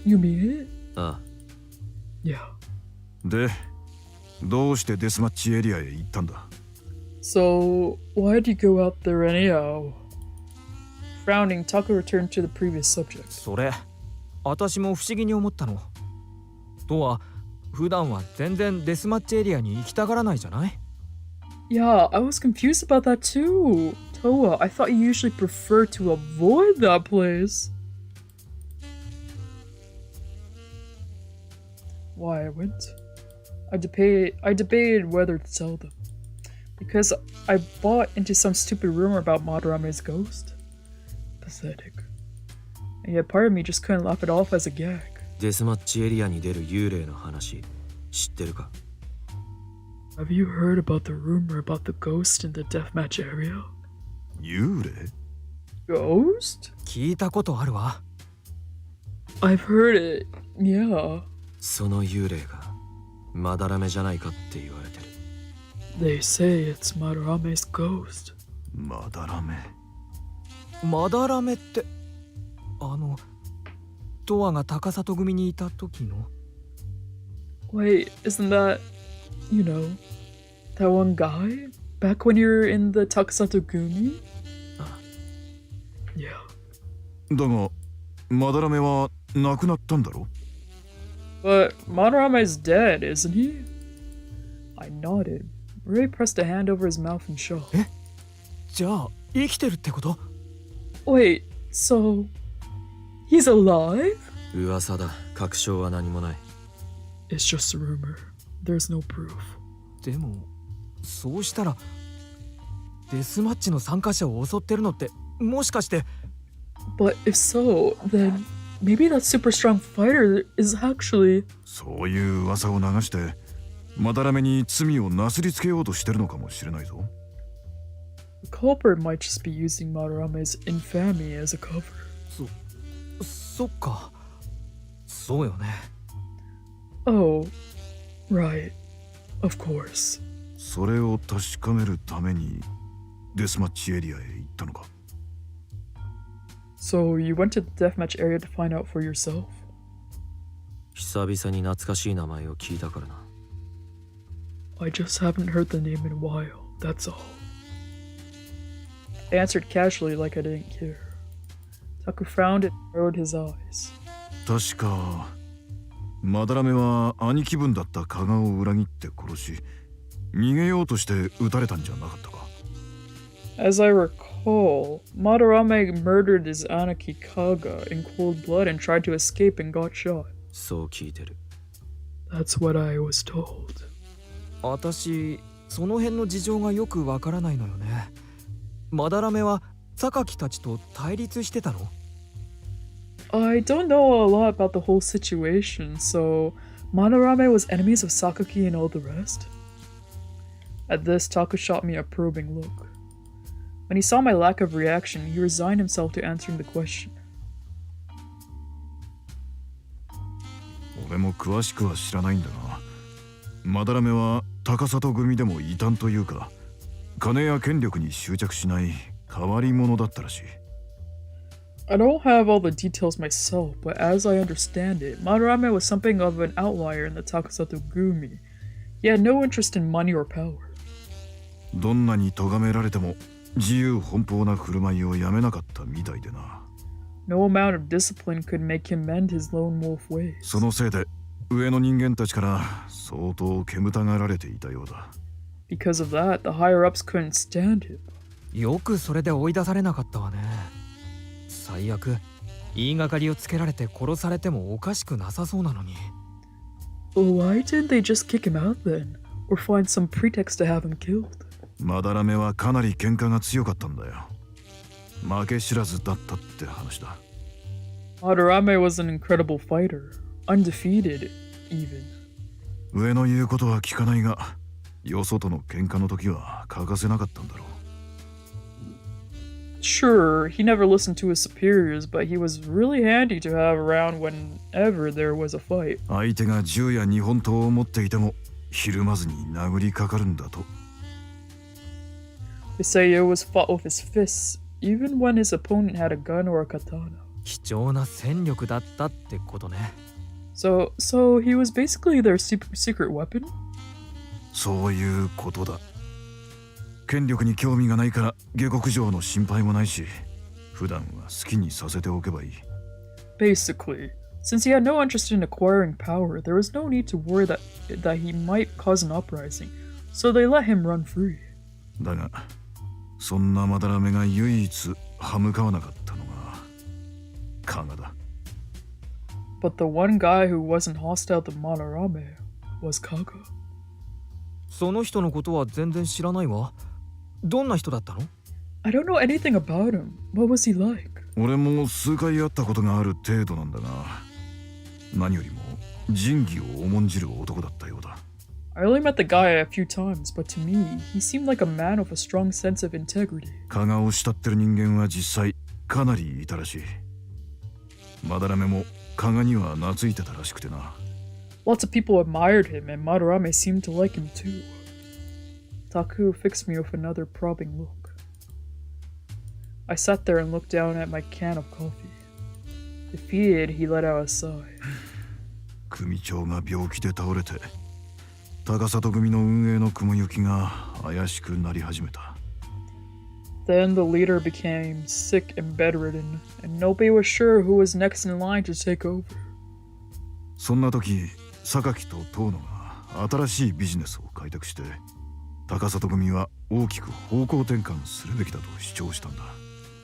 You mean it? ああ。Yeah. で、どうしてデスマッチエリアへ行ったんだ？ So, why'd you go out there anyhow? Frowning, Taka returned to the previous subject. それ、私も不思議に思ったの。とは、普段は全然デスマッチエリアに行きたがらないじゃない？ Yeah, I was confused about that too. Towa, I thought you usually prefer to avoid that place. Why I went? I debated whether to tell them. Because I bought into some stupid rumor about Madarame's ghost. Pathetic. And yet part of me just couldn't laugh it off as a gag. デスマッチエリアに出る幽霊の話、知ってるか？ Have you heard about the rumor about the ghost in the deathmatch area? 幽霊？ Ghost? 聞いたことあるわ。I've heard it. Yeah. その幽霊がマダラメじゃないかって言われてる。They say it's Madarame's ghost. マダラメ。マダラメって、トワが高里組にいた時の？ Wait, isn't that, you know, that one guy? Back when you were in the Takasato Gumi? Yeah. だが、マダラメは亡くなったんだろ？ But Madarame's dead, isn't he? I nodded. Ray pressed a hand over his mouth in shock. じゃあ、生きてるってこと？ Wait, so he's alive? 噂だ。確証は何もない。It's just a rumor. There's no proof. でも、そうしたらデスマッチの参加者を襲ってるのってもしかして？ But if so, then maybe that super strong fighter is actually... そういう噂を流してマダラメに罪をなすりつけようとしてるのかもしれないぞ。 The culprit might just be using Madarame's infamy as a cover. そっか。そうよね。Oh, right. Of course. それを確かめるためにデスマッチエリアへ行ったのか？ So you went to the deathmatch area to find out for yourself? 久々に懐かしい名前を聞いたからな。I just haven't heard the name in a while, that's all. I answered casually like I didn't care. Taku frowned and narrowed his eyes. 確かマダラメは兄貴分だった加賀を裏切って殺し逃げようとして撃たれたんじゃなかったか。 As I recall, Madarame murdered his Anaki Kaga in cold blood and tried to escape and got shot. そう聞いてる。 That's what I was told. 私その辺の事情がよくわからないのよね。マダラメは榊たちと対立してたの？ I don't know a lot about the whole situation, so Madarame was enemies of Sakaki and all the rest? At this, Taku shot me a probing look. When he saw my lack of reaction, he resigned himself to answering the question. 俺も詳しくは知らないんだが、マダラメは高里組でも異端というか、金や権力に執着しない変わり者だったらしい。I don't have all the details myself, but as I understand it, Madarame was something of an outlier in the Takasato Gumi. He had no interest in money or power. どんなに咎められても自由奔放な振る舞いをやめなかったみたいでな。No amount of discipline could make him mend his lone wolf ways. そのせいで上の人間たちから相当煙たがられていたようだ。Because of that, the higher-ups couldn't stand him. よくそれで追い出されなかったわね。最悪言いがかりをつけられて殺されてもおかしくなさそうなのに。Why didn't they just kick him out then? Or find some pretext to have him killed? マダラメはかなり喧嘩が強かったんだよ。負け知らずだったって話だ。Madarame was an incredible fighter. Undefeated, even. 上の言うことは聞かないが、よそとの喧嘩の時は欠かせなかったんだろう。Sure, he never listened to his superiors, but he was really handy to have around whenever there was a fight. 相手が銃や日本刀を持っていても、ひるまずに殴りかかるんだと。They say it was fought with his fists, even when his opponent had a gun or a katana. 貴重な戦力だったってことね。So he was basically their secret weapon? そういうことだ。権力に興味がないから下克上の心配もないし、普段は好きにさせておけばいい。Basically, since he had no interest in acquiring power, there was no need to worry that he might cause an uprising, so they let him run free. だが、そんなマダラメが唯一歯向かわなかったのがカガだ。But the one guy who wasn't hostile to Madarame was Kaga. その人のことは全然知らないわ。どんな人だったの？ I don't know anything about him. What was he like? 俺も数回会ったことがある程度なんだが、何よりも仁義を重んじる男だったようだ。I only met the guy a few times, but to me, he seemed like a man with a strong sense of integrity. 加賀を慕ってる人間は実際かなりいたらしい。マダラメも加賀には懐いてたらしくてな。Lots of people admired him, and Madarame seemed to like him too. Taku fixed me with another probing look. I sat there and looked down at my can of coffee. Defeated, he let out a sigh. 組長が病気で倒れて、高里組の運営の雲行きが怪しくなり始めた。Then the leader became sick and bedridden, and nobody was sure who was next in line to take over. そんな時、榊と遠野が新しいビジネスを開拓して、高里組は大きく方向転換するべきだと主張したんだ。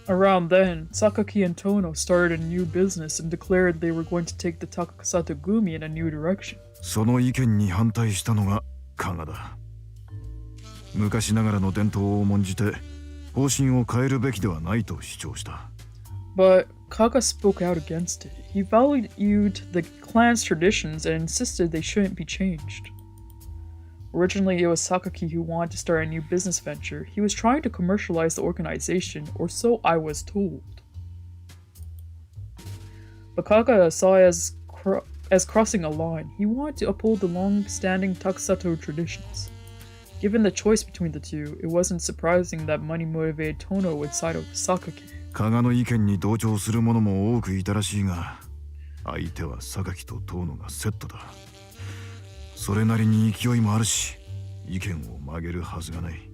Around then, Sakaki and Tono started a new business and declared they were going to take the Takasato Gumi in a new direction. その意見に反対したのが加賀だ。昔ながらの伝統を重んじて方針を変えるべきではないと主張した。But Kaga spoke out against it. He valued the clan's traditions and insisted they shouldn't be changed. Originally, it was Sakaki who wanted to start a new business venture. He was trying to commercialize the organization, or so I was told. But Kaga saw it as crossing a line. He wanted to uphold the long-standing Takasato traditions. Given the choice between the two, it wasn't surprising that money motivated Tono would side with Sakaki. 加賀の意見に同調する者も多くいたらしいが、相手は榊と遠野がセットだ。それなりに勢いもあるし、意見を曲げるはずがない。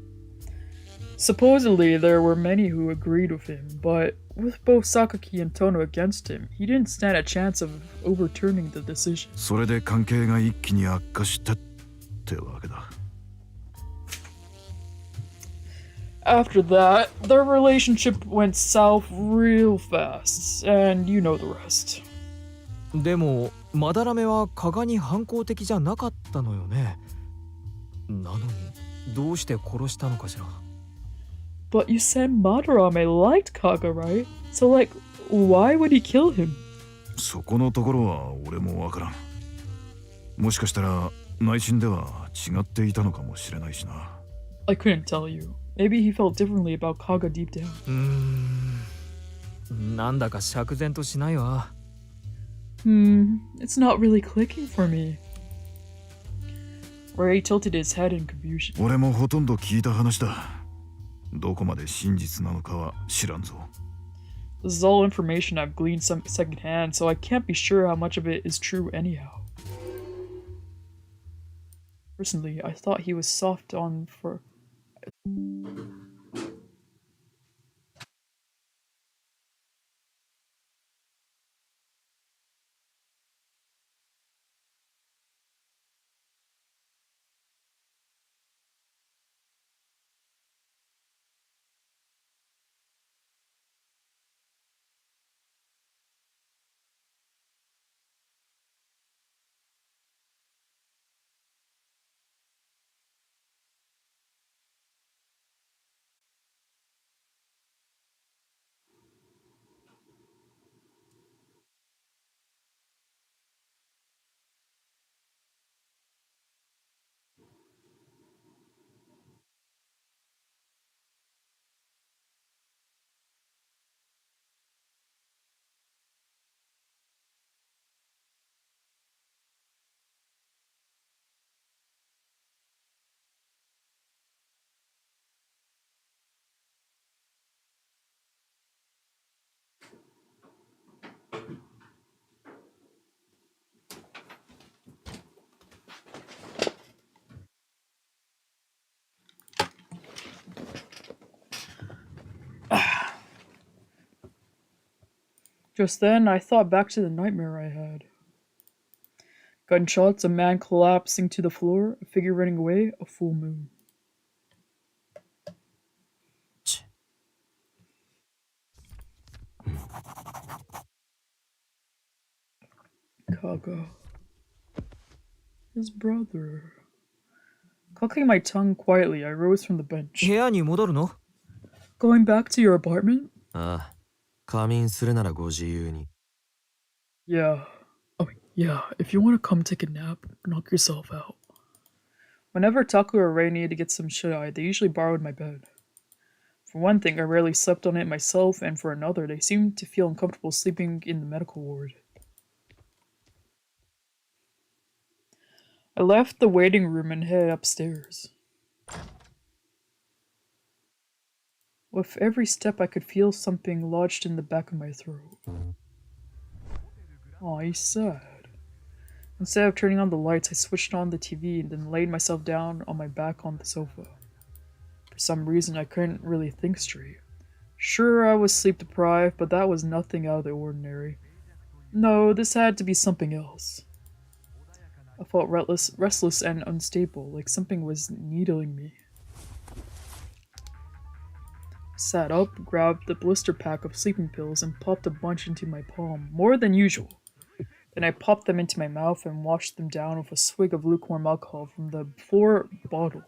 Supposedly, there were many who agreed with him, but with both Sakaki and Tono against him, he didn't stand a chance of overturning the decision. それで関係が一気に悪化したってわけだ。After that, their relationship went south real fast, and you know the rest. でもマダラメは加賀に反抗的じゃなかったのよね。なのにどうして殺したのかしら。But you said Madarame liked Kaga, right? So like, why would he kill him? そこのところは俺もわからん。もしかしたら内心では違っていたのかもしれないしな。I couldn't tell you. Maybe he felt differently about Kaga deep down. なんだか釈然としないわ。It's not really clicking for me. Ray tilted his head in confusion. 俺もほとんど聞いた話だ。どこまで真実なのかは知らんぞ。This is all information I've gleaned secondhand, so I can't be sure how much of it is true anyhow. Personally, I thought he was soft on for... Just then, I thought back to the nightmare I had. Gunshots, a man collapsing to the floor, a figure running away, a full moon. Kaga. His brother. Clucking my tongue quietly, I rose from the bench. 部屋に戻るの？ Going back to your apartment? ああ、仮眠するならご自由に。Yeah. Oh, yeah, if you want to come take a nap, knock yourself out. Whenever Taku or Ray needed to get some shut-eye, they usually borrowed my bed. For one thing, I rarely slept on it myself, and for another, they seemed to feel uncomfortable sleeping in the medical ward. I left the waiting room and headed upstairs. With every step, I could feel something lodged in the back of my throat. Oh, he's sad. Instead of turning on the lights, I switched on the TV and then laid myself down on my back on the sofa. For some reason, I couldn't really think straight. Sure, I was sleep deprived, but that was nothing out of the ordinary. No, this had to be something else. I felt restless and unstable, like something was needling me. I sat up, grabbed the blister pack of sleeping pills, and popped a bunch into my palm, more than usual. Then I popped them into my mouth and washed them down with a swig of lukewarm alcohol from the before bottle.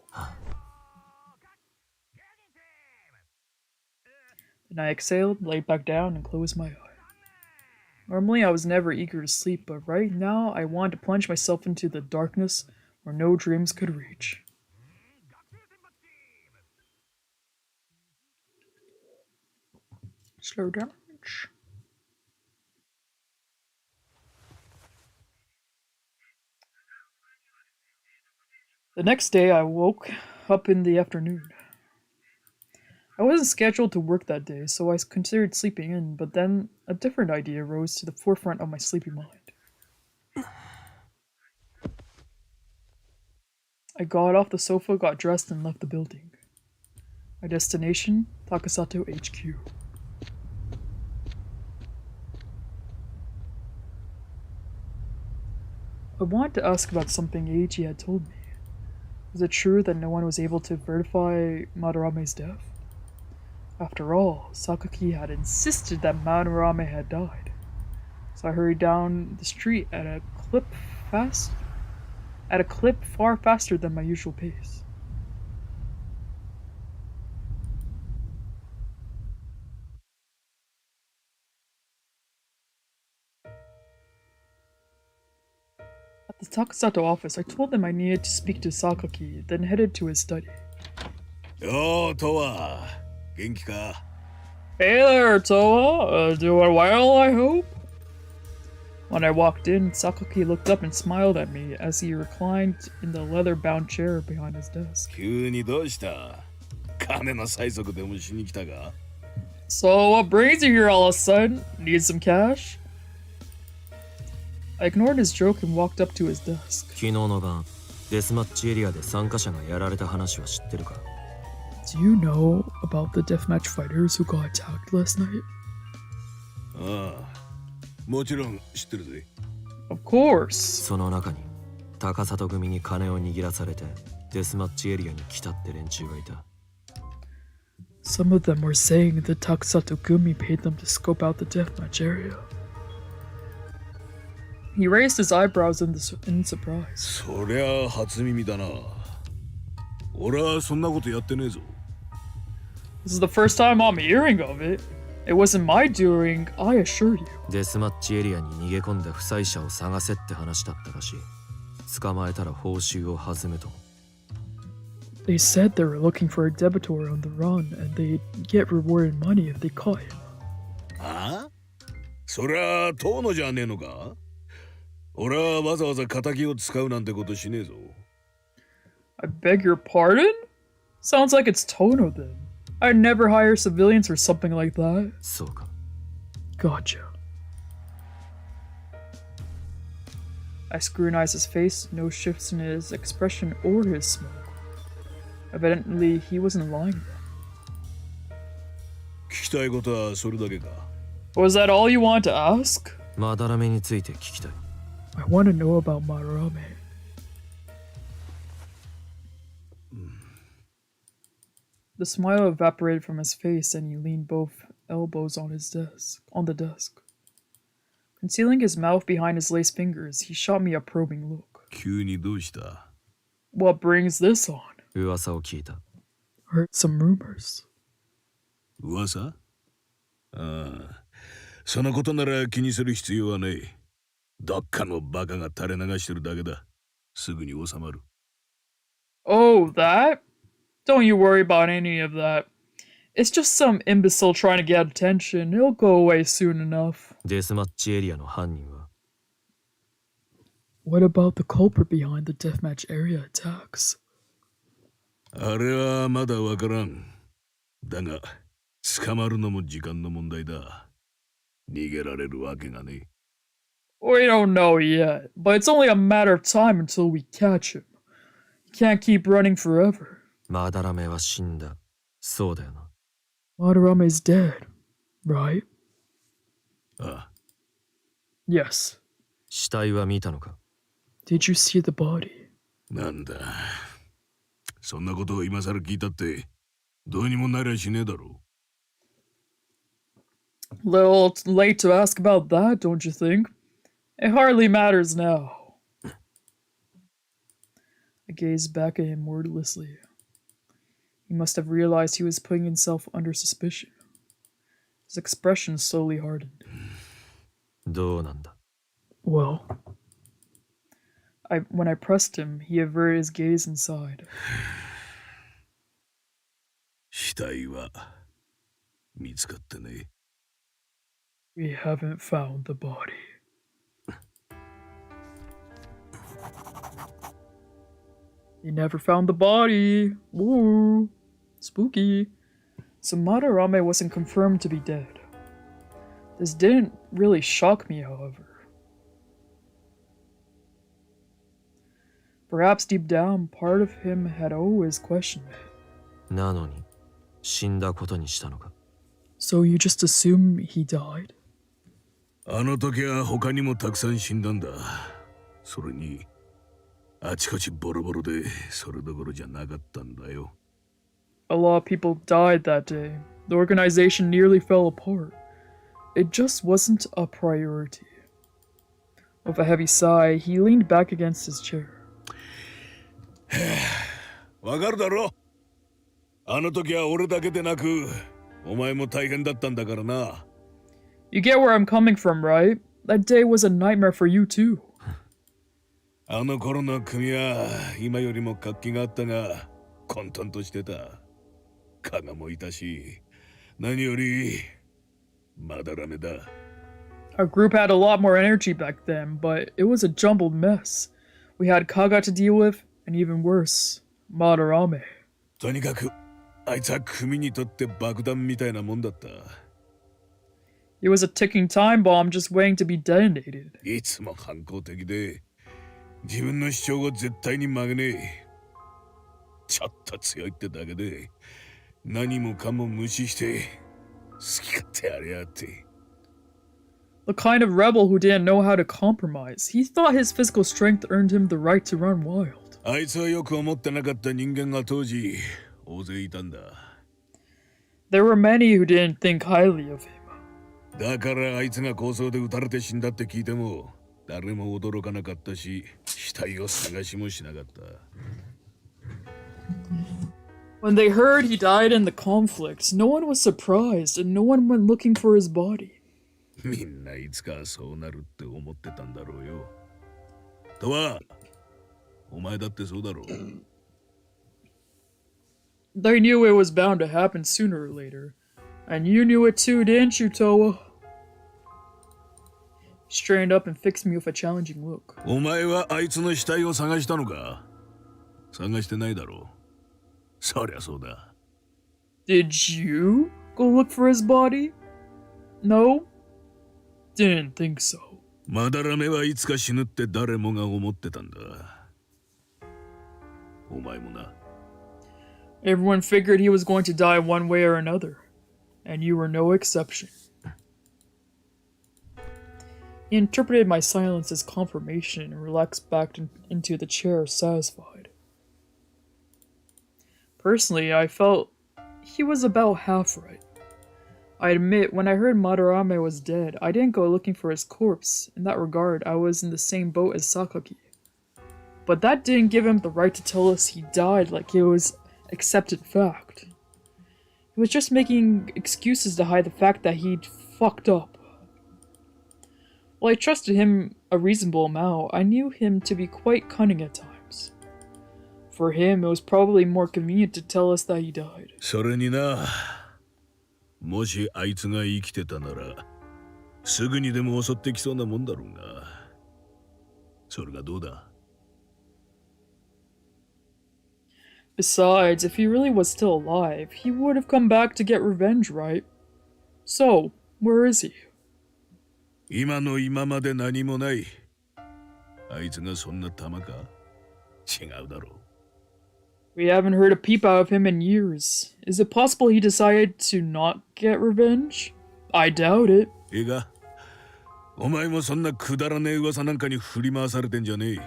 Then I exhaled, laid back down, and closed my eye. Normally, I was never eager to sleep, but right now, I wanted to plunge myself into the darkness where no dreams could reach. Slow damage. The next day, I woke up in the afternoon. I wasn't scheduled to work that day, so I considered sleeping in, but then a different idea rose to the forefront of my sleepy mind. I got off the sofa, got dressed, and left the building. My destination, Takasato HQ. I wanted to ask about something Eiichi had told me. Was it true that no one was able to verify Madarame's death? After all, Sakaki had insisted that Madarame had died. So I hurried down the street at a clip far faster than my usual pace. At the Takasato office, I told them I needed to speak to Sakaki, then headed to his study. Yo, TOWA! Genki ka? Hey there, TOWA! Doing well, I hope? When I walked in, Sakaki looked up and smiled at me as he reclined in the leather-bound chair behind his desk. 急にどうした？金の催促でもしに来たか？ So what brings you here all of a sudden? Need some cash? I ignored his joke and walked up to his desk. 昨日の晩、デスマッチエリアで参加者がやられた話は知ってるか？ Do you know about the deathmatch fighters who got attacked last night? ああ、もちろん知ってるぜ。Of course. その中に、高里組に金を握らされて、デスマッチエリアに来たって連中がいた。Some of them were saying that Takasato Gumi paid them to scope out the deathmatch area. He raised his eyebrows in surprise. そりゃ初耳だな。俺はそんなことやってねえぞ。This is the first time I'm hearing of it. It wasn't my doing, I assure you. デスマッチエリアに逃げ込んだ負債者を探せって話だったらしい。捕まえたら報酬を弾むと。They said they were looking for a debitor on the run and they'd get rewarded money if they caught him. ああ？そりゃ遠野じゃねえのか？俺はわざわざ仇を使うなんてことしねえぞ。I beg your pardon? Sounds like it's Tono then. I'd never hire civilians or something like that. そうか。Gotcha. I scrutinized his face, no shifts in his expression or his smoke. Evidently, he wasn't lying then. 聞きたいことはそれだけか。Was that all you want to ask? マダラメについて聞きたい。I want to know about Madarame. The smile evaporated from his face and he leaned both elbows on the desk. Concealing his mouth behind his lace fingers, he shot me a probing look. 急にどうした？ What brings this on? 噂を聞いた。Heard some rumors. 噂？ああ、そのことなら気にする必要はない。どっかのバカが垂れ流してるだけだ。すぐに収まる。Oh, that? Don't you worry about any of that. It's just some imbecile trying to get attention. It'll go away soon enough. デスマッチエリアの犯人は？ What about the culprit behind the deathmatch area attacks? あれはまだわからん。だが、捕まるのも時間の問題だ。逃げられるわけがねえ。We don't know yet, but it's only a matter of time until we catch him. You can't keep running forever. マダラメは死んだ。そうだよな。Madarame's dead, right? ああ。Yes. 死体は見たのか？ Did you see the body? なんだ。そんなことを今更聞いたって、どうにもなりゃしねえだろう。Little late to ask about that, don't you think? It hardly matters now. I gazed back at him wordlessly. He must have realized he was putting himself under suspicion. His expression slowly hardened. どうなんだ？ Well, when I pressed him, he averted his gaze and sighed. 死体は見つかってね。We haven't found the body. They never found the body. Ooh, spooky. So Madarame wasn't confirmed to be dead. This didn't really shock me, however. Perhaps deep down, part of him had always questioned it. なのに死んだことにしたのか。 So you just assume he died? あの時は他にもたくさん死んだんだ。それにあちこちボロボロでそれどころじゃなかったんだよ。A lot of people died that day. The organization nearly fell apart. It just wasn't a priority. With a heavy sigh, he leaned back against his chair. わかるだろ？あの時は俺だけでなく、お前も大変だったんだからな。You get where I'm coming from, right? That day was a nightmare for you too. あの頃の組は今よりも活気があったが、混沌としてた。加賀もいたし、何よりまだらめだ。Our group had a lot more energy back then, but it was a jumbled mess. We had Kaga to deal with, and even worse, Madarame. とにかく、あいつは組にとって爆弾みたいなもんだった。It was a ticking time bomb just waiting to be detonated. いつも反抗的で、自分の主張を絶対に曲げねえ。ちょっと強いってだけで、何もかも無視して、好き勝手やれやって。The kind of rebel who didn't know how to compromise. He thought his physical strength earned him the right to run wild. あいつはよく思ってなかった人間が当時、大勢いたんだ。There were many who didn't think highly of him. だからあいつが抗争で撃たれて死んだって聞いても、誰も驚かなかったし、死体を探しもしなかった。When they heard he died in the conflict, no one was surprised and no one went looking for his body. みんないつかそうなるって思ってたんだろうよ。とは、お前だってそうだろう。They knew it was bound to happen sooner or later. And you knew it too, didn't you, TOWA? He straightened up and fixed me with a challenging look. お前はあいつの死体を探したのか？探してないだろう。そりゃそうだ。Did you go look for his body? No? Didn't think so. マダラメはいつか死ぬって誰もが思ってたんだ。お前もな。Everyone figured he was going to die one way or another. And you were no exception. He interpreted my silence as confirmation and relaxed back into the chair, satisfied. Personally, I felt he was about half right. I admit, when I heard Madarame was dead, I didn't go looking for his corpse. In that regard, I was in the same boat as Sakaki. But that didn't give him the right to tell us he died like it was accepted fact. He was just making excuses to hide the fact that he'd fucked up. While I trusted him a reasonable amount, I knew him to be quite cunning at times. For him, it was probably more convenient to tell us that he died. それにな、もしあいつが生きてたなら、すぐにでも襲ってきそうなもんだろうが。それがどうだ？ Besides, if he really was still alive, he would have come back to get revenge, right? So, where is he? 今の今まで何もない。あいつがそんな玉か？違うだろう。We haven't heard a peep out of him in years. Is it possible he decided to not get revenge? I doubt it. いいか、お前もそんなくだらねえ噂なんかに振り回されてんじゃねえ。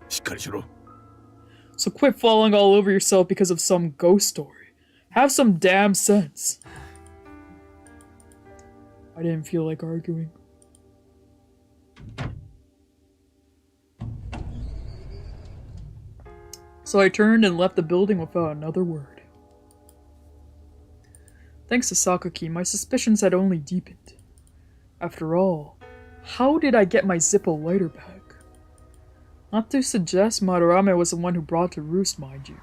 しっかりしろ。So quit falling all over yourself because of some ghost story. Have some damn sense. I didn't feel like arguing. So I turned and left the building without another word. Thanks to Sakaki, my suspicions had only deepened. After all, how did I get my Zippo lighter back? Not to suggest Madarame was the one who brought to roost, mind you.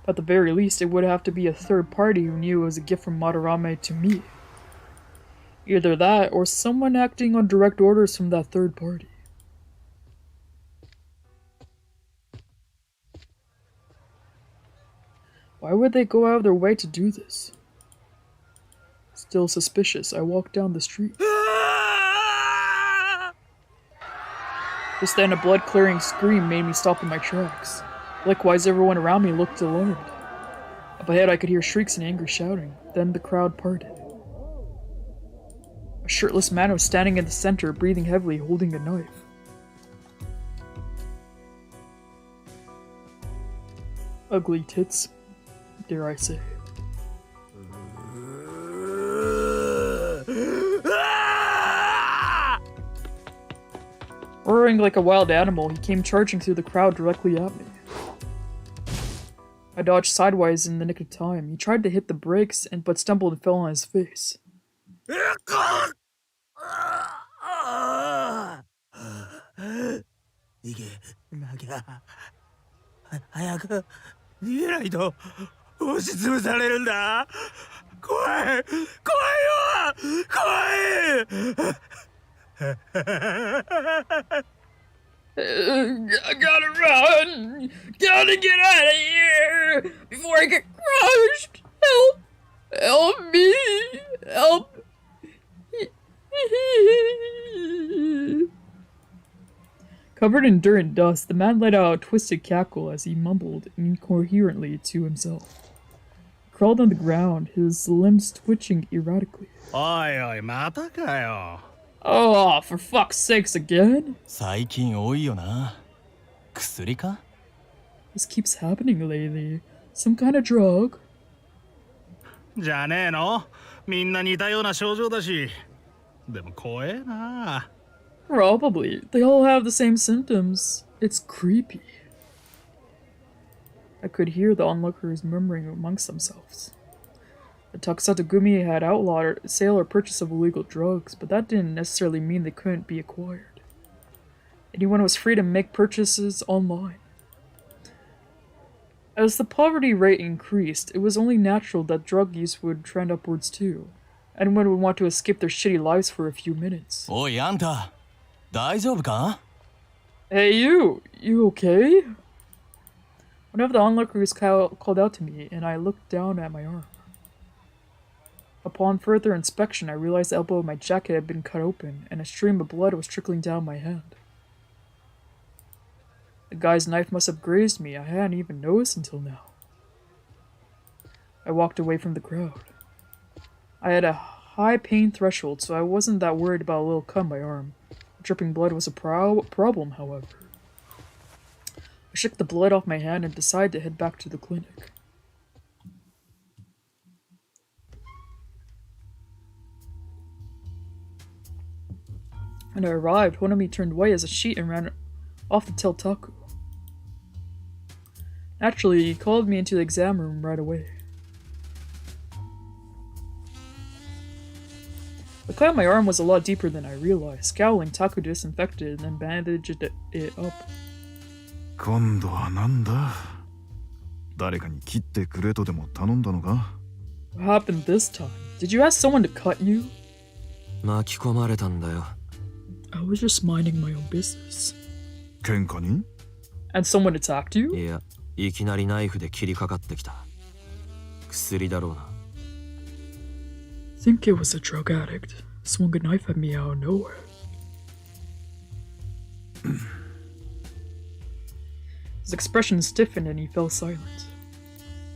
But at the very least, it would have to be a third party who knew it was a gift from Madarame to me. Either that, or someone acting on direct orders from that third party. Why would they go out of their way to do this? Still suspicious, I walked down the street. Just then, a blood-clearing scream made me stop in my tracks. Likewise, everyone around me looked alarmed. Up ahead, I could hear shrieks and angry shouting. Then the crowd parted. A shirtless man was standing in the center, breathing heavily, holding a knife. Ugly tits, dare I say. Roaring like a wild animal, he came charging through the crowd directly at me. I dodged sideways in the nick of time. He tried to hit the brakes, but stumbled and fell on his face. I gotta run! Gotta get out of here before I get crushed! Help! Help me! Help! Covered in dirt and dust, the man let out a twisted cackle as he mumbled incoherently to himself. He crawled on the ground, his limbs twitching erratically. Oi, mata kayo. Oh, for fuck's sakes again? 最近多いよな。薬か? This keeps happening lately. Some kind of drug? じゃねえの？みんな似たような症状だし。でも怖えな。Probably. They all have the same symptoms. It's creepy. I could hear the onlookers murmuring amongst themselves. The Takusatogumi had outlawed sale or purchase of illegal drugs, but that didn't necessarily mean they couldn't be acquired. Anyone was free to make purchases online. As the poverty rate increased, it was only natural that drug use would trend upwards too. Anyone would want to escape their shitty lives for a few minutes. おいあんた、大丈夫か? Hey you okay? One of the onlookers called out to me, and I looked down at my arm. Upon further inspection, I realized the elbow of my jacket had been cut open, and a stream of blood was trickling down my hand. The guy's knife must have grazed me. I hadn't even noticed until now. I walked away from the crowd. I had a high pain threshold, so I wasn't that worried about a little cut on my arm. Dripping blood was a problem, however. I shook the blood off my hand and decided to head back to the clinic. When I arrived, one of me turned white as a sheet and ran off to tell Taku. Naturally, he called me into the exam room right away. The cut on my arm was a lot deeper than I realized. Scowling, Taku disinfected and then bandaged it up. 今度はなんだ? 誰かに切ってくれとでも頼んだのか? What happened this time? Did you ask someone to cut you? 巻き込まれたんだよ。I was just minding my own business. 喧嘩に? And someone attacked you? いや、いきなりナイフで切りかかってきた。薬だろうな。Think it was a drug addict. Swung a knife at me out of nowhere. His expression stiffened and he fell silent.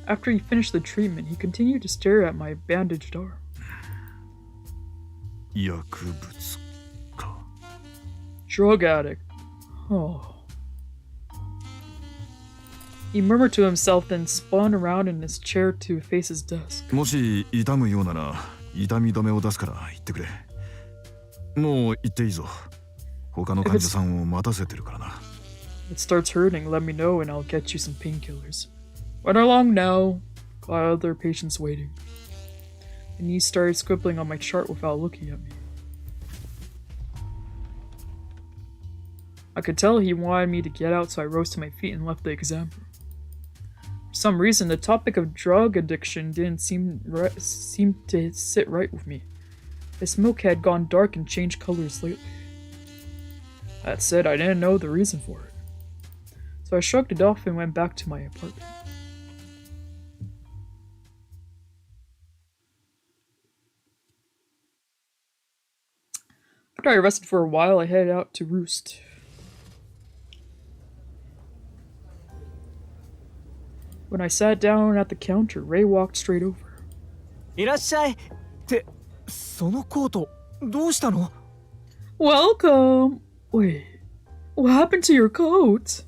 After he finished the treatment, he continued to stare at my bandaged arm. 薬物か. Drug addict. Oh. He murmured to himself, then spun around in his chair to face his desk. もし痛むようなら痛み止めを出すから言ってくれ。もう行っていいぞ。他の患者さんを待たせてるからな。If it starts hurting, let me know and I'll get you some painkillers. Run along now. Got other patients waiting. And he started scribbling on my chart without looking at me. I could tell he wanted me to get out, so I rose to my feet and left the exam room. For some reason, the topic of drug addiction didn't seem to sit right with me. The smoke had gone dark and changed colors lately. That said, I didn't know the reason for it. So I shrugged it off and went back to my apartment. After I rested for a while, I headed out to roost. When I sat down at the counter, Ray walked straight over. いらっしゃい。ってそのコートどうしたの？ Welcome! Wait, what happened to your coat?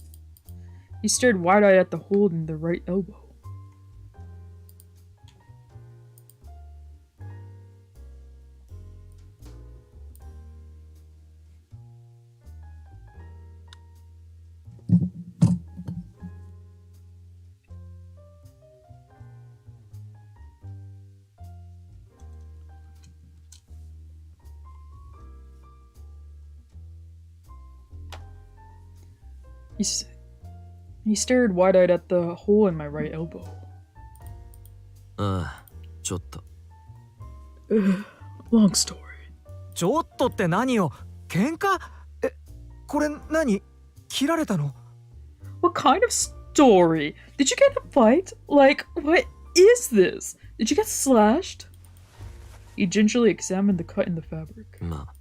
He stared wide-eyed at the hole in the right elbow. He stared wide-eyed at the hole in my right elbow. ああ、ちょっと。Long story. ちょっとって何よ？喧嘩？これ何？切られたの？ What kind of story? Did you get in a fight? Like, what is this? Did you get slashed? He gingerly examined the cut in the fabric. まあ。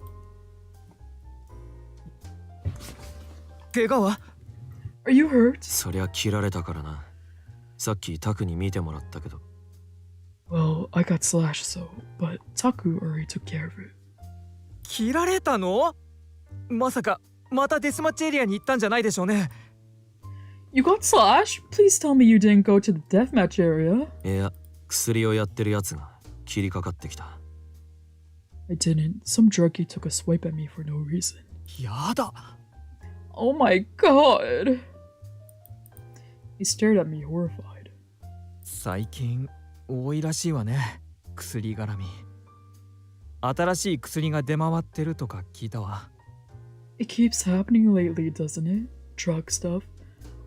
怪我は？ Are you hurt? そりゃ切られたからな。さっきタクに見てもらったけど。Well, I got slashed, so, but Taku already took care of it. 切られたの？まさかまたデスマッチエリアに行ったんじゃないでしょうね。You got slashed? Please tell me you didn't go to the deathmatch area. いや、薬をやってるやつが切りかかってきた。I didn't. Some druggie took a swipe at me for no reason. やだ。Oh my god. He stared at me horrified. 最近多いらしいわね、薬絡み。新しい薬が出回ってるとか聞いたわ。It keeps happening lately, doesn't it? Drug stuff.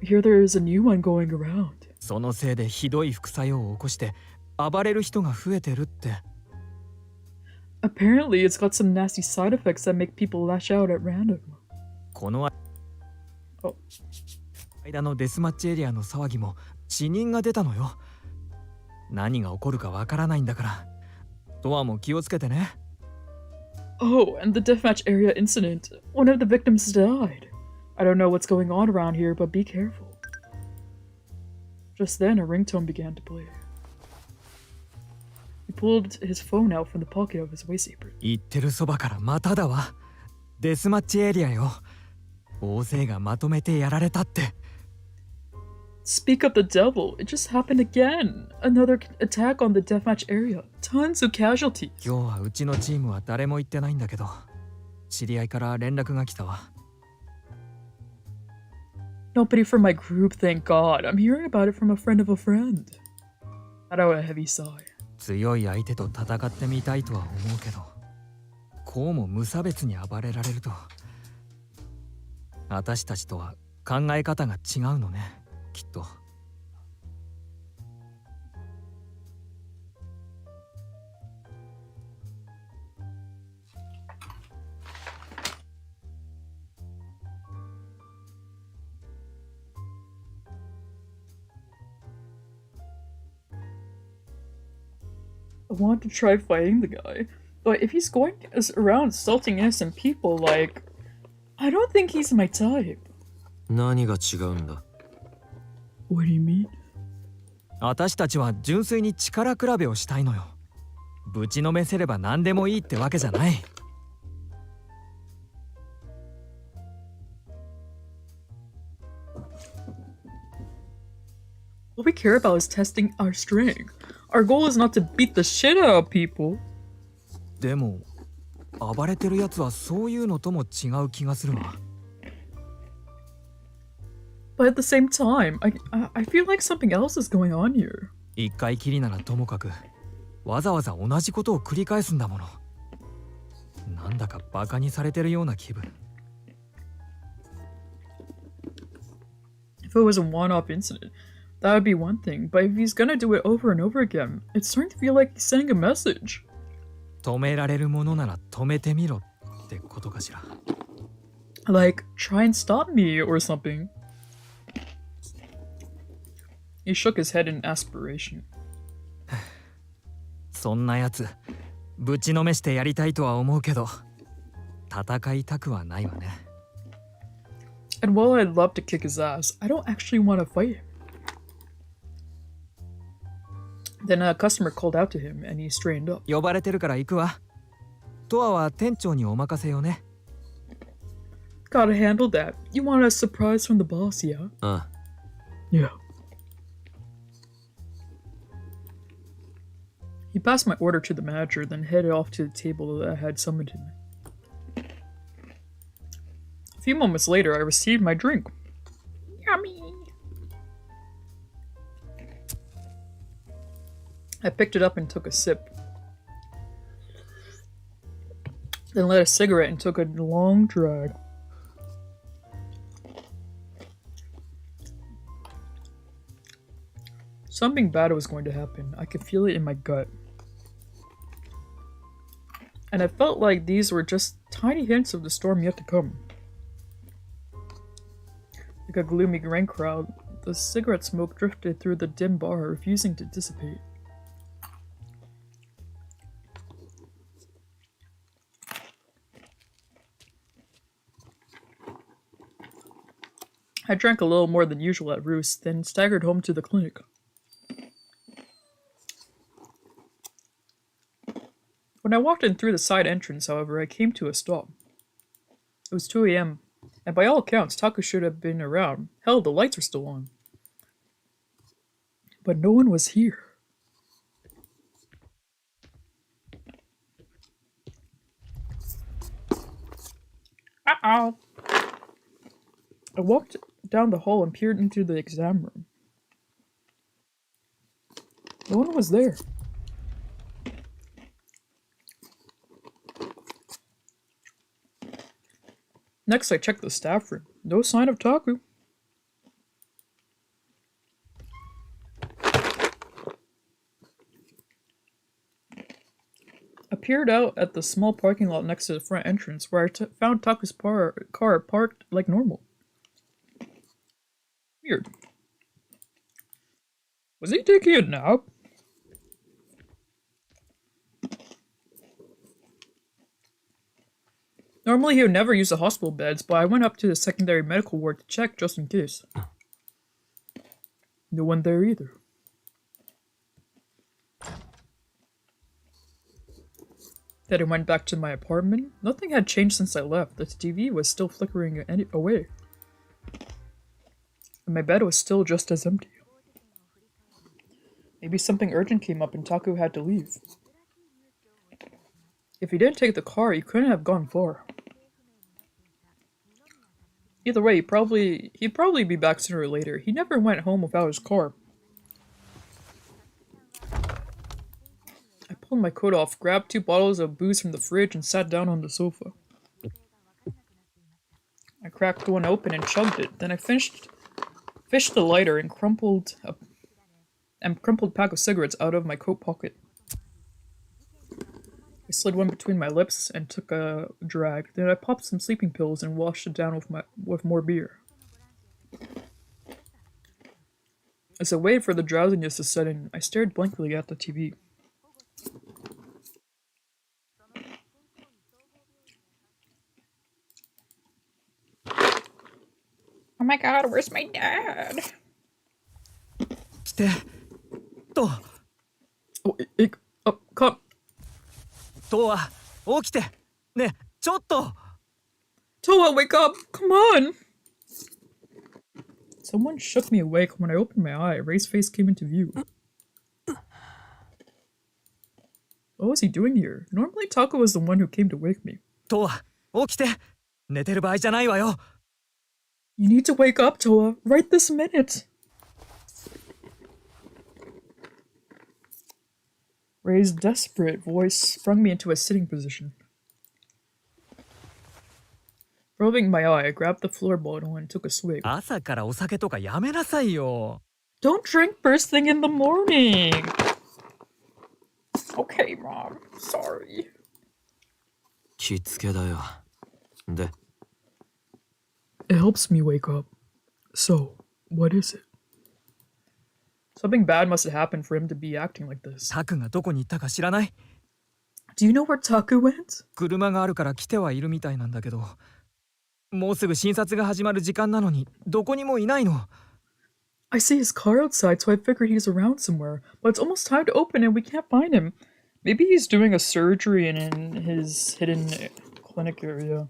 I hear there is a new one going around. そのせいでひどい副作用を起こして暴れる人が増えてるって。Apparently, it's got some nasty side effects that make people lash out at random. この間のデスマッチエリアの騒ぎも死人が出たのよ。何が起こるかわからないんだから。トアも気をつけてね。Oh, and the deathmatch area incident. One of the victims died. I don't know what's going on around here, but be careful. Just then, a ringtone began to play. He pulled his phone out from the pocket of his waist apron. 言ってるそばからまただわ。デスマッチエリアよ。大勢がまとめてやられたって。Speak of the devil, it just happened again. Another attack on the deathmatch area. Tons of casualties. 今日はうちのチームは誰も行ってないんだけど、知り合いから連絡が来たわ。Nobody from my group, thank God. I'm hearing about it from a friend of a friend. Let out a heavy sigh. 強い相手と戦ってみたいとは思うけど、こうも無差別に暴れられると、私たちとは考え方が違うのね、きっと。I want to try fighting the guy, but if he's going around assaulting innocent people, like, I don't think he's my type. 何が違うんだ？ What do you mean? 私たちは純粋に力比べをしたいのよ。ぶちのめせれば何でもいいってわけじゃない。What we care about is testing our strength. Our goal is not to beat the shit out of people. でも、暴れてるやつはそういうのとも違う気がするわ。But at the same time, I feel like something else is going on here. 一回きりならともかく、わざわざ同じことを繰り返すんだもの。なんだかバカにされてるような気分。If it was a one-off incident, that would be one thing, but if he's gonna do it over and over again, it's starting to feel like he's sending a message. 止められるものなら止めてみろってことかしら。Like, try and stop me or something. He shook his head in aspiration. そんなやつ、ぶちのめしてやりたいとは思うけど、戦いたくはないわね。And while I'd love to kick his ass, I don't actually want to fight him. Then a customer called out to him and he straightened up. 呼ばれてるから行くわ。トアは店長にお任せよね。Gotta handle that. You want a surprise from the boss, yeah? Yeah. He passed my order to the manager, then headed off to the table that had summoned him. A few moments later, I received my drink. Yummy! I picked it up and took a sip. Then lit a cigarette and took a long drag. Something bad was going to happen. I could feel it in my gut. And I felt like these were just tiny hints of the storm yet to come. Like a gloomy rain cloud, the cigarette smoke drifted through the dim bar, refusing to dissipate. I drank a little more than usual at Roost, then staggered home to the clinic. When I walked in through the side entrance, however, I came to a stop. It was 2 a.m., and by all accounts, Taku should have been around. Hell, the lights were still on. But no one was here. Uh-oh. I walked down the hall and peered into the exam room. No one was there. Next, I checked the staff room. No sign of Taku. I peered out at the small parking lot next to the front entrance, where I found Taku's car parked like normal. Weird. Was he taking a nap? Normally he would never use the hospital beds, but I went up to the secondary medical ward to check just in case. No one there either. Then I went back to my apartment. Nothing had changed since I left. The TV was still flickering away. And my bed was still just as empty. Maybe something urgent came up and Taku had to leave. If he didn't take the car, he couldn't have gone far. Either way, he'd probably be back sooner or later. He never went home without his car. I pulled my coat off, grabbed 2 bottles of booze from the fridge, and sat down on the sofa. I cracked one open and chugged it. Then I fished the lighter and crumpled a pack of cigarettes out of my coat pocket. I slid one between my lips and took a drag. Then I popped some sleeping pills and washed it down with more beer. As I waited for the drowsiness to set in, I stared blankly at the TV. Oh my god, where's my dad? 来てと Come. トア起きてねちょっと Towa, wake up! Come on! Someone shook me awake. When I opened my eye, Ray's face came into view. What was he doing here? Normally Taku was the one who came to wake me. トア起きて寝てる場合じゃないわよ You need to wake up, Towa, right this minute! Ray's desperate voice sprung me into a sitting position. Rubbing my eye, I grabbed the floor bottle and took a swig. 朝からお酒とかやめなさいよ Don't drink first thing in the morning! Okay, Mom. Sorry. 気付けだよ。で、 It helps me wake up. So, what is it? Something bad must have happened for him to be acting like this. タクがどこに行ったか知らない Do you know where Taku went? 車があるから来てはいるみたいなんだけど、もうすぐ診察が始まる時間なのにどこにもいないの。 I see his car outside, so I figured he's around somewhere. But it's almost time to open and we can't find him. Maybe he's doing a surgery in his hidden clinic area.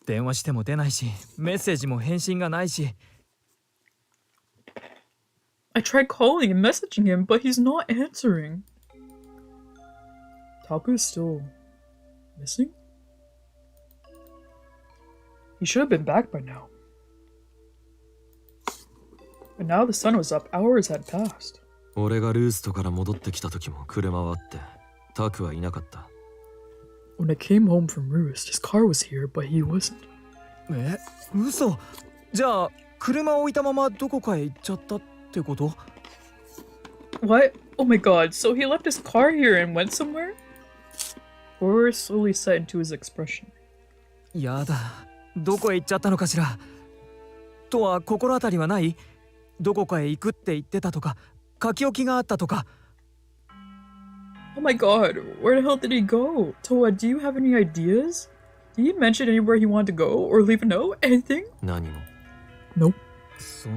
電話しても出ないし、メッセージも返信がないし。 I tried calling and messaging him, but he's not answering. Taku is still missing? He should have been back by now. But now the sun was up, hours had passed. 俺がルーストから戻ってきた時も車はあって、タクはいなかった。When I came home from Roost, his car was here, but he wasn't. え、嘘。じゃあ車を置いたままどこかへ行っちゃったってこと？ What? Oh my god, so he left his car here and went somewhere? Horror slowly set into his expression. やだ。どこへ行っちゃったのかしら。とは心当たりはない？どこかへ行くって言ってたとか、書き置きがあったとか。 Oh my god, where the hell did he go? Towa, do you have any ideas? Did he mention anywhere he wanted to go or leave a note? Anything? 何も。Nope. そ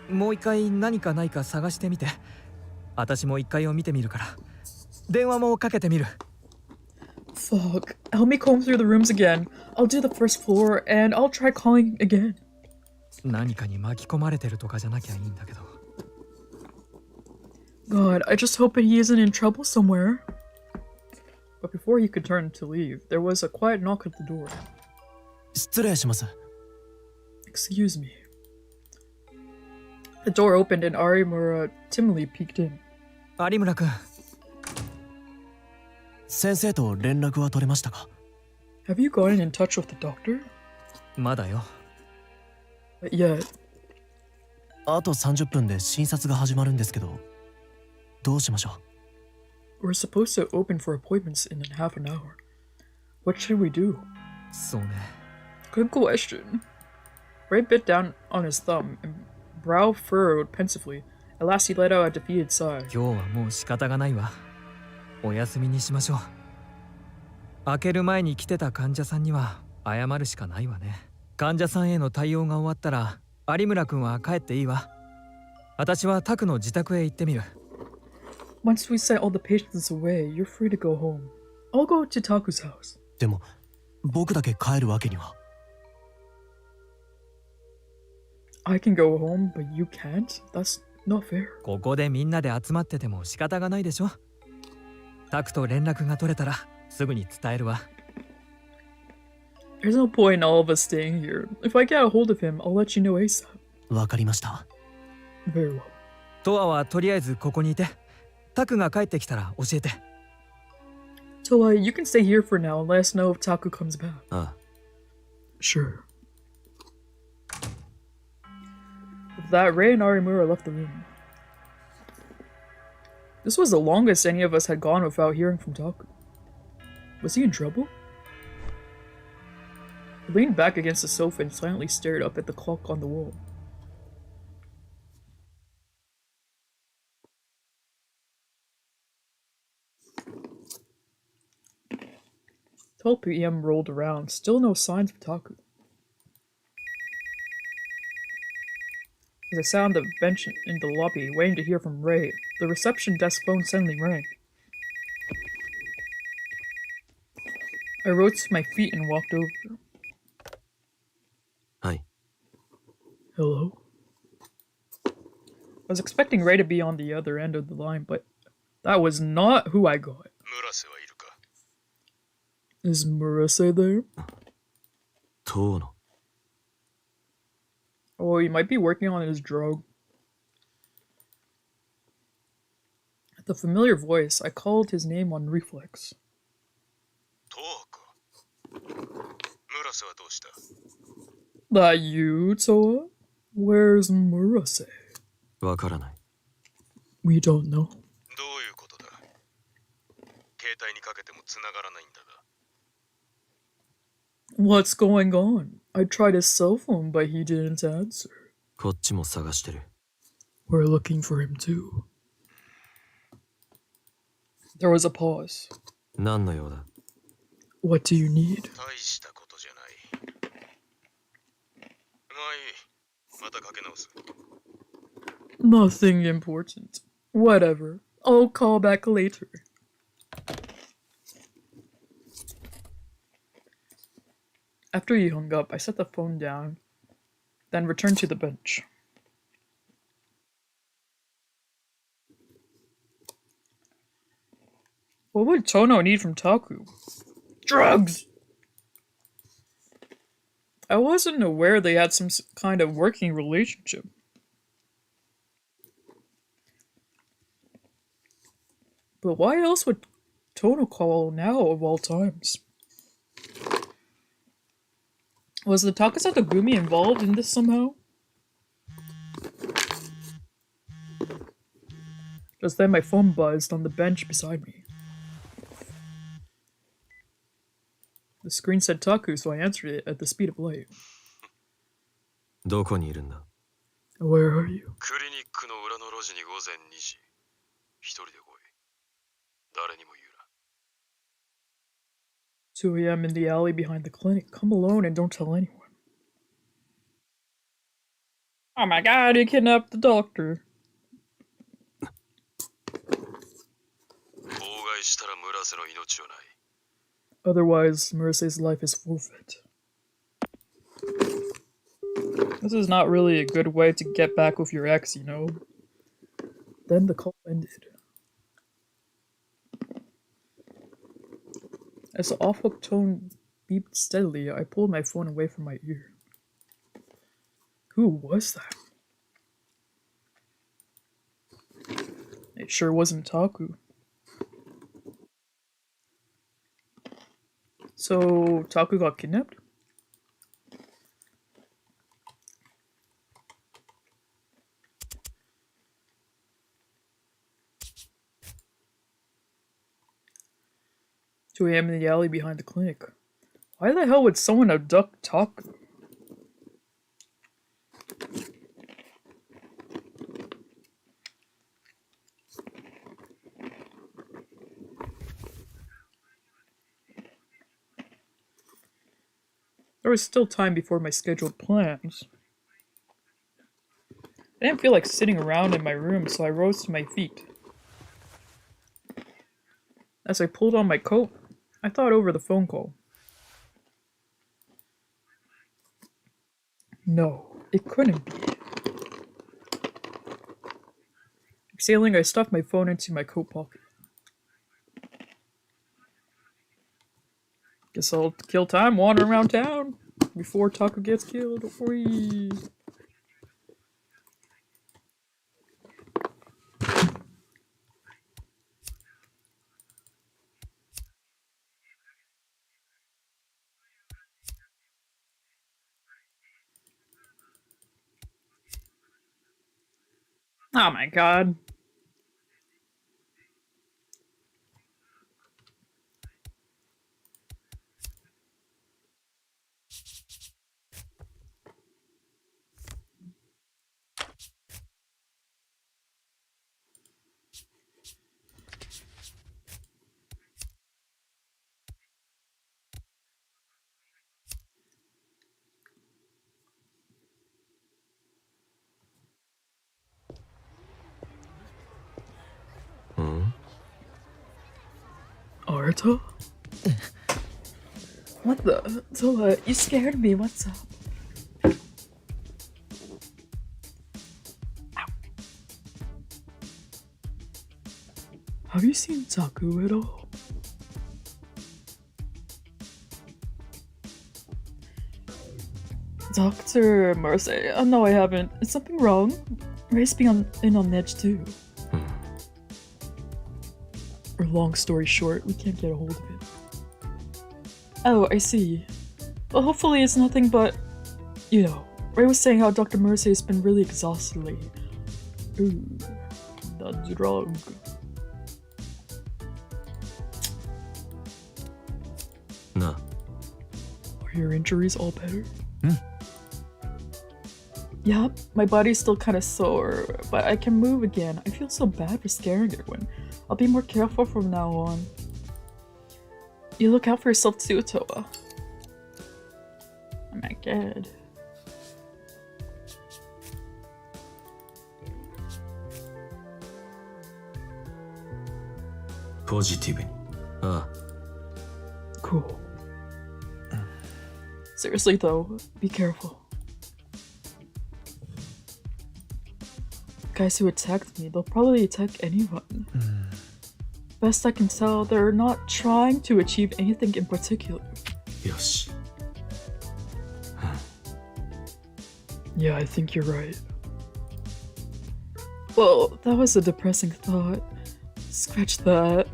う。もう一回何かないか探してみて。私も一階を見てみるから。電話もかけてみる。 Fuck. Help me comb through the rooms again. I'll do the first floor and I'll try calling again. 何かに巻き込まれてるとかじゃなきゃいいんだけど。 God, I just hope he isn't in trouble somewhere. But before he could turn to leave, there was a quiet knock at the door. 失礼します。 Excuse me. The door opened and Arimura timidly peeked in. 有村君。先生と連絡は取れましたか？ Have you gotten in touch with the doctor? まだよ。Not yet. あと30分で診察が始まるんですけど、どうしましょう？ We're supposed to open for appointments in half an hour. What should we do? そうね。 Good question. Ray bit down on his thumb and brow furrowed pensively. At last he let out a defeated sigh. 今日はもう仕方がないわ。お休みにしましょう。開ける前に来てた患者さんには謝るしかないわね。患者さんへの対応が終わったら有村君は帰っていいわ。私はタクの自宅へ行ってみる。 Once we sent all the patients away, you're free to go home. I'll go to Taku's house. でも僕だけ帰るわけには。 I can go home, but you can't? That's not fair. ここでみんなで集まってても仕方がないでしょ。タクと連絡が取れたらすぐに伝えるわ。 There's no point in all of us staying here. If I get a hold of him, I'll let you know ASAP. わかりました。 Very well. トアはとりあえずここにいて。タクが帰ってきたら教えて。 Towa, you can stay here for now and let us know if Taku comes back. ああ。 Sure. With that, Ray and Arimura left the room. This was the longest any of us had gone without hearing from Taku. Was he in trouble? He leaned back against the sofa and silently stared up at the clock on the wall. "12 p.m. rolled around, still no signs of Taku. As I sat on the bench in the lobby, waiting to hear from Ray, the reception desk phone suddenly rang. I rose to my feet and walked over. はい。 Hello? I was expecting Ray to be on the other end of the line, but that was not who I got. 村瀬はいるか？ Is Murase there? 遠野。 Oh, he might be working on his drug. At the familiar voice, I called his name on reflex. トワか。村瀬はどうした？ That you, Towa? Where's Murase? わからない。 We don't know. どういうことだ？携帯にかけても繋がらないんだが。 What's going on? I tried his cell phone, but he didn't answer. こっちも探してる。 We're looking for him too. There was a pause. 何の用だ？ What do you need? 大したことじゃない。まあいい。またかけ直す。 Nothing important. Whatever. I'll call back later. After he hung up, I set the phone down, then returned to the bench. What would Tono need from Taku? Drugs! I wasn't aware they had some kind of working relationship. But why else would Tono call now of all times? Was the Takasato Gumi involved in this somehow? Just then my phone buzzed on the bench beside me. The screen said Taku, so I answered it at the speed of light. どこにいるんだ？ Where are you? クリニックの裏の路地に午前2時。一人で来い。誰にも言うな。 2 a.m. in the alley behind the clinic. Come alone and don't tell anyone. Oh my god, he kidnapped the doctor. 妨害したら村瀬の命はない。 Otherwise, Murase's life is forfeit. This is not really a good way to get back with your ex, you know? Then the call ended. As the off-hook tone beeped steadily, I pulled my phone away from my ear. Who was that? It sure wasn't Taku. So, Taku got kidnapped? "2 a.m. in the alley behind the clinic. Why the hell would someone abduct Taku? There was still time before my scheduled plans. I didn't feel like sitting around in my room, so I rose to my feet. As I pulled on my coat, I thought over the phone call. No, it couldn't be. Exhaling, I stuffed my phone into my coat pocket. Guess I'll kill time wandering around town before Taku gets killed. Whee! Oh my god. Arta? What the? Towa, you scared me. What's up? Ow. Have you seen Taku at all? Dr. Mercy, no I haven't. Is something wrong? Ray's being in on edge too. Or long story short, we can't get a hold of it. Oh, I see. Well, hopefully it's nothing but, you know, Ray was saying how Dr. Mercy has been really exhausted lately. Ooh, the drug. Nah. Are your injuries all better? Yep, my body's still kind of sore, but I can move again. I feel so bad for scaring everyone. I'll be more careful from now on. You look out for yourself too, Towa. Oh my god. Positive. Ah. Cool. Seriously though, be careful. Guys who attacked me, they'll probably attack anyone. Best I can tell, they're not trying to achieve anything in particular. Yoshi. Yeah, I think you're right. Well, that was a depressing thought. Scratch that.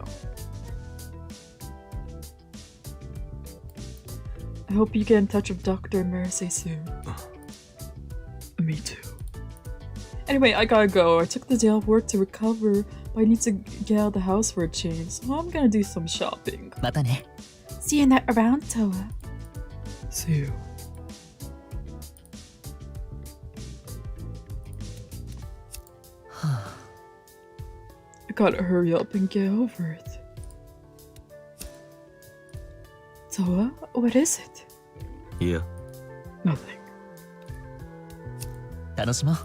I hope you get in touch with Dr. Marise soon. Me too. Anyway, I gotta go. I took the day off work to recover, but I need to get out of the house for a change, so I'm gonna do some shopping. またね。 See you around, Towa. See you. I gotta hurry up and get over it. Towa, what is it? いや、 Nothing. 楽しもう。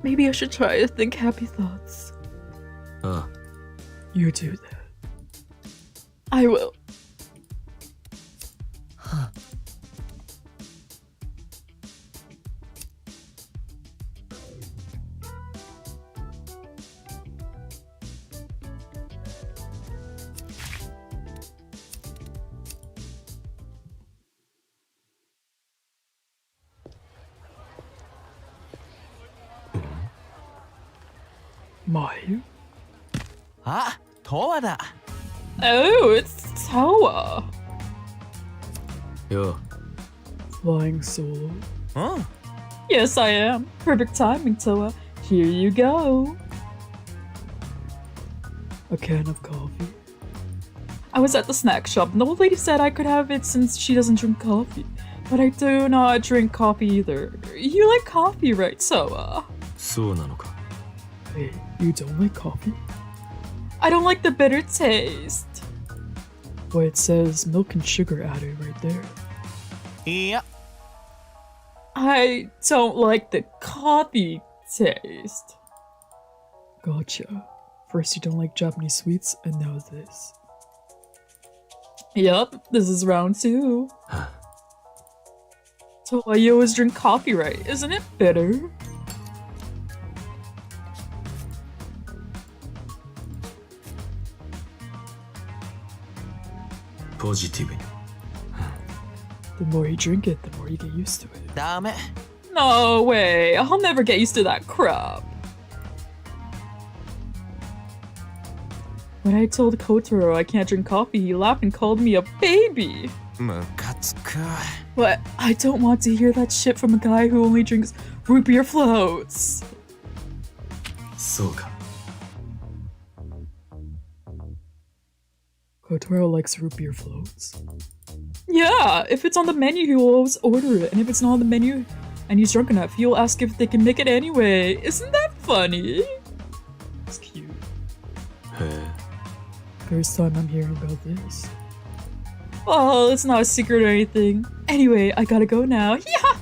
Maybe I should try to think happy thoughts. ああ。 You do that. I will. Mayu? あ、トワだ。 Oh, it's Towa. よ Flying solo. うん。 Yes, I am. Perfect timing, Towa. Here you go. A can of coffee. I was at the snack shop and the old lady said I could have it since she doesn't drink coffee. But I do not drink coffee either. You like coffee, right, Towa? そうなのか。 Wait, you don't like coffee? I don't like the bitter taste. Well, it says milk and sugar added right there. いや、 I don't like the coffee taste. Gotcha. First you don't like Japanese sweets, and now this. Yup, this is round 2. Towa, you always drink coffee, right? Isn't it bitter? Positive. The more you drink it, the more you get used to it. ダメ。 No way, I'll never get used to that crap. When I told Kotaro I can't drink coffee, he laughed and called me a baby. ムカつく。 But I don't want to hear that shit from a guy who only drinks root beer floats. そうか。 Kotaro likes root beer floats. Yeah, if it's on the menu, he will always order it. And if it's not on the menu and he's drunk enough, he'll ask if they can make it anyway. Isn't that funny? It's cute. へえ。 First time I'm hearing about this. Well, it's not a secret or anything. Anyway, I gotta go now. Yeah!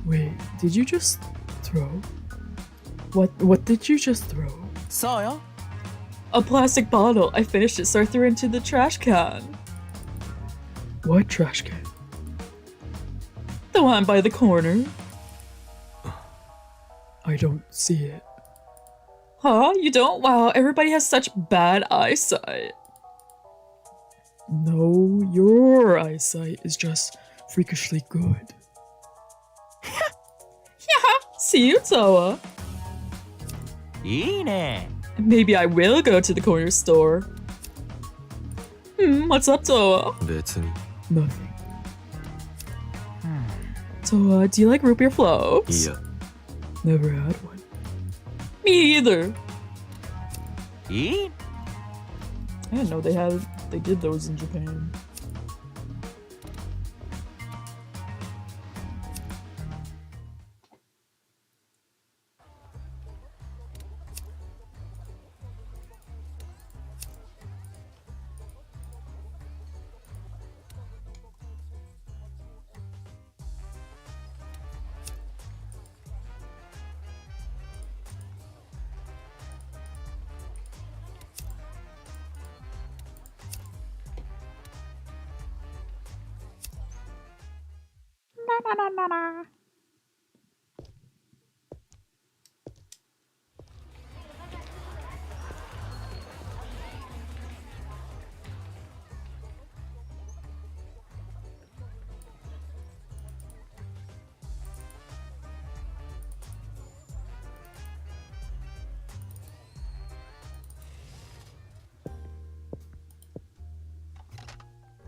Wait, did you just throw? What did you just throw? そうよ。 A plastic bottle. I finished it, so I threw it into the trash can. What trash can? The one by the corner. I don't see it. Huh? You don't? Wow, everybody has such bad eyesight. No, your eyesight is just freakishly good. Yeah, see you, Towa. いいね。 Maybe I will go to the corner store. What's up, Towa? 別に。 Nothing. Towa, do you like root beer floats? いや。 Never had one. Me either. いい。 I didn't know they did those in Japan.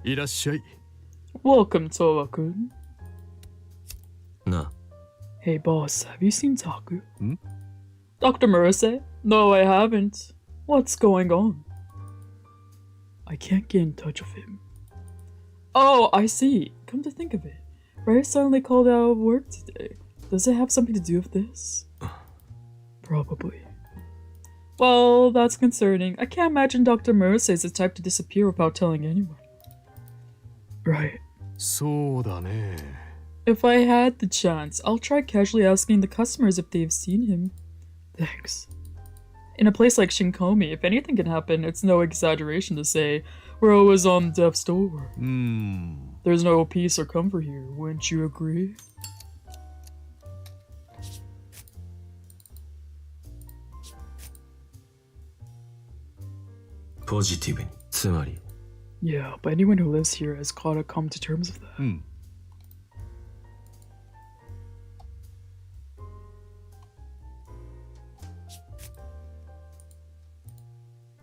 いらっしゃい。 Welcome, Towa-kun. な、 Hey, boss, have you seen Taku? Hmm? Dr. Murase? No, I haven't. What's going on? I can't get in touch with him. Oh, I see. Come to think of it, Ray suddenly called out of work today. Does it have something to do with this? Probably. Well, that's concerning. I can't imagine Dr. Murase is the type to disappear without telling anyone. Right. そうだね。 If I had the chance, I'll try casually asking the customers if they've seen him. Thanks. In a place like Shinkomi, if anything can happen, it's no exaggeration to say we're always on death's door. There's no peace or comfort here, wouldn't you agree? Positive. つまり、 Yeah, but anyone who lives here has gotta come to terms with that.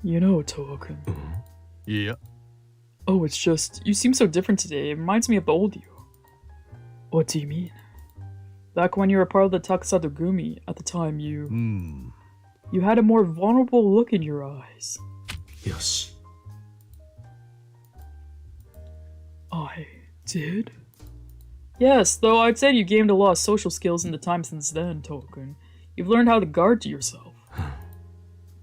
You know, Towa-kun. いや、 Oh, it's just, you seem so different today. It reminds me of the old you. What do you mean? Back when you were part of the Takusadogumi, at the time you had a more vulnerable look in your eyes. よし。 I did? Yes, though I'd say you gained a lot of social skills in the time since then, Towa-kun. You've learned how to guard to yourself.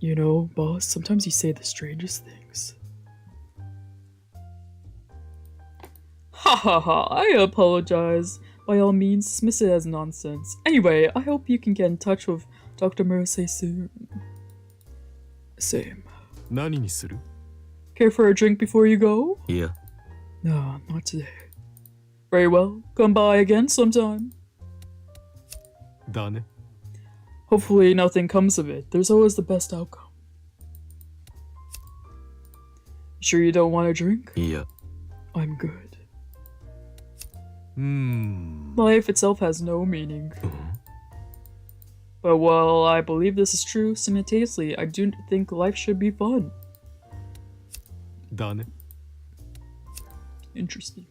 You know, boss, sometimes you say the strangest things. Ha ha ha, I apologize. By all means, dismiss it as nonsense. Anyway, I hope you can get in touch with Dr. Murase soon. Same. 何にする? Care for a drink before you go? いや、 No, not today. Very well, come by again sometime. だね。 Hopefully nothing comes of it. There's always the best outcome. Sure you don't want a drink? いや、 I'm good. Life itself has no meaning. But while I believe this is true, simultaneously, I do think life should be fun. だね。 Interesting.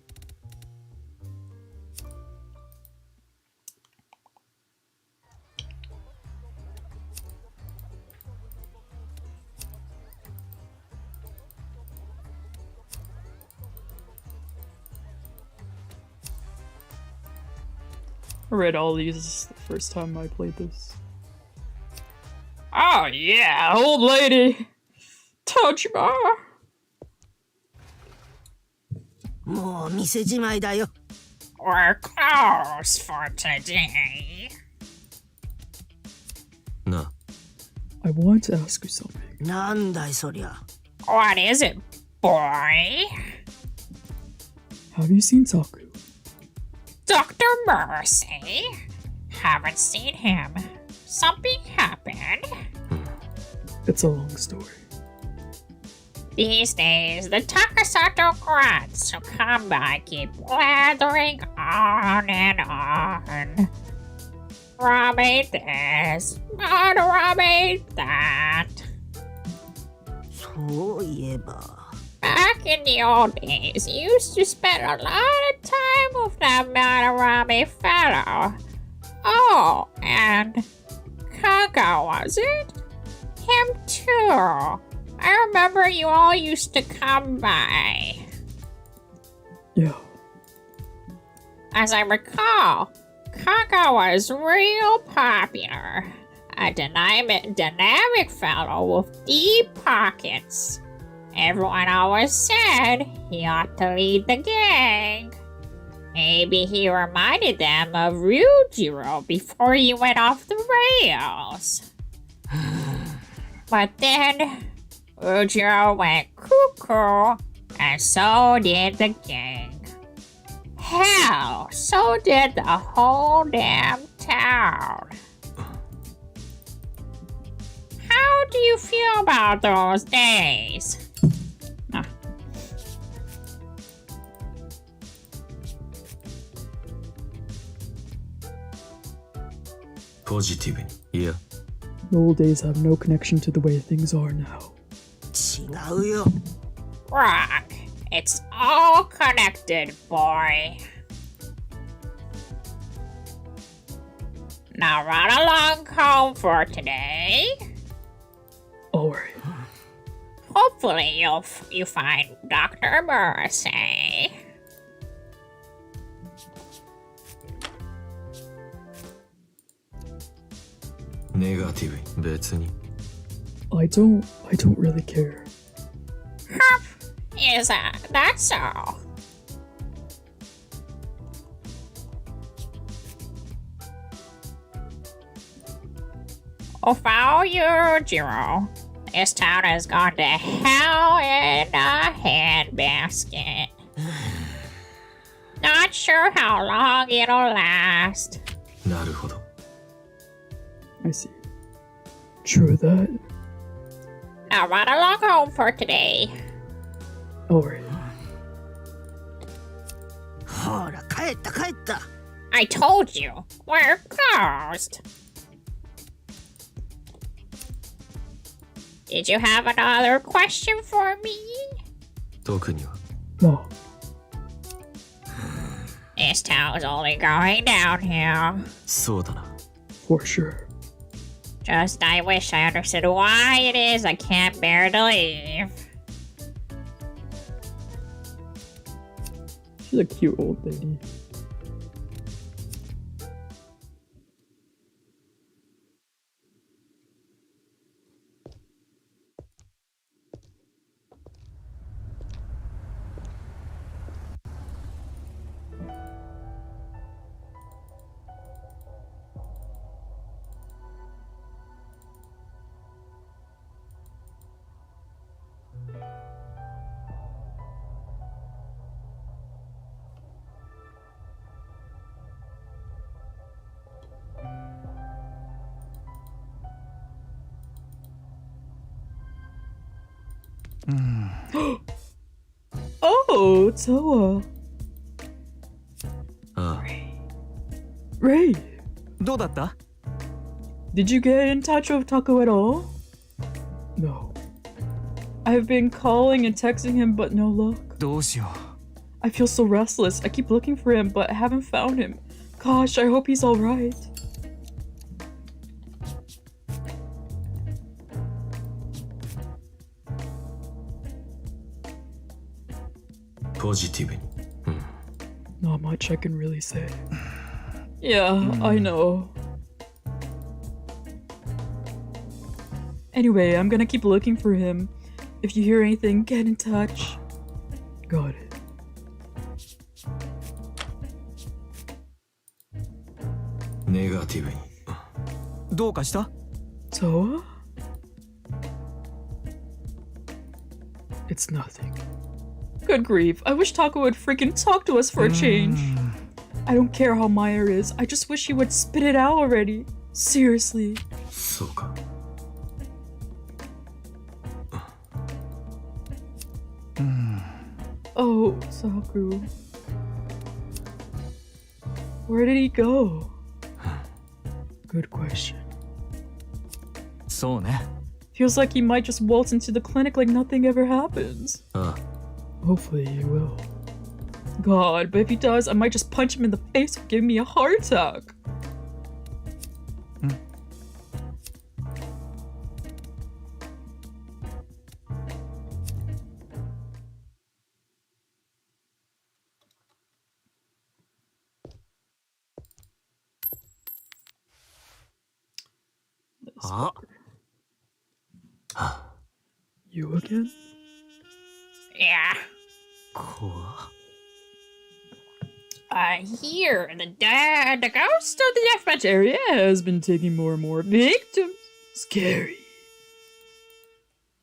I read all these the first time I played this. Oh yeah, old lady! Touch bar! もう店じまいだよ。 We're closed for today. な、 I want to ask you something. なんだいそりゃ。 What is it, boy? Have you seen Taku? Dr. Mercy? Haven't seen him. Something happened. It's a long story. These days, the Takasato grants who come by keep blathering on and on. Madarame this, Madarame that. そういえば。 Back in the old days, you used to spend a lot of time with that Madarame fellow. Oh, and Kaka, was it? Him too. I remember you all used to come by. Yeah. As I recall, Kaka was real popular. A dynamic fellow with deep pockets. Everyone always said he ought to lead the gang. Maybe he reminded them of Ryujiro before he went off the rails. But then Ryujiro went cuckoo, and so did the gang. hell, so did the whole damn town. How do you feel about those days? Ah. Positive. Yeah. The old days have no connection to the way things are now. 違うよ。 Rock, it's all connected, boy. Now run along home for today. Alright. Hopefully you find Dr. Morrissey. Negative. 別に。I don't really care. Is that so? Oh, foul you, Jiro. This town has gone to hell in a handbasket. Not sure how long it'll last. なるほど。 I see. True that. Now run along home for today. Alright. ほら、帰った帰った。 I told you, we're closed. Did you have another question for me? 特には。 No. This town's only going downhill. そうだな。 For sure. Just I wish I understood why it is I can't bear to leave. She's a cute old lady. Oh, TOWA. ああ。 Ray, どうだった did you get in touch with Taco at all? No. I've been calling and texting him, but no luck. どうしよ I feel so restless. I keep looking for him, but haven't found him. Gosh, I hope he's alright. Positive. Not much I can really say. Yeah, I know. Anyway, I'm gonna keep looking for him. If you hear anything, get in touch. Got it. Negative. う。どうかした TOWA? It's nothing. Good grief. I wish Taco would freaking talk to us for a change. I don't care how Meyer is. I just wish he would spit it out already. Seriously. そうか。 Oh, Saku. Where did he go? Good question. そうね。 Feels like he might just waltz into the clinic like nothing ever happens. ああ。 Hopefully he will. God, but if he does, I might just punch him in the face and give me a heart attack. Ah. You again? Yeah. 怖 Here, the ghost of the deathmatch Area has been taking more and more victims. Scary.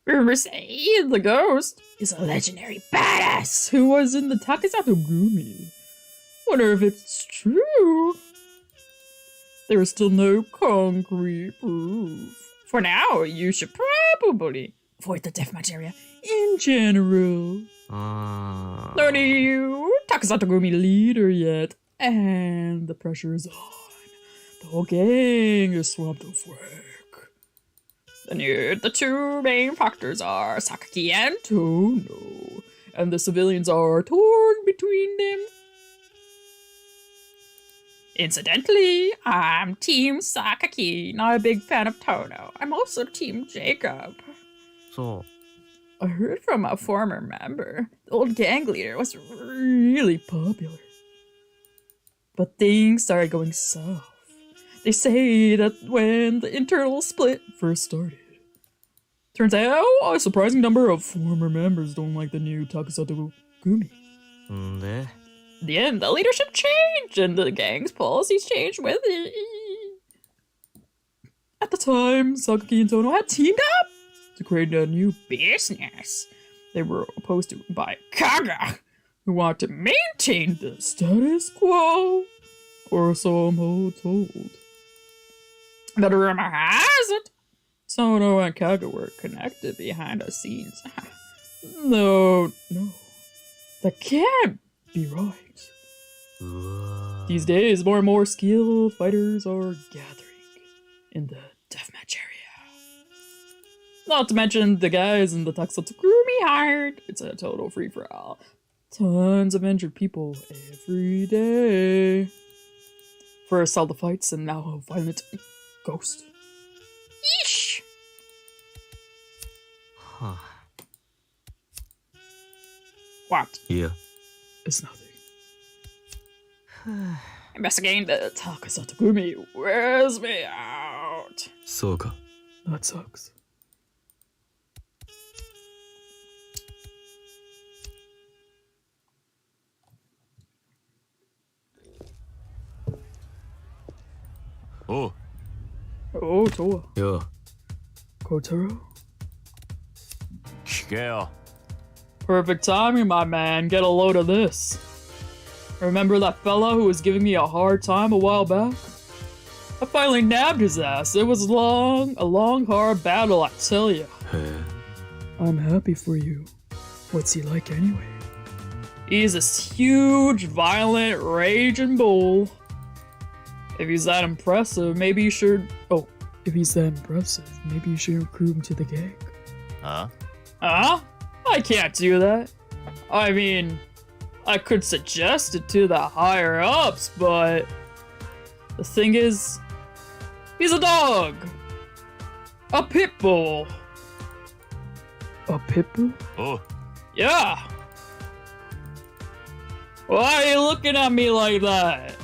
Rumors say the ghost is a legendary badass who was in the Takesato Gumi. Wonder if it's true. There is still no concrete proof. For now, you should probably avoid the deathmatch area in general. No new Takasatogumi leader yet, and the pressure is on. The whole gang is swamped with work. The two main factors are Sakaki and Tono, and the civilians are torn between them. Incidentally, I'm Team Sakaki, not a big fan of Tono. I'm also Team Jacob. そう I heard from a former member. The old gang leader was really popular. But things started going south. They say that when the internal split first started. Turns out a surprising number of former members don't like the new Takusato Gumi. んで In the end, the leadership changed and the gang's policies changed with it. At the time, Sakaki and Tono had teamed up to create a new business. They were opposed to by Kaga, who wanted to maintain the status quo. Or so I'm told. But rumor has it, Tono and Kaga were connected behind the scenes. No, that can't be right. These days, more and more skilled fighters are gathering in the deathmatch area. Not to mention the guys in the Takusatogumi hired. It's a total free-for-all. Tons of injured people every day. First all the fights and now a violent ghost. Yeesh! Huh. What? Yeah. It's nothing. Investigating the Takusatogumi wears me out. そうか。 That sucks. Oh, Oh, Towa. いや、 Kotaro? 聞けよ。 Perfect timing, my man. Get a load of this. Remember that fella who was giving me a hard time a while back? I finally nabbed his ass. It was a long, hard battle, I tell ya. へえ。 I'm happy for you. What's he like anyway? He's this huge, violent, raging bull. If he's that impressive, maybe you should... Oh, if he's that impressive, maybe you should recruit him to the gang. Huh? Huh? I can't do that. I mean, I could suggest it to the higher-ups, but... The thing is... He's a dog! A pit bull! A pit bull? Oh, Yeah! Why are you looking at me like that?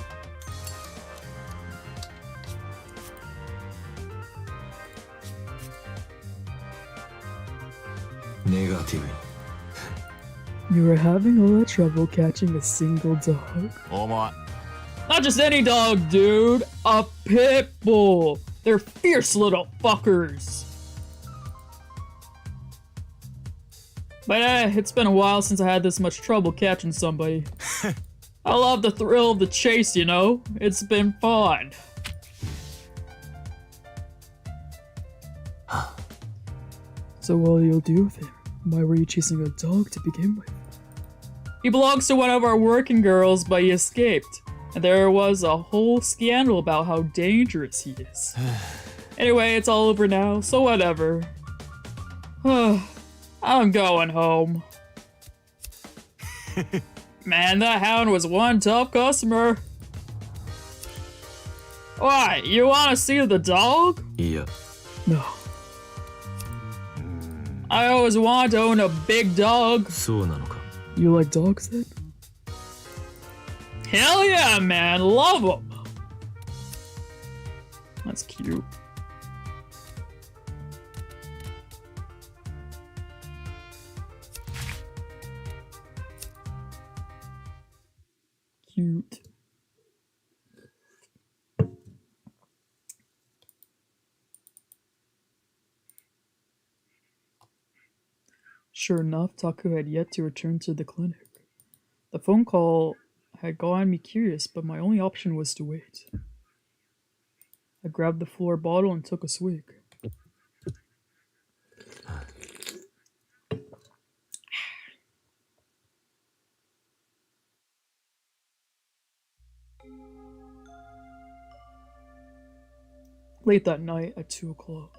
Negative. You were having all that trouble catching a single dog? お前。 Not just any dog, dude! A pit bull! They're fierce little fuckers! But it's been a while since I had this much trouble catching somebody. I love the thrill of the chase, you know? It's been fun. So what will you do with him? Why were you chasing a dog to begin with? He belongs to one of our working girls, but he escaped. And there was a whole scandal about how dangerous he is. Anyway, it's all over now, so whatever. I'm going home. Man, that hound was one tough customer. Why, you wanna see the dog? いや、 No. I always wanted to own a big dog. そうなのか。 You like dogs then? Hell yeah, man, love them. That's cute. Cute. Sure enough, Taku had yet to return to the clinic. The phone call had gotten me curious, but my only option was to wait. I grabbed the floor bottle and took a swig. Late that night at 2 o'clock.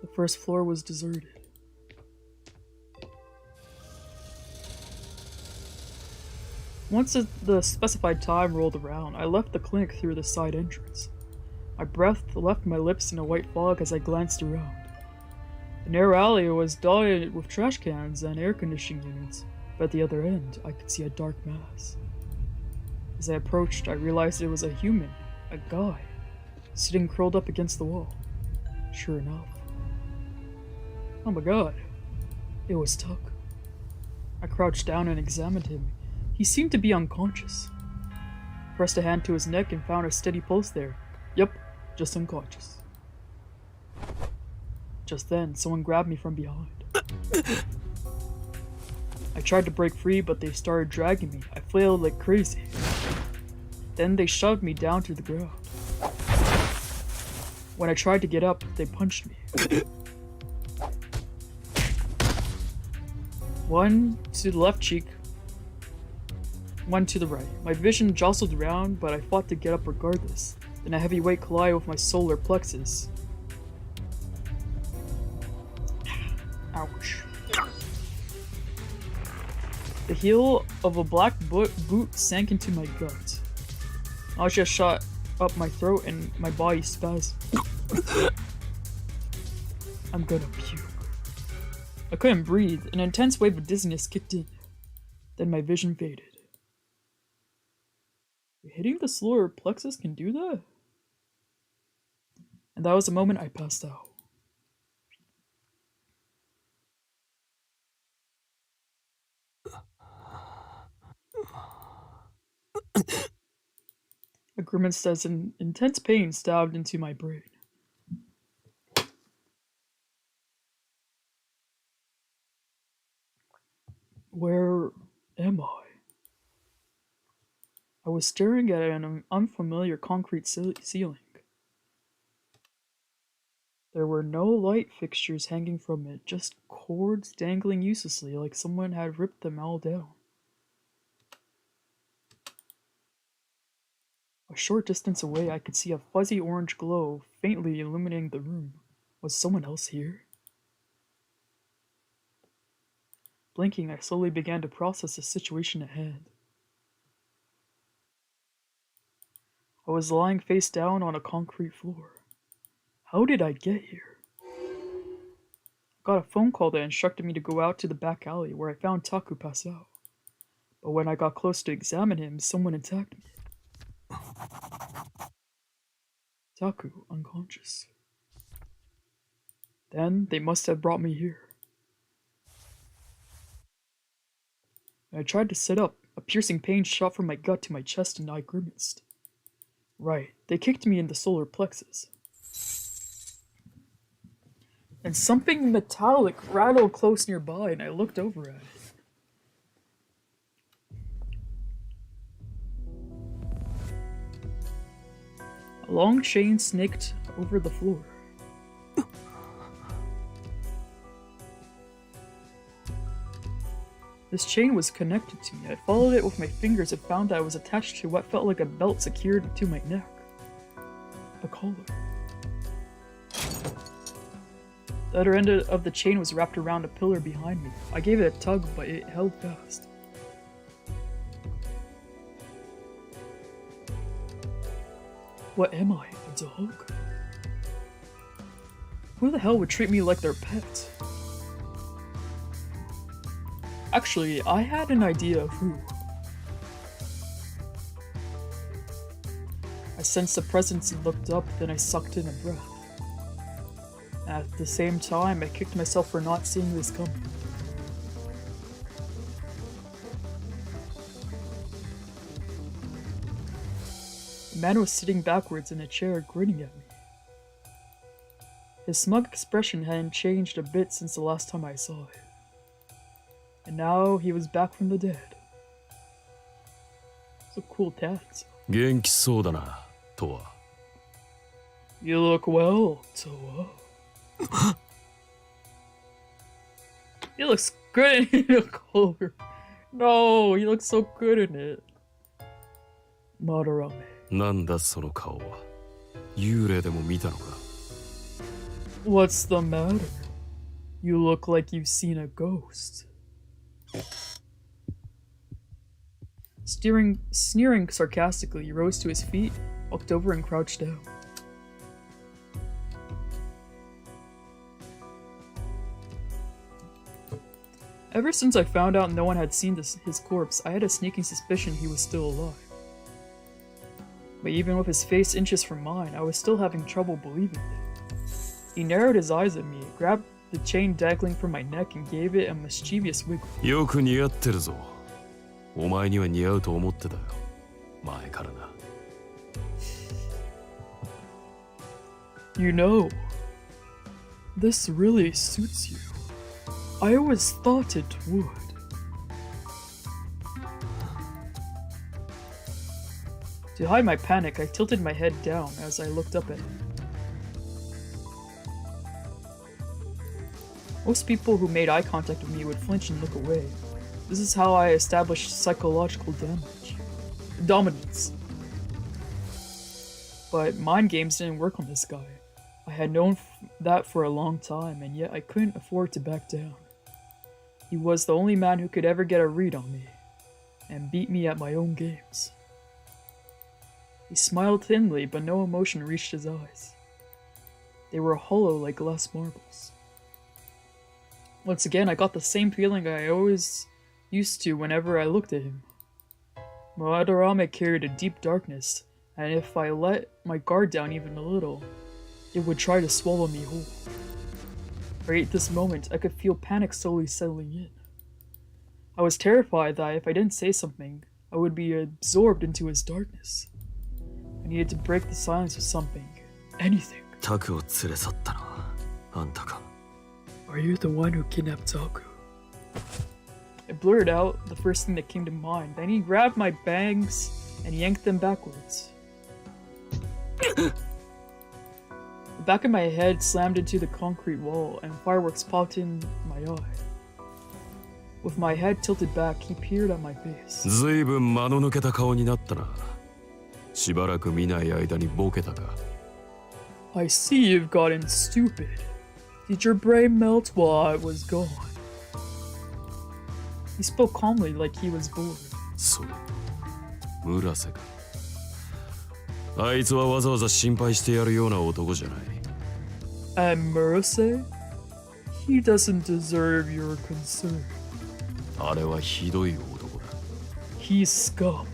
The first floor was deserted. Once the specified time rolled around, I left the clinic through the side entrance. My breath left my lips in a white fog as I glanced around. The narrow alley was dotted with trash cans and air conditioning units, but at the other end, I could see a dark mass. As I approached, I realized it was a human, a guy, sitting curled up against the wall. Sure enough. Oh my god, it was Tuck. I crouched down and examined him. He seemed to be unconscious. Pressed a hand to his neck and found a steady pulse there. Yep, just unconscious. Just then, someone grabbed me from behind. I tried to break free, but they started dragging me. I flailed like crazy. Then they shoved me down to the ground. When I tried to get up, they punched me. One to the left cheek, one to the right. My vision jostled around, but I fought to get up regardless. Then a heavy weight collided with my solar plexus. Ouch. The heel of a black boot sank into my gut. Nausea shot up my throat and my body spasmed. I'm gonna puke. I couldn't breathe. An intense wave of dizziness kicked in. Then my vision faded. Hitting the solar plexus can do that? And that was the moment I passed out. A grimace as an intense pain stabbed into my brain. Where am I? I was staring at an unfamiliar concrete ceiling. There were no light fixtures hanging from it, just cords dangling uselessly like someone had ripped them all down. A short distance away, I could see a fuzzy orange glow faintly illuminating the room. Was someone else here? Blinking, I slowly began to process the situation at hand. I was lying face down on a concrete floor. How did I get here? I got a phone call that instructed me to go out to the back alley where I found Taku pass out. But when I got close to examine him, someone attacked me. Taku, unconscious. Then they must have brought me here. I tried to sit up. A piercing pain shot from my gut to my chest and I grimaced. Right, they kicked me in the solar plexus. And something metallic rattled close nearby and I looked over at it. A long chain snaked over the floor. This chain was connected to me. I followed it with my fingers and found that I was attached to what felt like a belt secured to my neck. A collar. The other end of the chain was wrapped around a pillar behind me. I gave it a tug, but it held fast. What am I, a dog? Who the hell would treat me like their pet? Actually, I had an idea of who. I sensed a presence and looked up, then I sucked in a breath. At the same time, I kicked myself for not seeing this coming. The man was sitting backwards in a chair, grinning at me. His smug expression hadn't changed a bit since the last time I saw it. And now he was back from the dead. So cool tats. 元気そうだな、トワ。You look well, TOWA. He looks good in the color. No, he looks so good in it. Madarame. なんだその顔は。幽霊でも見たのか。What's the matter? You look like you've seen a ghost. Sneering sarcastically, he rose to his feet, walked over and crouched down. Ever since I found out no one had seen his corpse, I had a sneaking suspicion he was still alive. But even with his face inches from mine, I was still having trouble believing it. He narrowed his eyes at me, grabbed the chain dangling from my neck, and gave it a mischievous wiggle. よく似合ってるぞ。お前には似合うと思ってたよ。前からな。You know, this really suits you. I always thought it would. To hide my panic, I tilted my head down as I looked up at him. Most people who made eye contact with me would flinch and look away. This is how I established psychological dominance. But mind games didn't work on this guy. I had known that for a long time, and yet I couldn't afford to back down. He was the only man who could ever get a read on me, and beat me at my own games. He smiled thinly, but no emotion reached his eyes. They were hollow like glass marbles. Once again, I got the same feeling I always used to whenever I looked at him. Madarame carried a deep darkness, and if I let my guard down even a little, it would try to swallow me whole. Right at this moment, I could feel panic slowly settling in. I was terrified that if I didn't say something, I would be absorbed into his darkness. I needed to break the silence with something. Anything. タクを連れ去ったのはあんたか。Are you the one who kidnapped Taku? I blurted out the first thing that came to mind. Then he grabbed my bangs and yanked them backwards. The back of my head slammed into the concrete wall, and fireworks popped in my eye. With my head tilted back, he peered at my face. ずいぶん間の抜けた顔になったな。しばらく見ない間にボケたか。I see you've gotten stupid. Did your brain melt while I was gone? He spoke calmly like he was bored. そう。村瀬か。あいつはわざわざ心配してやるような男じゃない。And Murase? He doesn't deserve your concern. あれはひどい男だ。He's scum.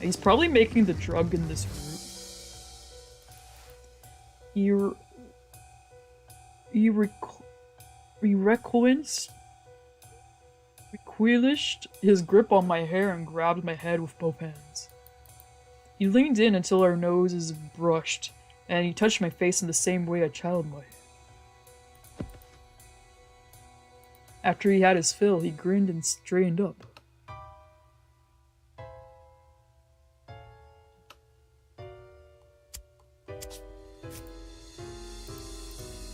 He's probably making the drug in this room. He relinquished his grip on my hair and grabbed my head with both hands. He leaned in until our noses brushed, and he touched my face in the same way a child might. After he had his fill, he grinned and straightened up.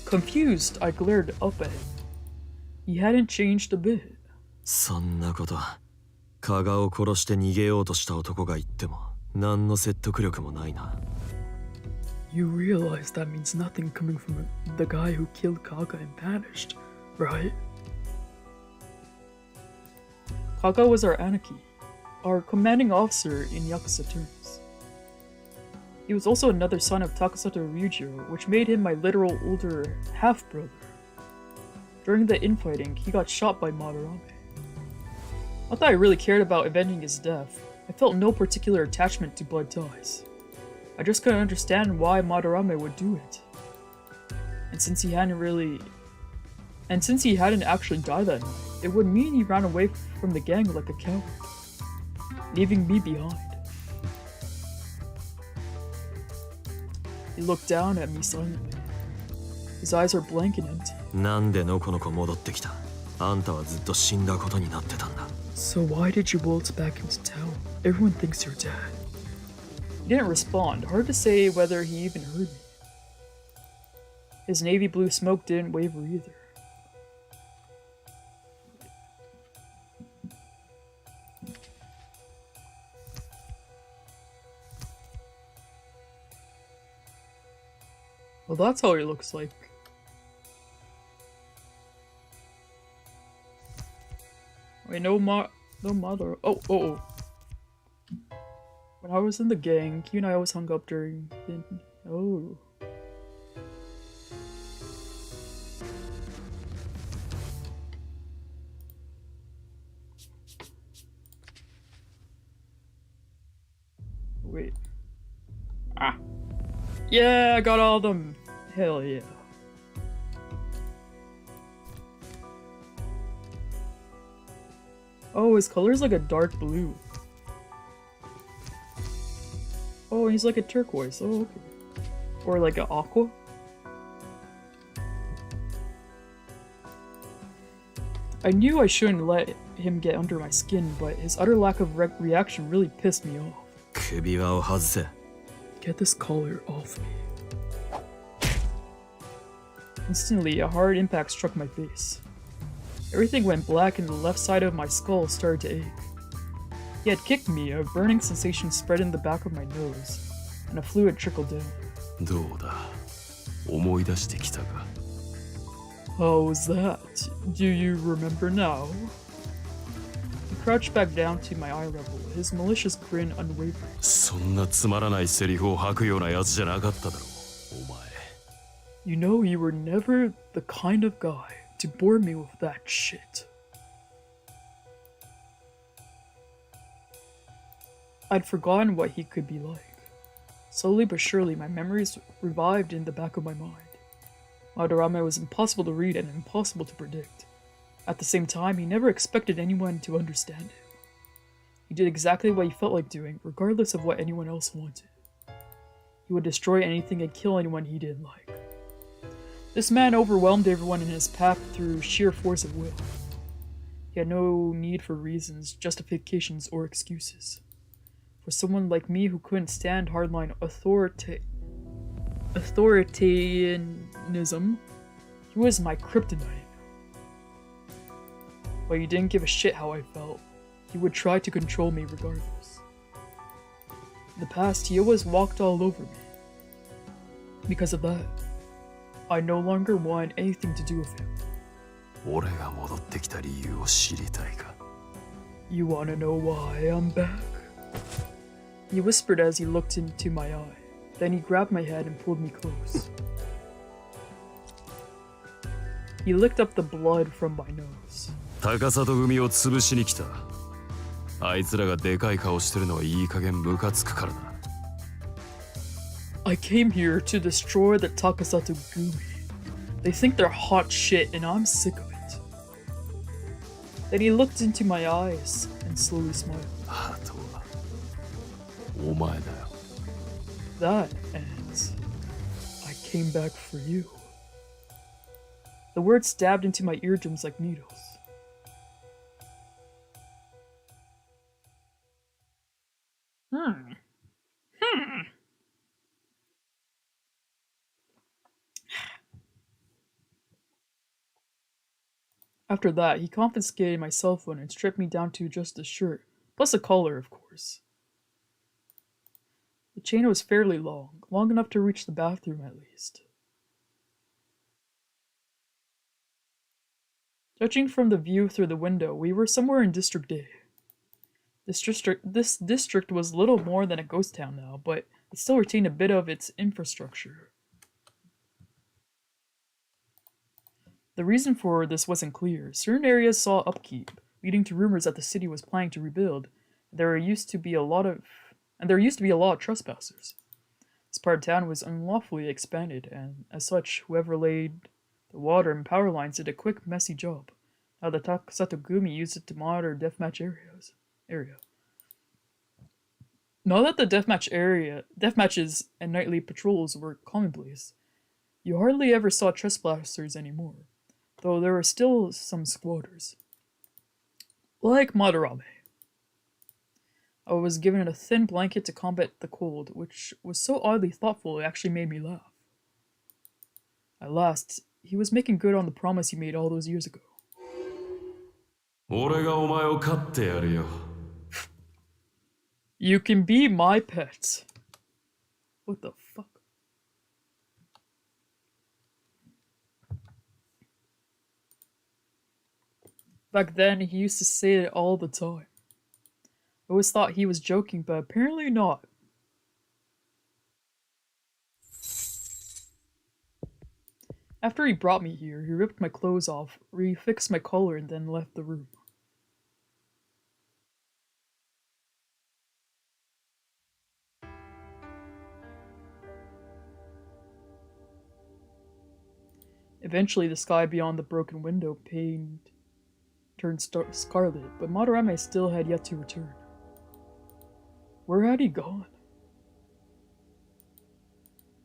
Confused, I glared up at him. He hadn't changed a bit. そんなこと、加賀を殺して逃げようとした男が言っても何の説得力もないな。You realize that means nothing coming from the guy who killed Kaga and vanished, right? Kaga was our Anarchy, our commanding officer in Yakuza terms. He was also another son of Takasato Ryujiro, which made him my literal older half-brother. During the infighting, he got shot by Madarame. Not that I really cared about avenging his death. I felt no particular attachment to blood ties. I just couldn't understand why Madarame would do it. And since he hadn't actually died that night, it would mean he ran away from the gang like a coward, leaving me behind. He looked down at me silently. His eyes were blank and empty. なんでのこのこ戻ってきた。あんたはずっと死んだことになってたんだ。So why did you waltz back into town? Everyone thinks you're dead. He didn't respond. Hard to say whether he even heard me. His navy blue smoke didn't waver either. Well, that's how he looks like. Wait, no mother. Oh. When I was in the gang, Q and I always hung up during. Oh. Wait. Ah. Yeah, I got all of them. Hell yeah. Oh, his color's like a dark blue. Oh, he's like a turquoise. Oh, okay. Or like an aqua. I knew I shouldn't let him get under my skin, but his utter lack of reaction really pissed me off. 首輪を外せ。 Get this collar off me. Instantly, a hard impact struck my face. Everything went black and the left side of my skull started to ache. He had kicked me, a burning sensation spread in the back of my nose, and a fluid trickled down. どうだ思い出してきたか How was that? Do you remember now? He crouched back down to my eye level, his malicious grin unwavering. そんなつまらないセリフを吐くようなやつじゃなかっただろお前 You know you were never the kind of guy to bore me with that shit. I'd forgotten what he could be like. Slowly but surely, my memories revived in the back of my mind. Madarame was impossible to read and impossible to predict. At the same time, he never expected anyone to understand him. He did exactly what he felt like doing, regardless of what anyone else wanted. He would destroy anything and kill anyone he didn't like. This man overwhelmed everyone in his path through sheer force of will. He had no need for reasons, justifications, or excuses. For someone like me who couldn't stand hardline authoritarianism, he was my kryptonite. But he didn't give a shit how I felt. He would try to control me regardless. In the past, he always walked all over me. Because of that, I no longer want anything to do with him. 俺が戻ってきた理由を知りたいか You wanna know why I'm back? He whispered as he looked into my eye. Then he grabbed my head and pulled me close. He licked up the blood from my nose. 高里組を潰しに来たあいつらがでかい顔してるのはいい加減ムカつくからな I came here to destroy the Takasato Gumi. They think they're hot shit and I'm sick of it. Then he looked into my eyes and slowly smiled. あとはお前だよ That ends. I came back for you. The words stabbed into my eardrums like needles. After that, he confiscated my cell phone and stripped me down to just a shirt, plus a collar, of course. The chain was fairly long enough to reach the bathroom at least. Judging from the view through the window, we were somewhere in District A. This district was little more than a ghost town now, but it still retained a bit of its infrastructure. The reason for this wasn't clear. Certain areas saw upkeep, leading to rumors that the city was planning to rebuild. There used to be a lot of trespassers. This part of town was unlawfully expanded, and as such, whoever laid the water and power lines did a quick, messy job. Now the Takasatogumi used it to monitor deathmatch area. Now that the deathmatches and nightly patrols were commonplace, you hardly ever saw trespassers anymore, though there were still some squatters. Like Madarame. I was given a thin blanket to combat the cold, which was so oddly thoughtful it actually made me laugh. At last, he was making good on the promise he made all those years ago. 俺がお前を飼ってやるよ。 You can be my pet. What the fuck? Back then, he used to say it all the time. I always thought he was joking, but apparently not. After he brought me here, he ripped my clothes off, refixed my collar, and then left the room. Eventually, the sky beyond the broken window pane turned scarlet, but Madarame still had yet to return. Where had he gone?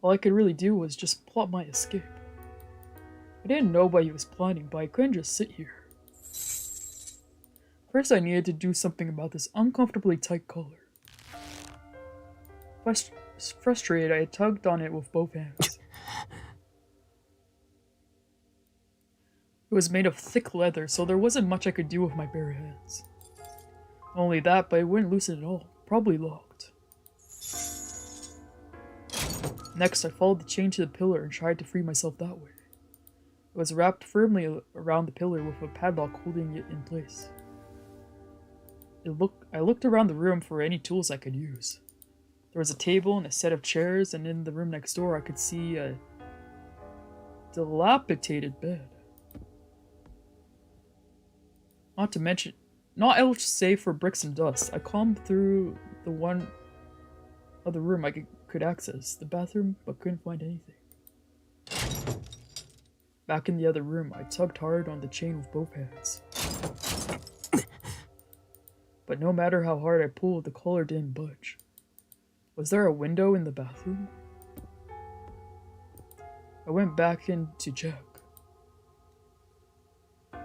All I could really do was just plot my escape. I didn't know what he was planning, but I couldn't just sit here. First, I needed to do something about this uncomfortably tight collar. Frustrated, I tugged on it with both hands. It was made of thick leather, so there wasn't much I could do with my bare hands. Not only that, but it wouldn't loosen at all, probably locked. Next, I followed the chain to the pillar and tried to free myself that way. It was wrapped firmly around the pillar with a padlock holding it in place. I looked around the room for any tools I could use. There was a table and a set of chairs, and in the room next door I could see a dilapidated bed. Not to mention, not able to save for bricks and dust. I combed through the one other room I could access, the bathroom, but couldn't find anything. Back in the other room, I tugged hard on the chain with both hands. But no matter how hard I pulled, the collar didn't budge. Was there a window in the bathroom? I went back in to check.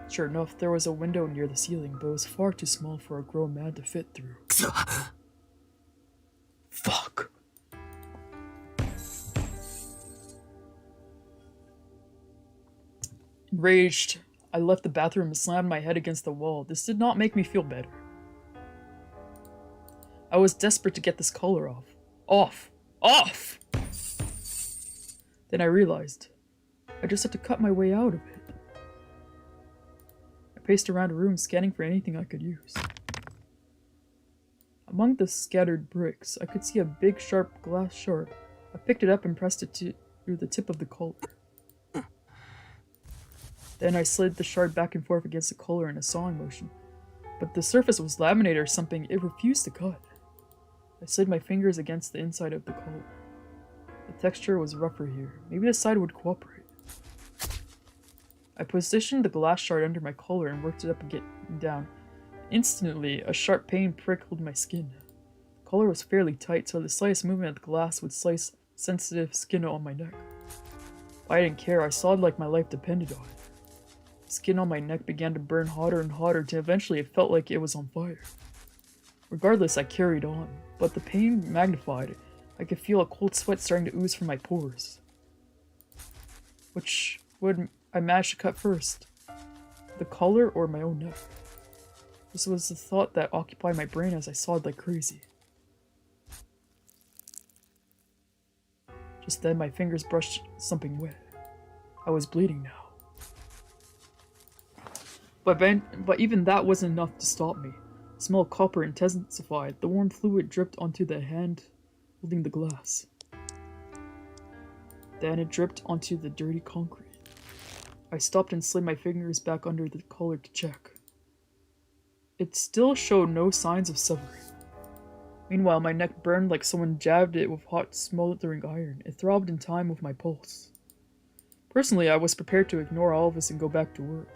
Sure enough, there was a window near the ceiling, but it was far too small for a grown man to fit through. Fuck. Enraged, I left the bathroom and slammed my head against the wall. This did not make me feel better. I was desperate to get this collar off. Off! Then I realized I just had to cut my way out of it. I paced around the room, scanning for anything I could use. Among the scattered bricks, I could see a big, sharp glass shard. I picked it up and pressed it through the tip of the collar. Then I slid the shard back and forth against the collar in a sawing motion. But the surface was laminated or something, it refused to cut. I slid my fingers against the inside of the collar. The texture was rougher here. Maybe the side would cooperate. I positioned the glass shard under my collar and worked it up and down. Instantly, a sharp pain prickled my skin. The collar was fairly tight, so the slightest movement of the glass would slice sensitive skin on my neck. But I didn't care. I saw it like my life depended on it. The skin on my neck began to burn hotter and hotter till eventually it felt like it was on fire. Regardless, I carried on, but the pain magnified. I could feel a cold sweat starting to ooze from my pores. Which would I manage to cut first? The collar or my own neck? This was the thought that occupied my brain as I sawed like crazy. Just then my fingers brushed something wet. I was bleeding now. But even that wasn't enough to stop me. The smell of copper intensified. The warm fluid dripped onto the hand holding the glass. Then it dripped onto the dirty concrete. I stopped and slid my fingers back under the collar to check. It still showed no signs of severing. Meanwhile, my neck burned like someone jabbed it with hot, smoldering iron. It throbbed in time with my pulse. Personally, I was prepared to ignore all of this and go back to work.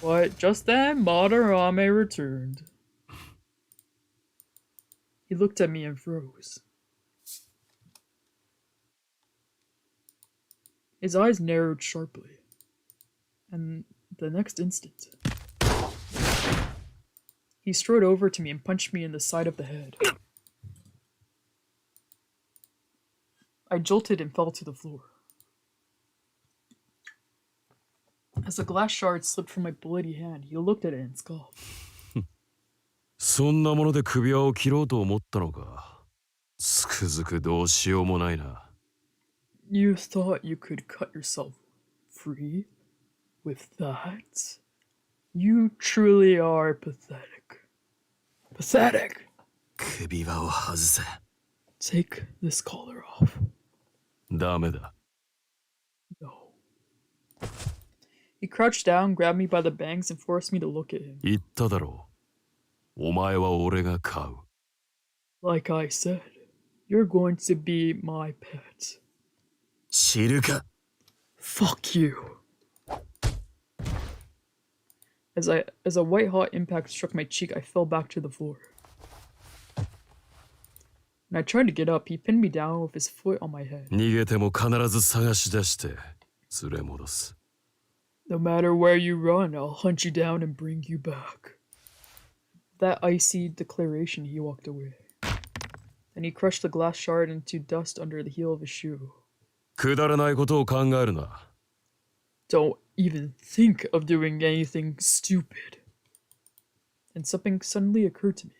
But just then, Madarame returned. He looked at me and froze. His eyes narrowed sharply. And the next instant, He strode over to me and punched me in the side of the head. I jolted and fell to the floor. As a glass shard slipped from my bloody hand, he looked at it and scoffed. そんなもので首輪を切ろうと思ったのか。つくづくどうしようもないな。You thought you could cut yourself free with that? You truly are pathetic. Pathetic! 首輪を外せ。Take this collar off. ダメだ。No. He crouched down, grabbed me by the bangs, and forced me to look at him. 言っただろう。お前は俺が飼う。Like I said, you're going to be my pet. 知るか。Fuck you. As a white hot impact struck my cheek, I fell back to the floor. When I tried to get up, he pinned me down with his foot on my head. 逃げても必ず探し出して連れ戻す。No matter where you run, I'll hunt you down and bring you back. That icy declaration, he walked away. Then he crushed the glass shard into dust under the heel of his shoe. くだらないことを考えるな。Don't even think of doing anything stupid. And something suddenly occurred to me.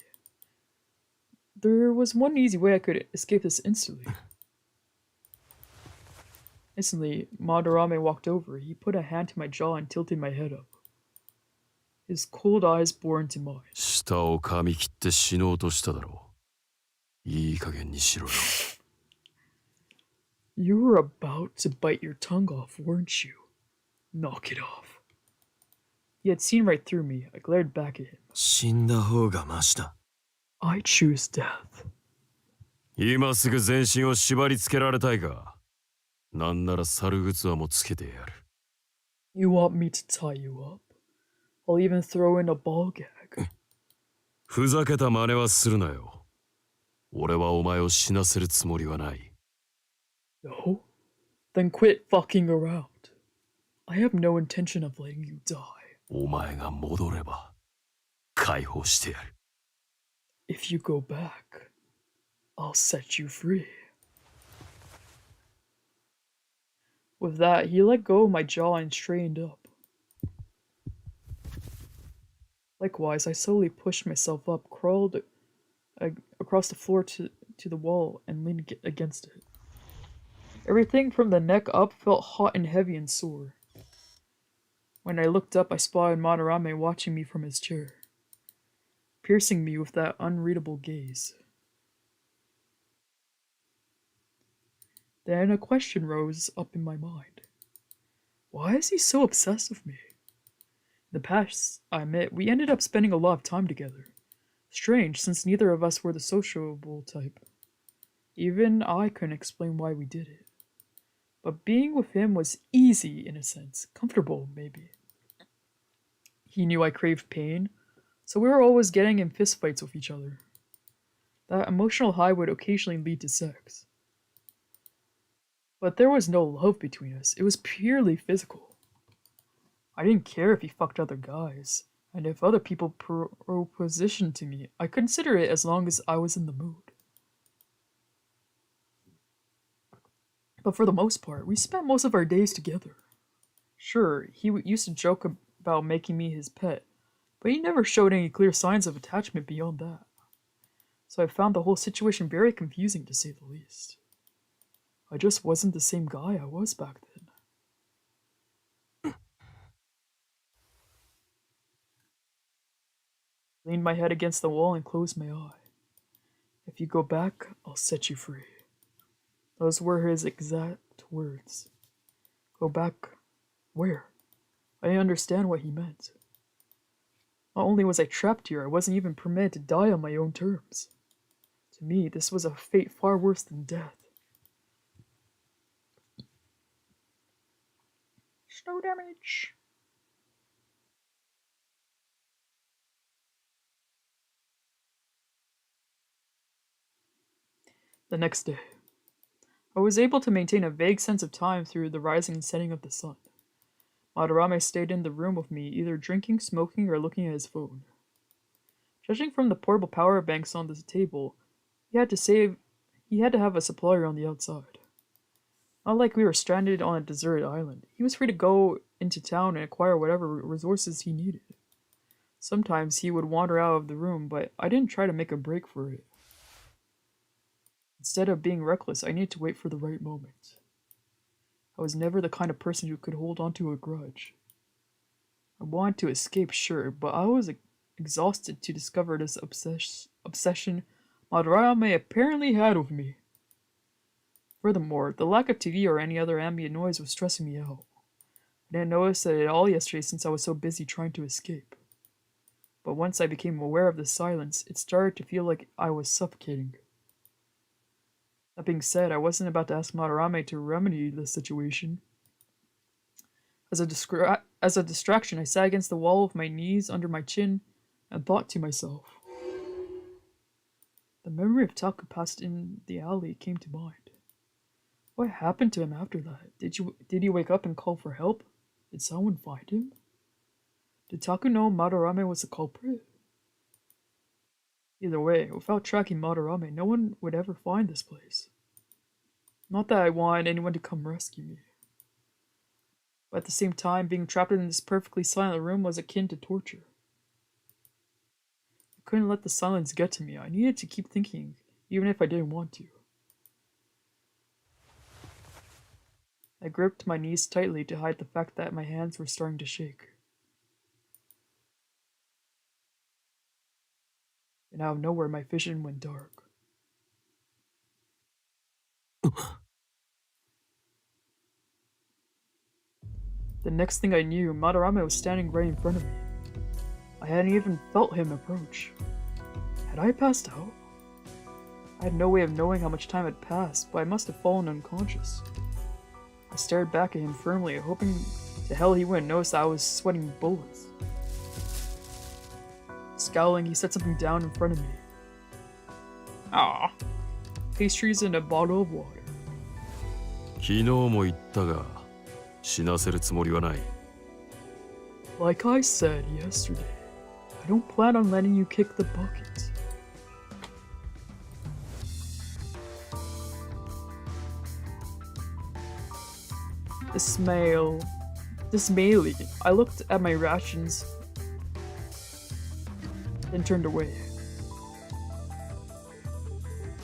There was one easy way I could escape this instantly. Instantly, Madarame walked over. He put a hand to my jaw and tilted my head up. His cold eyes bore into mine. 舌を噛み切って死のうとしただろう。いい加減にしろよ。You were about to bite your tongue off, weren't you? Knock it off. He had seen right through me. I glared back at him. 死んだ方がマシだ。I choose death. 今すぐ全身を縛り付けられたいか。なんなら猿靴輪もつけてやる。You want me to tie you up? I'll even throw in a ball gag. ふざけた真似はするなよ。俺はお前を死なせるつもりはない。No? Then quit fucking around. I have no intention of letting you die. お前が戻れば解放してやる。If you go back, I'll set you free. With that, he let go of my jaw and straightened up. Likewise, I slowly pushed myself up, crawled across the floor to the wall, and leaned against it. Everything from the neck up felt hot and heavy and sore. When I looked up, I spotted Madarame watching me from his chair, piercing me with that unreadable gaze. Then a question rose up in my mind. Why is he so obsessed with me? In the past, I admit, we ended up spending a lot of time together. Strange, since neither of us were the sociable type. Even I couldn't explain why we did it. But being with him was easy, in a sense. Comfortable, maybe. He knew I craved pain, so we were always getting in fistfights with each other. That emotional high would occasionally lead to sex. But there was no love between us. It was purely physical. I didn't care if he fucked other guys, and if other people propositioned to me, I considered it as long as I was in the mood. But for the most part, we spent most of our days together. Sure, he used to joke about making me his pet, but he never showed any clear signs of attachment beyond that. So I found the whole situation very confusing, to say the least. I just wasn't the same guy I was back then. Leaned my head against the wall and closed my eye. If you go back, I'll set you free. Those were his exact words. Go back where? I didn't understand what he meant. Not only was I trapped here, I wasn't even permitted to die on my own terms. To me, this was a fate far worse than death. Snow damage. The next day, I was able to maintain a vague sense of time through the rising and setting of the sun. Madarame stayed in the room with me, either drinking, smoking, or looking at his phone. Judging from the portable power banks on the table, he had to have a supplier on the outside. Not like we were stranded on a deserted island. He was free to go into town and acquire whatever resources he needed. Sometimes he would wander out of the room, but I didn't try to make a break for it. Instead of being reckless, I needed to wait for the right moment. I was never the kind of person who could hold on to a grudge. I wanted to escape, sure, but I was exhausted to discover this obsession Madarame apparently had with me. Furthermore, the lack of TV or any other ambient noise was stressing me out. I didn't notice it at all yesterday since I was so busy trying to escape. But once I became aware of the silence, it started to feel like I was suffocating. That being said, I wasn't about to ask Madarame to remedy the situation. As a distraction, I sat against the wall with my knees under my chin and thought to myself. The memory of Taku passed in the alley came to mind. What happened to him after that? Did he wake up and call for help? Did someone find him? Did Taku know Madarame was the culprit? Either way, without tracking Madarame, no one would ever find this place. Not that I wanted anyone to come rescue me. But at the same time, being trapped in this perfectly silent room was akin to torture. I couldn't let the silence get to me. I needed to keep thinking, even if I didn't want to. I gripped my knees tightly to hide the fact that my hands were starting to shake. And out of nowhere, my vision went dark. The next thing I knew, Madarame was standing right in front of me. I hadn't even felt him approach. Had I passed out? I had no way of knowing how much time had passed, but I must have fallen unconscious. I stared back at him firmly, hoping to hell he wouldn't notice that I was sweating bullets. Scowling, he set something down in front of me. Ah, pastries and a bottle of water. 昨日も言ったが、死なせるつもりはない。 Like I said yesterday, I don't plan on letting you kick the bucket. Dismayedly, I looked at my rations, then turned away.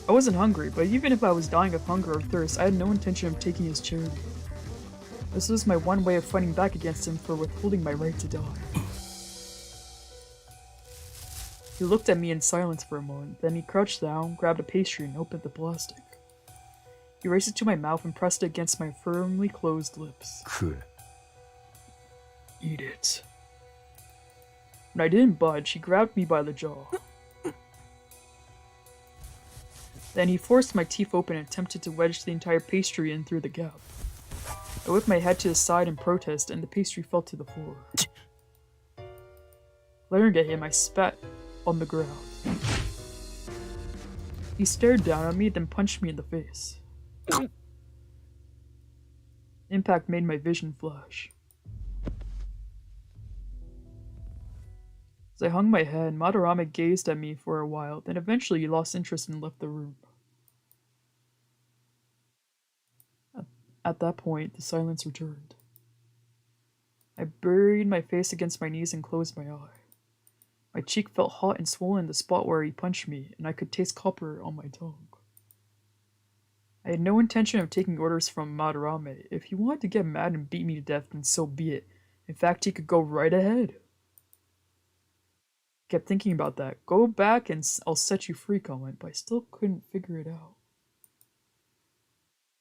I wasn't hungry, but even if I was dying of hunger or thirst, I had no intention of taking his charity. This was my one way of fighting back against him for withholding my right to die. He looked at me in silence for a moment, then he crouched down, grabbed a pastry, and opened the plastic. He raised it to my mouth and pressed it against my firmly closed lips. Eat it. When I didn't budge, he grabbed me by the jaw. Then he forced my teeth open and attempted to wedge the entire pastry in through the gap. I whipped my head to the side in protest, and the pastry fell to the floor. Glaring at him, I spat on the ground. He stared down at me, then punched me in the face. Impact made my vision flash. As I hung my head, Madarame gazed at me for a while, then eventually he lost interest and left the room. At that point, the silence returned. I buried my face against my knees and closed my eye. My cheek felt hot and swollen in the spot where he punched me, and I could taste copper on my tongue. I had no intention of taking orders from Madarame. If he wanted to get mad and beat me to death, then so be it. In fact, he could go right ahead. I kept thinking about that. Go back and I'll set you free comment, but I still couldn't figure it out.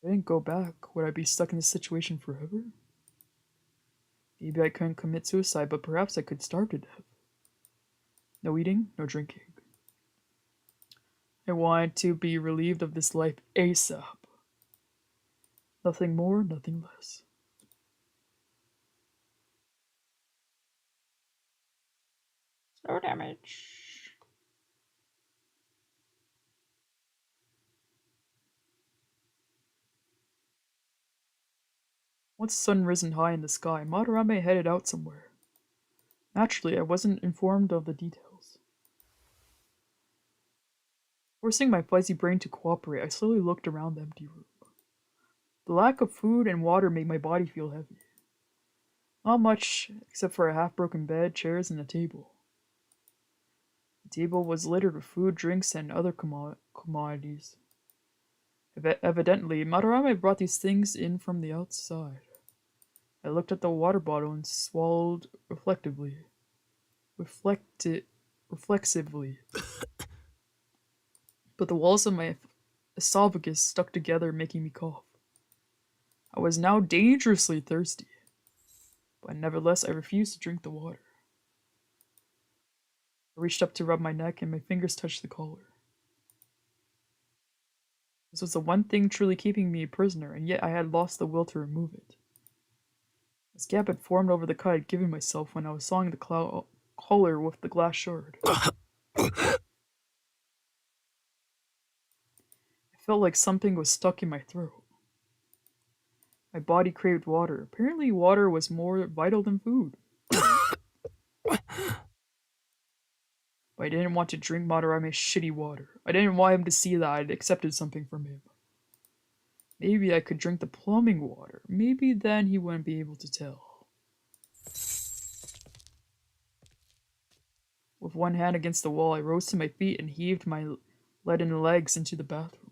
If I didn't go back, would I be stuck in this situation forever? Maybe I couldn't commit suicide, but perhaps I could starve to death. No eating, no drinking. I wanted to be relieved of this life ASAP. Nothing more, nothing less. Slow damage. Once the sun risen high in the sky, Madarame headed out somewhere. Naturally, I wasn't informed of the details. Forcing my fuzzy brain to cooperate, I slowly looked around the empty room. The lack of food and water made my body feel heavy. Not much, except for a half-broken bed, chairs, and a table. The table was littered with food, drinks, and other commodities. Evidently, Madarame brought these things in from the outside. I looked at the water bottle and swallowed reflexively. But the walls of my esophagus stuck together, making me cough. I was now dangerously thirsty, but nevertheless I refused to drink the water. I reached up to rub my neck and my fingers touched the collar. This was the one thing truly keeping me a prisoner, and yet I had lost the will to remove it. A scab had formed over the cut I had given myself when I was sawing the collar with the glass shard. I felt like something was stuck in my throat. My body craved water. Apparently water was more vital than food. But I didn't want to drink Madarame's shitty water. I didn't want him to see that I'd accepted something from him. Maybe I could drink the plumbing water. Maybe then he wouldn't be able to tell. With one hand against the wall, I rose to my feet and heaved my leaden legs into the bathroom.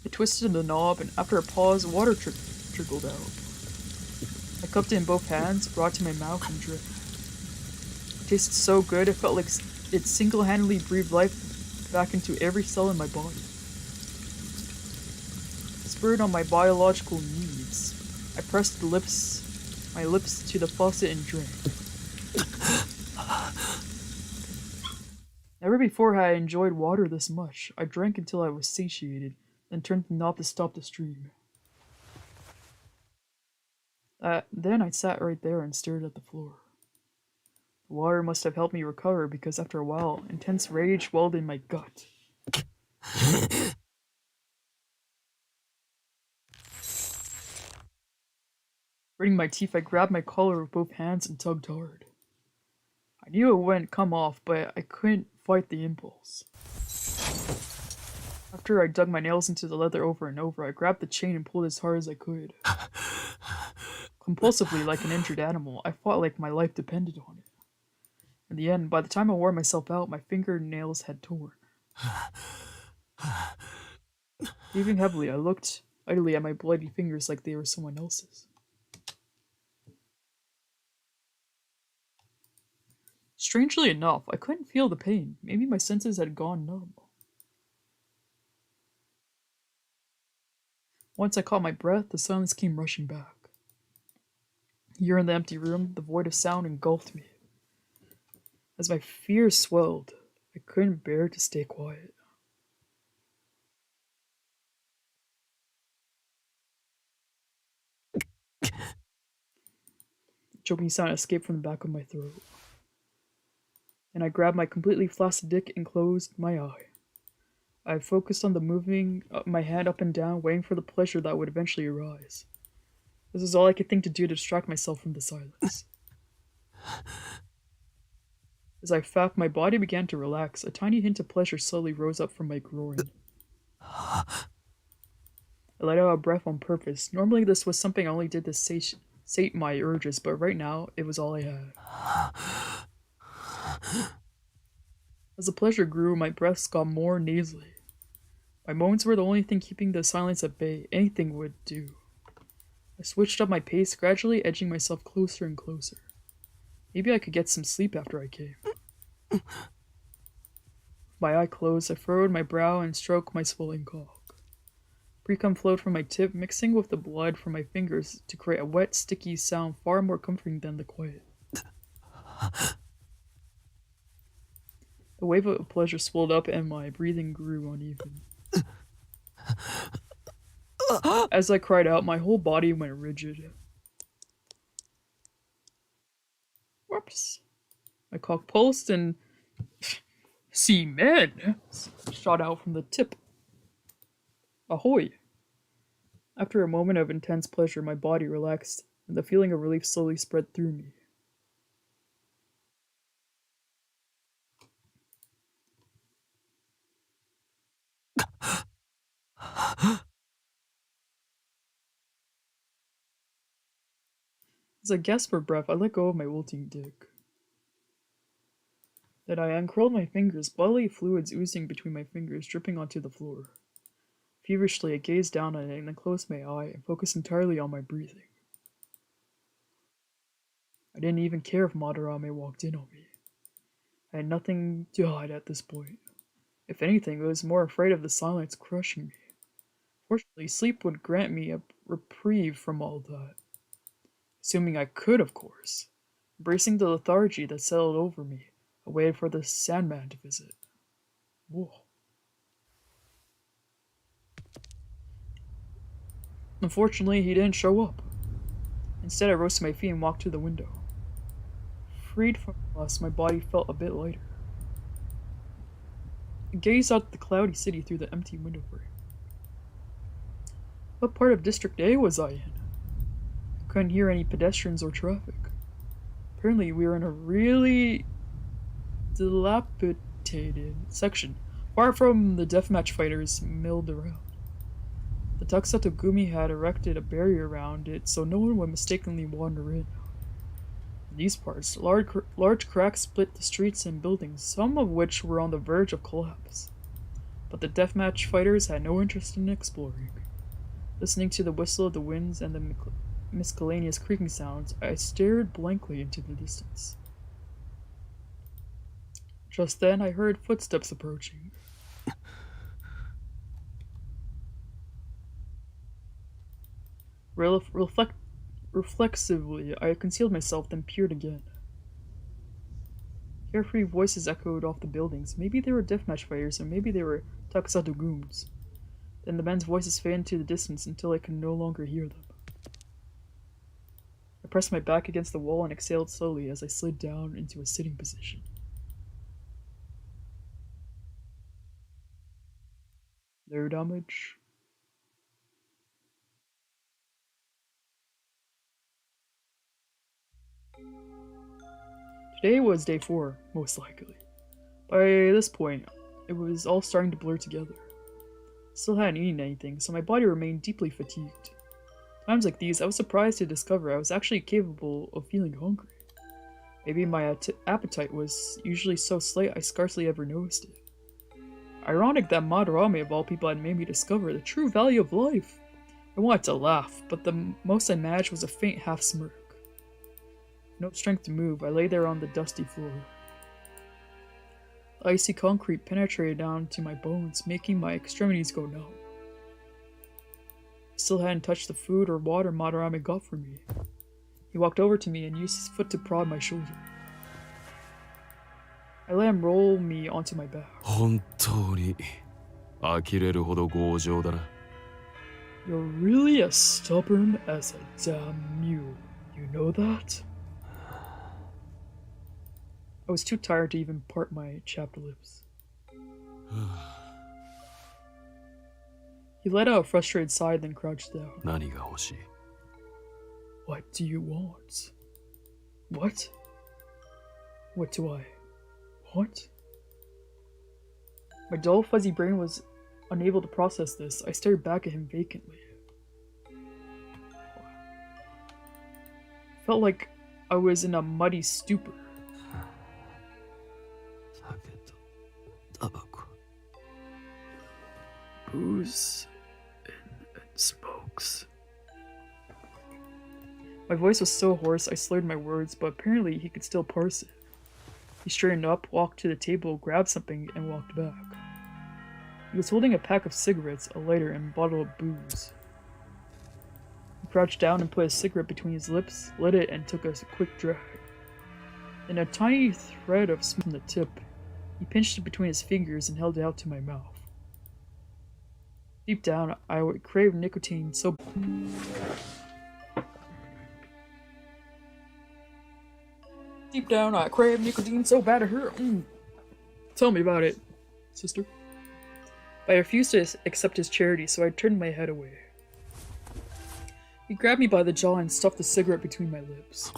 I twisted the knob, and after a pause, water trickled out. I cupped it in both hands, brought it to my mouth, and drank. It tasted so good, it felt like it single-handedly breathed life back into every cell in my body. Spurred on my biological needs, I pressed my lips to the faucet and drank. Never before had I enjoyed water this much. I drank until I was satiated, then turned the knob to stop the stream. Then I sat right there and stared at the floor. The water must have helped me recover because after a while, intense rage welled in my gut. Gritting my teeth, I grabbed my collar with both hands and tugged hard. I knew it wouldn't come off, but I couldn't fight the impulse. After I dug my nails into the leather over and over, I grabbed the chain and pulled as hard as I could. Compulsively, like an injured animal, I fought like my life depended on it. In the end, by the time I wore myself out, my fingernails had torn. Breathing heavily, I looked idly at my bloody fingers like they were someone else's. Strangely enough, I couldn't feel the pain. Maybe my senses had gone numb. Once I caught my breath, the silence came rushing back. Here in the empty room, the void of sound engulfed me. As my fears swelled, I couldn't bear to stay quiet. A choking sound escaped from the back of my throat. And I grabbed my completely flaccid dick and closed my eye. I focused on the moving my hand up and down, waiting for the pleasure that would eventually arise. This was all I could think to do to distract myself from the silence. As I fapped, my body began to relax. A tiny hint of pleasure slowly rose up from my groin. I let out a breath on purpose. Normally this was something I only did to sate my urges, but right now, it was all I had. As the pleasure grew, my breaths got more nasally. My moans were the only thing keeping the silence at bay. Anything would do. I switched up my pace, gradually edging myself closer and closer. Maybe I could get some sleep after I came. With my eye closed, I furrowed my brow and stroked my swelling cock. Pre-cum flowed from my tip, mixing with the blood from my fingers to create a wet, sticky sound far more comforting than the quiet. A wave of pleasure swelled up and my breathing grew uneven. As I cried out, my whole body went rigid. Whoops. My cock pulsed and semen shot out from the tip. Ahoy! After a moment of intense pleasure, my body relaxed, and the feeling of relief slowly spread through me. As I gasped for breath, I let go of my wilting dick. Then I uncurled my fingers, bodily fluids oozing between my fingers, dripping onto the floor. Feverishly, I gazed down at it and then closed my eye and focused entirely on my breathing. I didn't even care if Madarame walked in on me. I had nothing to hide at this point. If anything, I was more afraid of the silence crushing me. Fortunately, sleep would grant me a reprieve from all that. Assuming I could, of course. Embracing the lethargy that settled over me, I waited for the Sandman to visit. Whoa. Unfortunately, he didn't show up. Instead, I rose to my feet and walked to the window. Freed from lust, my body felt a bit lighter. I gazed out at the cloudy city through the empty window frame. What part of District A was I in? I couldn't hear any pedestrians or traffic. Apparently, we were in a really dilapidated section, far from the deathmatch fighters milled around. The Takusatogumi had erected a barrier around it so no one would mistakenly wander in. In these parts, large cracks split the streets and buildings, some of which were on the verge of collapse. But the deathmatch fighters had no interest in exploring. Listening to the whistle of the winds and the miscellaneous creaking sounds, I stared blankly into the distance. Just then, I heard footsteps approaching. Reflexively, I concealed myself, then peered again. Carefree voices echoed off the buildings. Maybe they were deathmatch fighters, or maybe they were Takusato goons. Then the men's voices faded into the distance until I could no longer hear them. I pressed my back against the wall and exhaled slowly as I slid down into a sitting position. No damage. Today was day 4, most likely. By this point, it was all starting to blur together. Still hadn't eaten anything, so my body remained deeply fatigued. Times like these, I was surprised to discover I was actually capable of feeling hungry. Maybe my appetite was usually so slight I scarcely ever noticed it. Ironic that Madarame of all people had made me discover the true value of life. I wanted to laugh, but the most I managed was a faint half smirk. No strength to move, I lay there on the dusty floor. The icy concrete penetrated down to my bones, making my extremities go numb. I still hadn't touched the food or water Madarame got for me. He walked over to me and used his foot to prod my shoulder. I let him roll me onto my back. 本当に呆れるほど強情だな。 You're really as stubborn as a damn mule. You know that? I was too tired to even part my chapped lips. He let out a frustrated sigh, then crouched down. 何が欲しい？ What do you want? What? What do I want? My dull, fuzzy brain was unable to process this. I stared back at him vacantly. Felt like I was in a muddy stupor. 酒とタバコ。 Booze and smokes. My voice was so hoarse I slurred my words, but apparently he could still parse it. He straightened up, walked to the table, grabbed something, and walked back. He was holding a pack of cigarettes, a lighter, and a bottle of booze. He crouched down and put a cigarette between his lips, lit it, and took a quick drag. Then a tiny thread of smoke from the tip. He pinched it between his fingers and held it out to my mouth. Deep down, I would crave nicotine so... Deep down, I crave nicotine so bad it hurt. Tell me about it, sister. But I refused to accept his charity, so I turned my head away. He grabbed me by the jaw and stuffed the cigarette between my lips.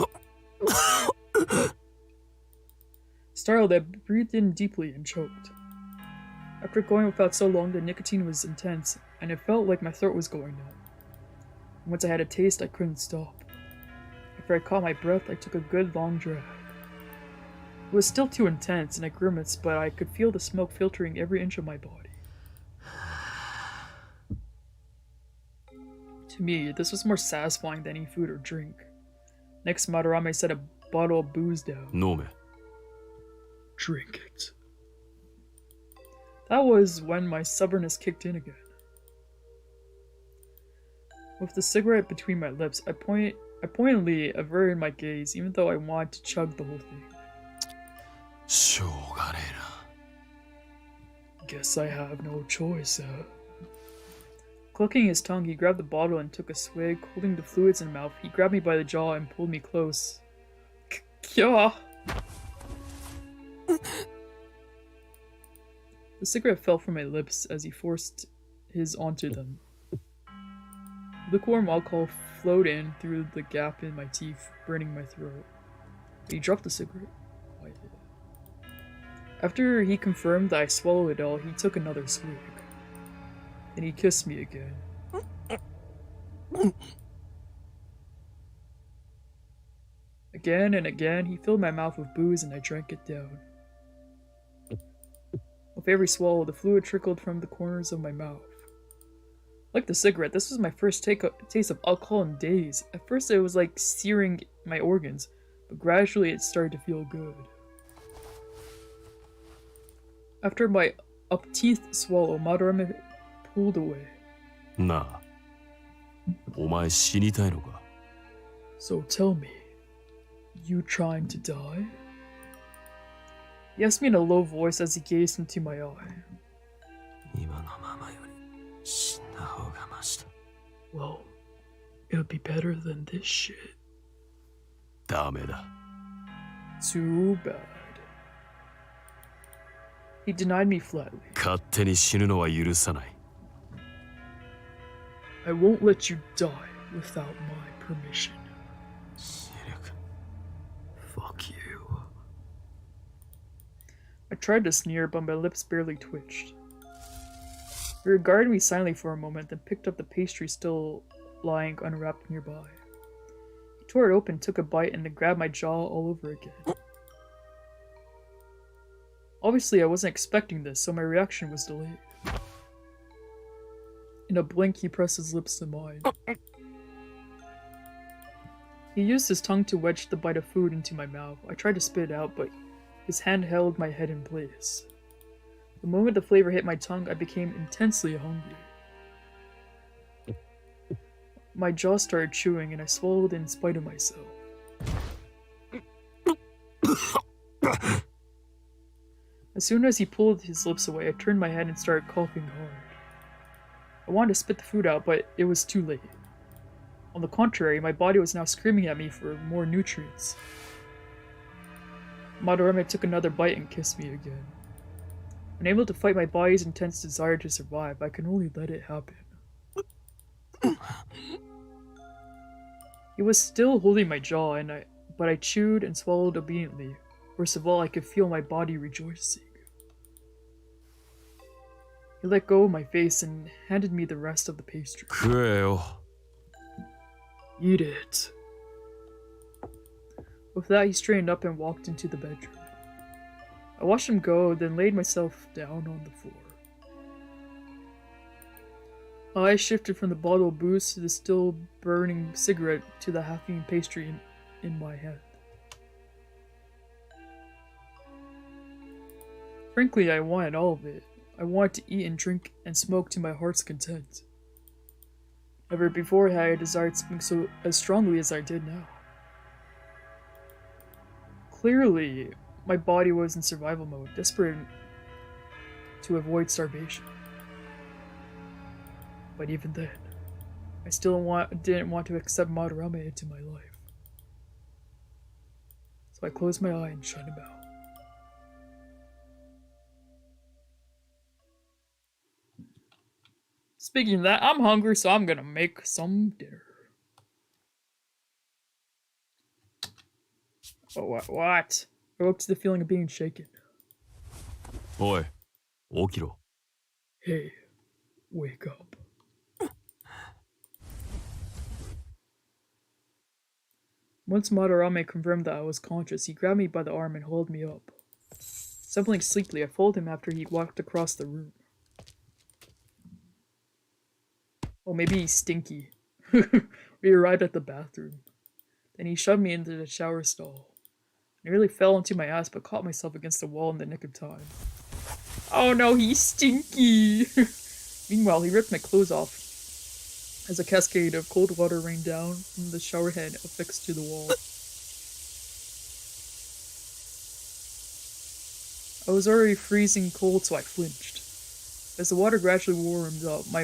Startled, I breathed in deeply and choked. After going without so long, the nicotine was intense, and it felt like my throat was going numb. Once I had a taste, I couldn't stop. I After I caught my breath, I took a good long drag. It was still too intense, and I grimaced, but I could feel the smoke filtering every inch of my body. To me, this was more satisfying than any food or drink. Next, Madarame set a bottle of booze down. Nome. Drink it. That was when my stubbornness kicked in again. With the cigarette between my lips, I pointedly averted my gaze, even though I wanted to chug the whole thing. Guess I have no choice, Clucking his tongue, he grabbed the bottle and took a swig, holding the fluids in his mouth. He grabbed me by the jaw and pulled me close. Kya! The cigarette fell from my lips as he forced his onto them. Lukewarm alcohol flowed in through the gap in my teeth, burning my throat. He dropped the cigarette. After he confirmed that I swallowed it all, he took another swig. Then he kissed me again. Again and again, he filled my mouth with booze and I drank it down. With every swallow, the fluid trickled from the corners of my mouth. Like the cigarette, this was my first taste of alcohol in days. At first it was like searing my organs, but gradually it started to feel good. After my upteeth swallow, Madarame pulled away. Na. Omae shinitai no ka? So tell me, you trying to die? He asked me in a low voice as he gazed into my eye. Well, it would be better than this shit. ダメだ。 Too bad. He denied me flatly. 勝手に死ぬのは許さない。 I won't let you die without my permission. Fuck you. I tried to sneer, but my lips barely twitched. He regarded me silently for a moment, then picked up the pastry still lying unwrapped nearby. He tore it open, took a bite, and then grabbed my jaw all over again. Obviously, I wasn't expecting this, so my reaction was delayed. In a blink, he pressed his lips to mine. He used his tongue to wedge the bite of food into my mouth. I tried to spit it out, but his hand held my head in place. The moment the flavor hit my tongue, I became intensely hungry. My jaw started chewing, and I swallowed in spite of myself. As soon as he pulled his lips away, I turned my head and started coughing hard. I wanted to spit the food out, but it was too late. On the contrary, my body was now screaming at me for more nutrients. Madarame took another bite and kissed me again. Unable to fight my body's intense desire to survive, I can only let it happen. He was still holding my jaw, but I chewed and swallowed obediently. Worst of all, I could feel my body rejoicing. He let go of my face and handed me the rest of the pastry. 食えよ。 Eat it. With that, he straightened up and walked into the bedroom. I watched him go, then laid myself down on the floor. My eyes shifted from the bottle of booze to the still burning cigarette to the half-eaten pastry in my hand. Frankly, I wanted all of it. I wanted to eat and drink and smoke to my heart's content. Never before had I desired something so as strongly as I did now. Clearly, my body was in survival mode, desperate to avoid starvation. But even then, I still didn't want to accept Madarame into my life. So I closed my eye and shut him out. Speaking of that, I'm hungry, so I'm gonna make some dinner. Oh, what? I woke to the feeling of being shaken. おい、起きろ。 Hey, wake up. Once Madarame confirmed that I was conscious, he grabbed me by the arm and hauled me up. Stumbling sleepily, I followed him after he walked across the room. Oh, maybe he's stinky. We arrived at the bathroom. Then he shoved me into the shower stall. I nearly fell onto my ass, but caught myself against the wall in the nick of time. Oh no, he's stinky! Meanwhile, he ripped my clothes off as a cascade of cold water rained down from the shower head affixed to the wall. I was already freezing cold, so I flinched. As the water gradually warmed up, my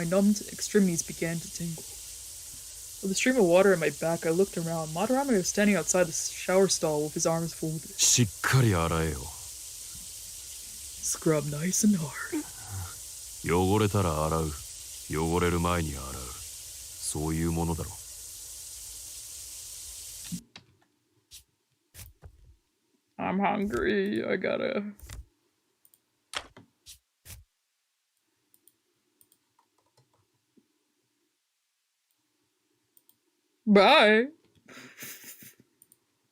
numbed extremities began to tingle. With a stream of water in my back, I looked around. Madarame was standing outside the shower stall with his arms folded. しっかり洗えよ。 Scrub nice and hard. 汚れたら洗う。汚れる前に洗う。そういうものだろ。I'm hungry. I gotta... Bye!